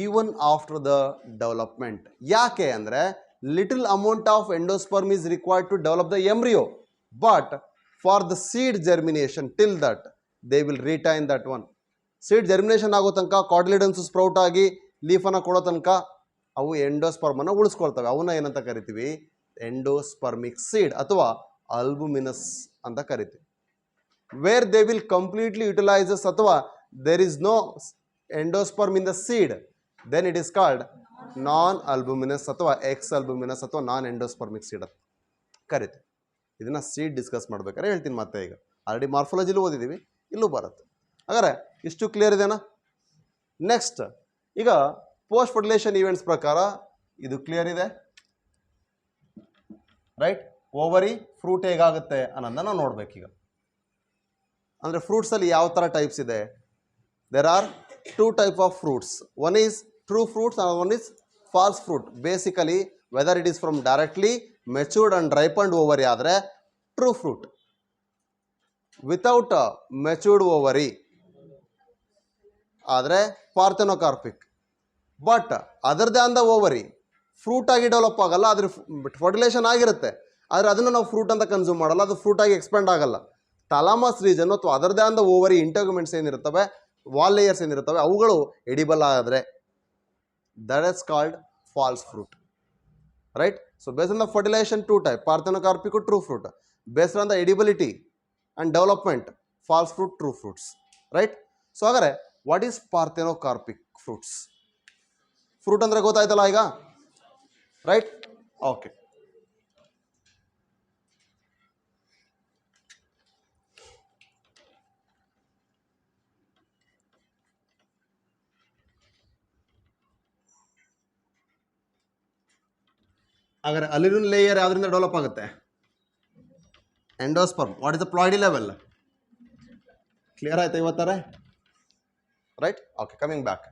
even after the development. ಯಾಕೆ ಅಂದರೆ little amount of endosperm is required to develop the embryo, but for the seed germination till that they will retain that one. seed germination ಆಗೋ ತನಕ ಕಾಟಿಲಿಡನ್ಸ್ sprout ಆಗಿ ಲೀಫನ್ನು ಕೊಡೋ ತನಕ ಅವು ಎಂಡೋಸ್ಪರ್ಮನ್ನು ಉಳಿಸ್ಕೊಳ್ತವೆ. ಅವನ್ನ ಏನಂತ ಕರಿತೀವಿ, ಎಂಡೋಸ್ಪರ್ಮಿಕ್ ಸೀಡ್ ಅಥವಾ ಅಲ್ಬುಮಿನಸ್ ಅಂತ ಕರಿತೀವಿ. Where they will completely utilises ಅಥವಾ there is no endosperm in the seed, then it is called non-albuminous ಅಥವಾ ex-albuminous ಅಥವಾ ನಾನ್ ಎಂಡೋಸ್ಪರ್ಮಿಕ್ ಸೀಡ್ ಅಂತ ಕರಿತೀವಿ. ಇದನ್ನು ಸೀಡ್ ಡಿಸ್ಕಸ್ ಮಾಡ್ಬೇಕಾದ್ರೆ ಹೇಳ್ತೀನಿ. ಮತ್ತೆ ಈಗ ಆಲ್ರೆಡಿ ಮಾರ್ಫಾಲಜಿಲೂ ಓದಿದ್ದೀವಿ, ಇಲ್ಲೂ ಬರುತ್ತೆ. ಹಾಗಾದ್ರೆ ಇಷ್ಟು ಕ್ಲಿಯರ್ ಇದೆನಾ? ನೆಕ್ಸ್ಟ್ ಈಗ ಪೋಸ್ಟ್ ಫರ್ಟಿಲೈಸೇಷನ್ ಈವೆಂಟ್ಸ್ ಪ್ರಕಾರ ಇದು ಕ್ಲಿಯರ್ ಇದೆ, ರೈಟ್? ಓವರಿ ಫ್ರೂಟ್ ಹೇಗಾಗುತ್ತೆ ಅನ್ನೋದನ್ನ ನಾವು ನೋಡ್ಬೇಕೀಗ. ಅಂದರೆ ಫ್ರೂಟ್ಸಲ್ಲಿ ಯಾವ ಥರ ಟೈಪ್ಸ್ ಇದೆ? there are two type of fruits. One is true fruits and one is false fruit. Basically whether it is from directly matured and ripened ovary ಆದರೆ true fruit, without matured ovary ಆದರೆ parthenocarpic. But other than the ovary fruit ಆಗಿ develop ಆಗಲ್ಲ, ಅದ್ರ fertilisation ಆಗಿರುತ್ತೆ, ಆದರೆ ಅದನ್ನು ನಾವು fruit ಅಂತ ಕನ್ಸ್ಯೂಮ್ ಮಾಡಲ್ಲ, ಅದು ಫ್ರೂಟ್ ಆಗಿ ಎಕ್ಸ್ಪೆಂಡ್ ಆಗಲ್ಲ. ಥಾಲಮಸ್ ರೀಜನ್ ಅಥವಾ other than the ovary integuments ಏನಿರುತ್ತವೆ, ವಾಲ್ ಲೇಯರ್ಸ್ ಏನಿರ್ತವೆ, ಅವುಗಳು ಎಡಿಬಲ್ ಆದರೆ that is called false fruit, right? So based on the fertilization two type, parthenocarpic, true fruit. Based on the edibility and development, false fruit, true fruits, right? So ಹಾಗಾದ್ರೆ what is parthenocarpic fruits? Fruit ಅಂದರೆ ಗೊತ್ತಾಯ್ತಲ್ಲ ಈಗ, right? Okay. ಹಾಗಾದ್ರೆ ಅಲಿರಿನ್ layer ಯಾವ್ದ್ರಿಂದ develop ಆಗುತ್ತೆ? Endosperm. What is the ploidy level? Clear ಆಯ್ತಾ ಇವತ್ತಾರೆ, ರೈಟ್? Okay, coming back.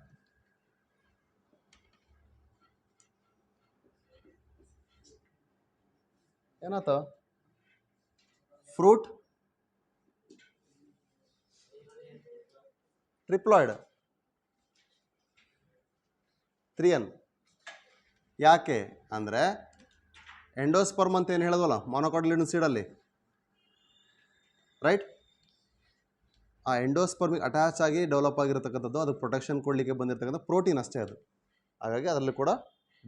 ಏನಾಯ್ತು? Fruit triploid 3N. ಯಾಕೆ ಅಂದರೆ ಎಂಡೋಸ್ಪರ್ಮ್ ಅಂತ ಏನು ಹೇಳಿದ್ವಲ್ಲ ಮೊನೊಕಾಟಿಲಿಡನ್ ಸೀಡಲ್ಲಿ, ರೈಟ್? ಆ ಎಂಡೋಸ್ಪರ್ಮಿಗೆ ಅಟ್ಯಾಚ್ ಆಗಿ ಡೆವಲಪ್ ಆಗಿರತಕ್ಕಂಥದ್ದು, ಅದು ಪ್ರೊಟೆಕ್ಷನ್ ಕೊಡಲಿಕ್ಕೆ ಬಂದಿರತಕ್ಕಂಥ ಪ್ರೋಟೀನ್ ಅಷ್ಟೇ ಅದು. ಹಾಗಾಗಿ ಅದರಲ್ಲಿ ಕೂಡ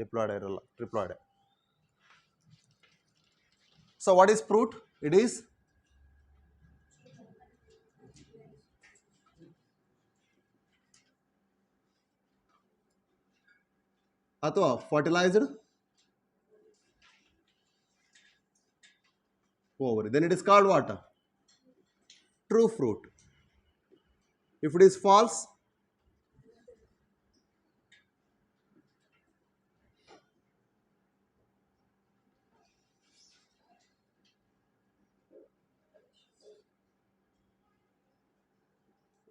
ಡಿಪ್ಲಾಯ್ಡ್ ಇರಲ್ಲ, triploid. So what is fruit? It is ಅಥವಾ fertilized ovary, then it is called what? True fruit. If it is false,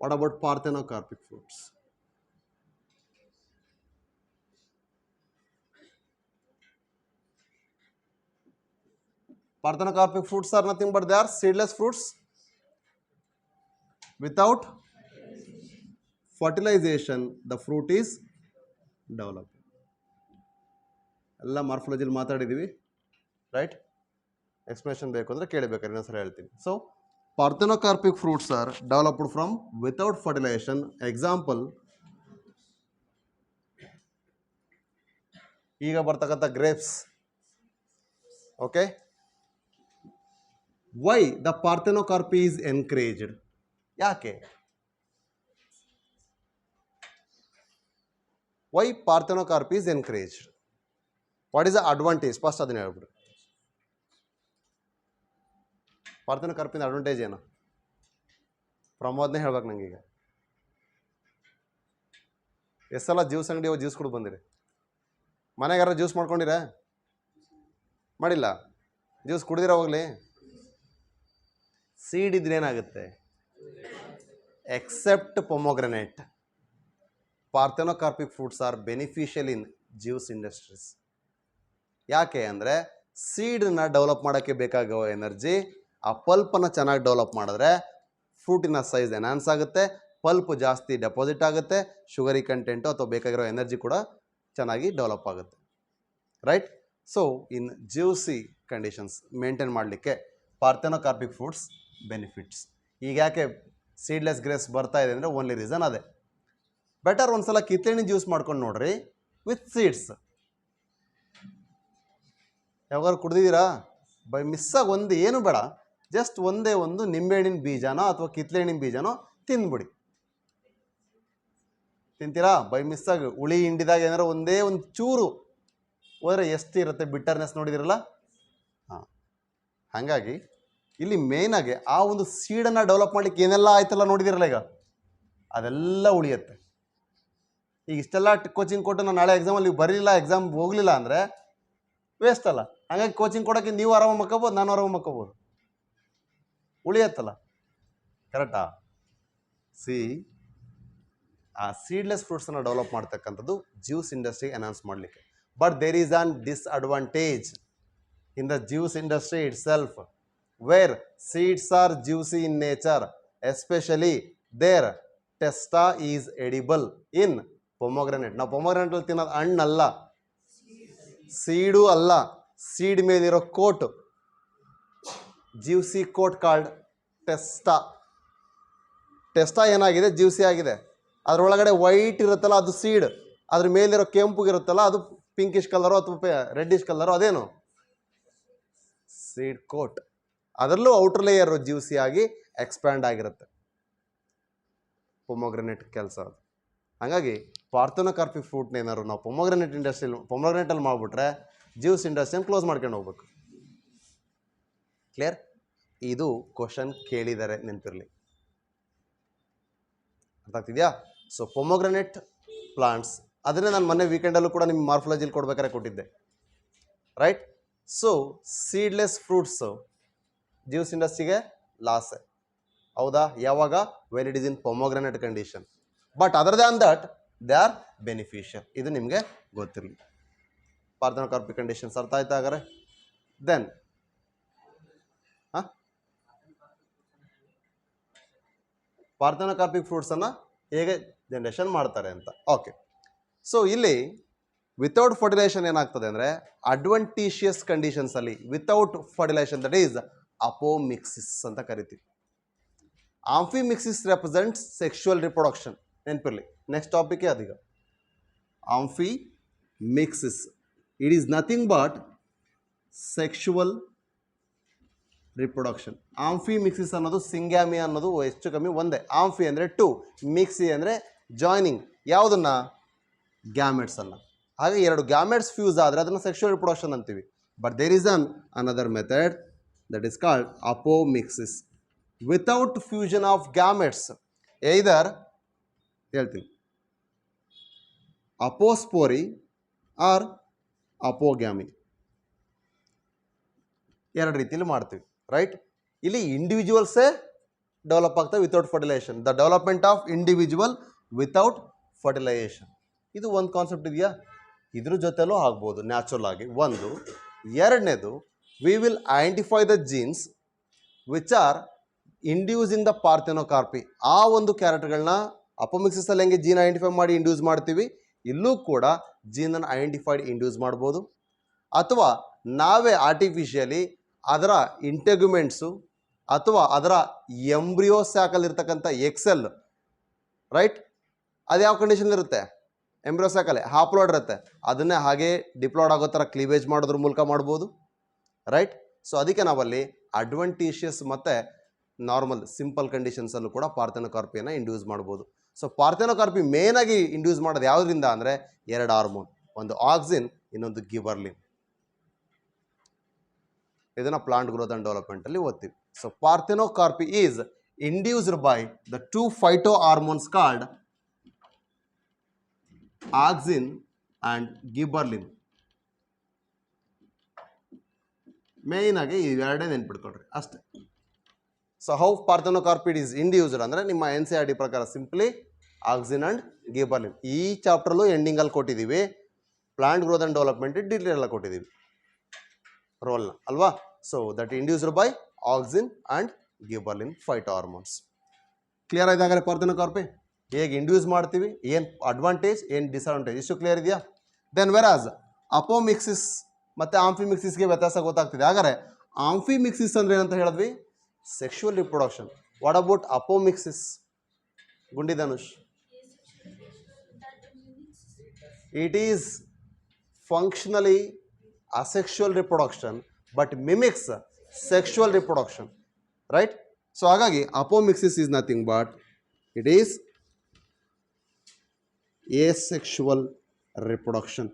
what about parthenocarpic fruits? Parthenocarpic fruits are nothing but they are seedless fruits without fertilization. The fruit is developed. ಎಲ್ಲ ಮಾರ್ಫಾಲಜಿಲಿ ಮಾತಾಡಿದ್ದೀವಿ, right? Explanation ಬೇಕು ಅಂದರೆ ಕೇಳಬೇಕಾದ್ರೆ ಇನ್ನೊಂದ್ಸಲ ಹೇಳ್ತೀನಿ. So parthenocarpic fruits are developed from without fertilization. Example, ಈಗ ಬರ್ತಕ್ಕಂಥ grapes. Okay, why the parthenocarpy is encouraged? ಯಾಕೆ? Why parthenocarpy is encouraged? What is the advantage? First ಅದನ್ನ ಹೇಳ್ಬಿಡ್ರಿ. ಪಾರ್ಥೆನೋಕಾರ್ಪಿಂದ ಅಡ್ವಾಂಟೇಜ್ ಏನು? ಪ್ರಮೋದ್ನೇ ಹೇಳ್ಬೇಕು ನಂಗೆ. ಈಗ ಎಷ್ಟು ಸಲ ಜ್ಯೂಸ್ ಅಂಗಡಿ ಹೋಗಿ ಜ್ಯೂಸ್ ಕುಡಿದು ಬಂದಿರಿ? ಮನೆಗಾರ ಜ್ಯೂಸ್ ಮಾಡ್ಕೊಂಡಿರ? ಮಾಡಿಲ್ಲ? ಜ್ಯೂಸ್ ಕುಡಿದಿರ ಹೋಗ್ಲಿ? ಸೀಡ್ ಇದ್ರೆ ಏನಾಗುತ್ತೆ? Except pomegranate, parthenocarpic fruits are beneficial in juice industries. ಯಾಕೆ ಅಂದರೆ ಸೀಡನ್ನ ಡೆವಲಪ್ ಮಾಡೋಕ್ಕೆ ಬೇಕಾಗೋ ಎನರ್ಜಿ ಆ ಪಲ್ಪನ್ನು ಚೆನ್ನಾಗಿ ಡೆವಲಪ್ ಮಾಡಿದ್ರೆ ಫ್ರೂಟಿನ ಸೈಜ್ ಎನ್ಹಾನ್ಸ್ ಆಗುತ್ತೆ, ಪಲ್ಪ್ ಜಾಸ್ತಿ ಡೆಪಾಸಿಟ್ ಆಗುತ್ತೆ, ಶುಗರಿ ಕಂಟೆಂಟು ಅಥವಾ ಬೇಕಾಗಿರೋ ಎನರ್ಜಿ ಕೂಡ ಚೆನ್ನಾಗಿ ಡೆವಲಪ್ ಆಗುತ್ತೆ, ರೈಟ್? ಸೊ ಇನ್ ಜ್ಯೂಸಿ ಕಂಡೀಷನ್ಸ್ ಮೇಂಟೈನ್ ಮಾಡಲಿಕ್ಕೆ ಪಾರ್ಥೆನೋಕಾರ್ಪಿಕ್ ಫ್ರೂಟ್ಸ್ ಬೆನಿಫಿಟ್ಸ್. ಈಗ ಯಾಕೆ ಸೀಡ್ಲೆಸ್ ಗ್ರೇಪ್ಸ್ ಬರ್ತಾ ಇದೆ ಅಂದರೆ ಓನ್ಲಿ ರೀಸನ್ ಅದೇ. ಬೆಟರ್ ಒಂದ್ಸಲ ಕಿತ್ತಳೆ ಜ್ಯೂಸ್ ಮಾಡ್ಕೊಂಡು ನೋಡ್ರಿ ವಿತ್ ಸೀಡ್ಸ್. ಯಾವಾಗಾರು ಕುಡ್ದಿದ್ದೀರಾ? ಬೈ ಮಿಸ್ಸಾಗಿ ಒಂದು ಏನು ಬೇಡ, ಜಸ್ಟ್ ಒಂದೇ ಒಂದು ನಿಂಬೆಹಣ್ಣಿನ ಬೀಜನೋ ಅಥವಾ ಕಿತ್ತಳೆಹಣ್ಣಿನ ಬೀಜನೋ ತಿಂದ್ಬಿಡಿ. ತಿಂತೀರಾ? ಬೈ ಮಿಸ್ಸಾಗಿ ಹುಳಿ ಹಿಂಡಿದಾಗ ಏನಾರು ಒಂದೇ ಒಂದು ಚೂರು ಹೋದರೆ ಎಷ್ಟು ಇರುತ್ತೆ ಬಿಟ್ಟರ್ನೆಸ್, ನೋಡಿದಿರಲ್ಲ? ಹಾಂ, ಹಾಗಾಗಿ ಇಲ್ಲಿ ಮೇಯ್ನಾಗಿ ಆ ಒಂದು ಸೀಡನ್ನು ಡೆವಲಪ್ ಮಾಡಲಿಕ್ಕೆ ಏನೆಲ್ಲ ಆಯ್ತಲ್ಲ ನೋಡಿದಿರಲ್ಲ, ಈಗ ಅದೆಲ್ಲ ಉಳಿಯುತ್ತೆ. ಈಗ ಇಷ್ಟೆಲ್ಲ ಕೋಚಿಂಗ್ ಕೊಟ್ಟು ನಾನು ನಾಳೆ ಎಕ್ಸಾಮಲ್ಲಿ ಬರಲಿಲ್ಲ, ಎಕ್ಸಾಮ್ ಹೋಗಲಿಲ್ಲ ಅಂದರೆ ವೇಸ್ಟ್ ಅಲ್ಲ. ಹಾಗಾಗಿ ಕೋಚಿಂಗ್ ಕೊಡೋಕ್ಕೆ ನೀವು ಆರಾಮಾಗಿ ಮಕ್ಕೋಬೋದು, ನಾನು ಆರಾಮಾಗಿ ಮಕ್ಕೋಬೋದು, ಉಳಿಯತ್ತಲ್ಲ, ಕರೆಕ್ಟಾ? ಆ ಸೀಡ್ಲೆಸ್ ಫ್ರೂಟ್ಸನ್ನು ಡೆವಲಪ್ ಮಾಡ್ತಕ್ಕಂಥದ್ದು ಜ್ಯೂಸ್ ಇಂಡಸ್ಟ್ರಿ ಎನ್ಹಾನ್ಸ್ ಮಾಡಲಿಕ್ಕೆ. But there is an disadvantage in the juice industry itself, where seeds are juicy in nature, especially their testa is edible in pomegranate. ನಾವು ಪೊಮೊಗ್ರನೇಟಲ್ಲಿ ತಿನ್ನೋದು ಹಣ್ಣಲ್ಲ, ಸೀಡು ಅಲ್ಲ, ಸೀಡ್ ಮೇಲಿರೋ coat, juicy coat called testa. Testa ಏನಾಗಿದೆ? Juicy ಆಗಿದೆ. ಅದರೊಳಗಡೆ white ಇರುತ್ತಲ್ಲ ಅದು ಸೀಡ್, ಅದ್ರ ಮೇಲಿರೋ ಕೆಂಪುಗಿರುತ್ತಲ್ಲ ಅದು ಪಿಂಕಿಶ್ ಕಲರು ಅಥವಾ ರೆಡ್ಡಿಶ್ ಕಲರು, ಅದೇನು? Seed coat. ಅದರಲ್ಲೂ ಔಟರ್ ಲೇಯರ್ ಜ್ಯೂಸಿ ಆಗಿ ಎಕ್ಸ್ಪ್ಯಾಂಡ್ ಆಗಿರುತ್ತೆ. ಪೊಮೊಗ್ರನೇಟ್ ಕೆಲಸ ಅದು. ಹಾಗಾಗಿ ಪಾರ್ಥೆನೋಕಾರ್ಪಿಕ್ ಫ್ರೂಟ್ನ ಏನಾದ್ರು ನಾವು ಪೊಮೊಗ್ರನೇಟಲ್ಲಿ ಮಾಡಿಬಿಟ್ರೆ ಜ್ಯೂಸ್ ಇಂಡಸ್ಟ್ರಿಯನ್ನು ಕ್ಲೋಸ್ ಮಾಡ್ಕೊಂಡು ಹೋಗ್ಬೇಕು. ಕ್ಲಿಯರ್? ಇದು ಕ್ವಶನ್ ಕೇಳಿದ್ದಾರೆ, ನೆನಪಿರಲಿ. ಅರ್ಥ ಆಗ್ತಿದೆಯಾ? ಸೊ ಪೊಮೊಗ್ರನೇಟ್ ಪ್ಲಾಂಟ್ಸ್, ಅದನ್ನೇ ನಾನು ಮೊನ್ನೆ ವೀಕೆಂಡಲ್ಲೂ ಕೂಡ ನಿಮ್ಮ ಮಾರ್ಫಾಲಜಿಲಿ ಕೊಡ್ಬೇಕಾದ್ರೆ ಕೊಟ್ಟಿದ್ದೆ, right? So seedless fruits juice ಇಂಡಸ್ಟ್ರಿಗೆ ಲಾಸೆ, ಹೌದಾ? ಯಾವಾಗ? When it is in ಪೊಮೊಗ್ರನೇಟ್ condition. But other than that they are beneficial. ಇದು ನಿಮಗೆ ಗೊತ್ತಿರಲಿ. ಪಾರ್ಥೆನೋಕಾರ್ಪಿಕ್ ಕಂಡೀಷನ್ಸ್ ಅರ್ಥ ಆಯ್ತಾ? ಹಾಗಾದ್ರೆ ದೆನ್ ಪಾರ್ಥೆನೋಕಾರ್ಪಿಕ್ ಫ್ರೂಟ್ಸನ್ನು ಹೇಗೆ ಜನರೇಷನ್ ಮಾಡ್ತಾರೆ ಅಂತ. ಓಕೆ, ಸೊ ಇಲ್ಲಿ ವಿತೌಟ್ ಫರ್ಟಿಲೈಸೇಷನ್ ಏನಾಗ್ತದೆ ಅಂದರೆ ಅಡ್ವಾಂಟೇಷಿಯಸ್ ಕಂಡೀಷನ್ಸಲ್ಲಿ without fertilization, that is apomixis ಅಂತ ಕರಿತೀವಿ. ಆಂಫಿಮಿಕ್ಸಿಸ್ ರೆಪ್ರೆಸೆಂಟ್ಸ್ ಸೆಕ್ಷುವಲ್ ರಿಪ್ರೊಡಕ್ಷನ್, ನೆನಪಿರಲಿ. ನೆಕ್ಸ್ಟ್ ಟಾಪಿಕೇ ಅದೀಗ. Amphimixis, it is nothing but sexual reproduction. Amphimixis ಅನ್ನೋದು ಸಿಂಗ್ಯಾಮಿ ಅನ್ನೋದು ಹೆಚ್ಚು ಕಮ್ಮಿ ಒಂದೇ. ಆಂಫಿ ಅಂದರೆ 2, ಮಿಕ್ಸಿ ಅಂದರೆ ಜಾಯ್ನಿಂಗ್. ಯಾವುದನ್ನು? ಗ್ಯಾಮೆಟ್ಸನ್ನು. ಹಾಗೆ ಎರಡು ಗ್ಯಾಮೆಟ್ಸ್ ಫ್ಯೂಸ್ ಆದರೆ ಅದನ್ನು ಸೆಕ್ಷುವಲ್ ರಿಪ್ರೊಡಕ್ಷನ್ ಅಂತೀವಿ. But there is another method that is called apomixis without fusion of gametes. either ಹೇಳ್ತೀನಿ ಅಪೋಸ್ಪೋರಿ ಆರ್ ಅಪೋಗ್ಯಾಮಿ, ಎರಡು ರೀತಿಯಲ್ಲಿ ಮಾಡ್ತೀವಿ. ರೈಟ್, ಇಲ್ಲಿ ಇಂಡಿವಿಜುವಲ್ಸೇ ಡೆವಲಪ್ ಆಗ್ತವೆ without fertilisation. The development of individual without fertilisation, ಇದು ಒಂದು ಕಾನ್ಸೆಪ್ಟ್ ಇದೆಯಾ. ಇದ್ರ ಜೊತೆಲೂ ಆಗ್ಬೋದು ನ್ಯಾಚುರಲ್ ಆಗಿ. ಒಂದು. ಎರಡನೇದು, we will identify the genes which are inducing the parthenocarpy. ಆ ಒಂದು ಕ್ಯಾರೆಕ್ಟರ್ಗಳನ್ನ ಅಪೋಮಿಕ್ಸಿಸಲ್ಲಿ ಹೆಂಗೆ ಜೀನ್ ಐಡೆಂಟಿಫೈ ಮಾಡಿ ಇಂಡ್ಯೂಸ್ ಮಾಡ್ತೀವಿ, ಇಲ್ಲೂ ಕೂಡ ಜೀನನ್ನು ಐಡೆಂಟಿಫೈಡ್ ಇಂಡ್ಯೂಸ್ ಮಾಡ್ಬೋದು. ಅಥವಾ ನಾವೇ ಆರ್ಟಿಫಿಷಿಯಲಿ ಅದರ ಇಂಟೆಗ್ಯುಮೆಂಟ್ಸು ಅಥವಾ ಅದರ ಎಂಬ್ರಿಯೋ ಸ್ಯಾಕಲ್ಲಿರ್ತಕ್ಕಂಥ ಎಕ್ಸೆಲ್, ರೈಟ್, ಅದು ಯಾವ ಕಂಡೀಷನ್ಲಿರುತ್ತೆ, ಎಂಬ್ರಿಯೋ ಸ್ಯಾಕಲ್ಲೇ ಹಾಪ್ಲೋಡ್ ಇರುತ್ತೆ, ಅದನ್ನೇ ಹಾಗೆ ಡಿಪ್ಲೋಡ್ ಆಗೋ ಥರ ಕ್ಲೀವೇಜ್ ಮಾಡೋದ್ರ ಮೂಲಕ ಮಾಡ್ಬೋದು. ರೈಟ್, ಸೊ ಅದಕ್ಕೆ ನಾವಲ್ಲಿ ಅಡ್ವಾಂಟೇಷಿಯಸ್ ಮತ್ತು ನಾರ್ಮಲ್ ಸಿಂಪಲ್ ಕಂಡೀಷನ್ಸಲ್ಲೂ ಕೂಡ ಪಾರ್ಥೆನೋಕಾರ್ಪಿಯನ್ನು ಇಂಡ್ಯೂಸ್ ಮಾಡ್ಬೋದು. ಸೊ ಪಾರ್ಥೆನೋಕಾರ್ಪಿ ಮೇನಾಗಿ ಇಂಡ್ಯೂಸ್ ಮಾಡೋದು ಯಾವುದರಿಂದ ಅಂದರೆ ಎರಡು ಹಾರ್ಮೋನ್, ಒಂದು ಆಕ್ಸಿನ್, ಇನ್ನೊಂದು ಗಿಬರ್ಲಿನ್. ಇದನ್ನು ಪ್ಲಾಂಟ್ ಗ್ರೋತ್ ಆ್ಯಂಡ್ ಡೆವಲಪ್ಮೆಂಟಲ್ಲಿ ಓದ್ತೀವಿ. So parthenocarpy is induced by the two phytohormones called auxin and gibberellin. ಮೇಯ್ನಾಗಿ ಇವೆರಡೇ ನೆನ್ಪಿಟ್ಕೊಳ್ರಿ ಅಷ್ಟೇ. So how parthenocarpy is induced ಅಂದರೆ ನಿಮ್ಮ NCERT ಪ್ರಕಾರ ಸಿಂಪ್ಲಿ ಆಕ್ಸಿನ್ ಆ್ಯಂಡ್ ಗಿಬರ್ಲಿನ್. ಈ ಚಾಪ್ಟರ್ಲು ಎಂಡಿಂಗಲ್ಲಿ ಕೊಟ್ಟಿದ್ದೀವಿ. Plant growth and development detail ಎಲ್ಲ ಕೊಟ್ಟಿದ್ದೀವಿ ರೋಲ್ನ ಅಲ್ವಾ. So that induced by auxin and gibberellin phytohormones. Clear ಆಯ್ತಾಗಾರೆ ಪಾರ್ಥೆನೋಕಾರ್ಪಿ ಹೇಗೆ ಇಂಡ್ಯೂಸ್ ಮಾಡ್ತೀವಿ, ಏನು ಅಡ್ವಾಂಟೇಜ್ ಏನು ಡಿಸ್ಅಡ್ವಾಂಟೇಜ್, ಇಷ್ಟು ಕ್ಲಿಯರ್ ಇದೆಯಾ. ದೆನ್ ವೆರಾಸ್ ಅಪೋಮಿಕ್ಸಿಸ್ ಮತ್ತು ಆಂಫಿಮಿಕ್ಸಿಸ್ಗೆ ವ್ಯತ್ಯಾಸ ಗೊತ್ತಾಗ್ತಿದೆ. ಹಾಗಾದರೆ ಆಂಫಿಮಿಕ್ಸಿಸ್ ಅಂದರೆ ಏನಂತ ಹೇಳಿದ್ವಿ, sexual reproduction. What about apomixis ಗುಂಡಿ Dhanush? It is functionally asexual reproduction but mimics sexual reproduction, right? So ಹಾಗಾಗಿ apomixis is nothing but it is asexual reproduction.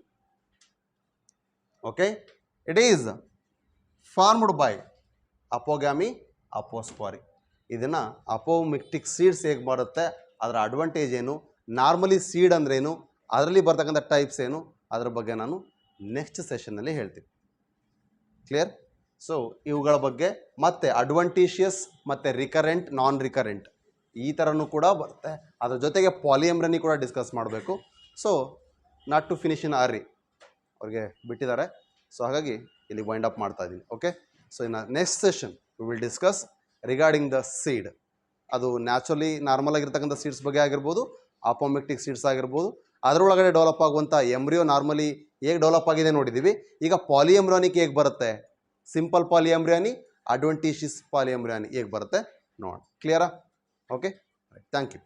Okay, it is formed by apogamy, apospory. ಇದನ್ನು ಅಪೋಮಿಕ್ಟಿಕ್ seeds ಹೇಗೆ ಮಾಡುತ್ತೆ, ಅದರ advantage ಏನು, normally seed ಅಂದ್ರೇನು, ಅದರಲ್ಲಿ ಬರ್ತಕ್ಕಂಥ ಟೈಪ್ಸ್ ಏನು, ಅದರ ಬಗ್ಗೆ ನಾನು ನೆಕ್ಸ್ಟ್ ಸೆಷನ್ನಲ್ಲಿ ಹೇಳ್ತೀನಿ. ಕ್ಲಿಯರ್? ಸೊ ಇವುಗಳ ಬಗ್ಗೆ ಮತ್ತೆ ಅಡ್ವಾಂಟೇಷಿಯಸ್ ಮತ್ತು ರಿಕರೆಂಟ್, ನಾನ್ ರಿಕರೆಂಟ್ ಈ ಥರನೂ ಕೂಡ ಬರುತ್ತೆ. ಅದ್ರ ಜೊತೆಗೆ ಪಾಲಿಯಮ್ರನಿ ಕೂಡ ಡಿಸ್ಕಸ್ ಮಾಡಬೇಕು. ಸೊ ನಾಟ್ ಟು ಫಿನಿಶ್ ಇನ್ ಅರಿ ಅವ್ರಿಗೆ ಬಿಟ್ಟಿದ್ದಾರೆ. ಸೊ ಹಾಗಾಗಿ ಇಲ್ಲಿ ವೈಂಡ್ ಅಪ್ ಮಾಡ್ತಾ ಇದ್ದೀನಿ. ಓಕೆ, ಸೊ ಇನ್ನು next session V will discuss regarding the seed. ಅದು ನ್ಯಾಚುರಲಿ ನಾರ್ಮಲ್ ಆಗಿರ್ತಕ್ಕಂಥ ಸೀಡ್ಸ್ ಬಗ್ಗೆ ಆಗಿರ್ಬೋದು, ಅಪೋಮಿಕ್ಟಿಕ್ ಸೀಡ್ಸ್ ಆಗಿರ್ಬೋದು, ಅದರೊಳಗಡೆ ಡೆವಲಪ್ ಆಗುವಂಥ ಎಂಬ್ರಿಯೋ ನಾರ್ಮಲಿ ಹೇಗೆ ಡೆವಲಪ್ ಆಗಿದೆ ನೋಡಿದ್ದೀವಿ. ಈಗ ಪಾಲಿಎಂಬ್ರಿಯಾನಿಕ್ ಹೇಗೆ ಬರುತ್ತೆ, ಸಿಂಪಲ್ ಪಾಲಿಎಂಬ್ರಿಯಾನಿ, ಅಡ್ವಾಂಟೇಷಿಯಸ್ ಪಾಲಿಎಂಬ್ರಿಯಾನಿ ಹೇಗೆ ಬರುತ್ತೆ ನೋಡೋಣ. ಕ್ಲಿಯರಾ? Okay, thank you.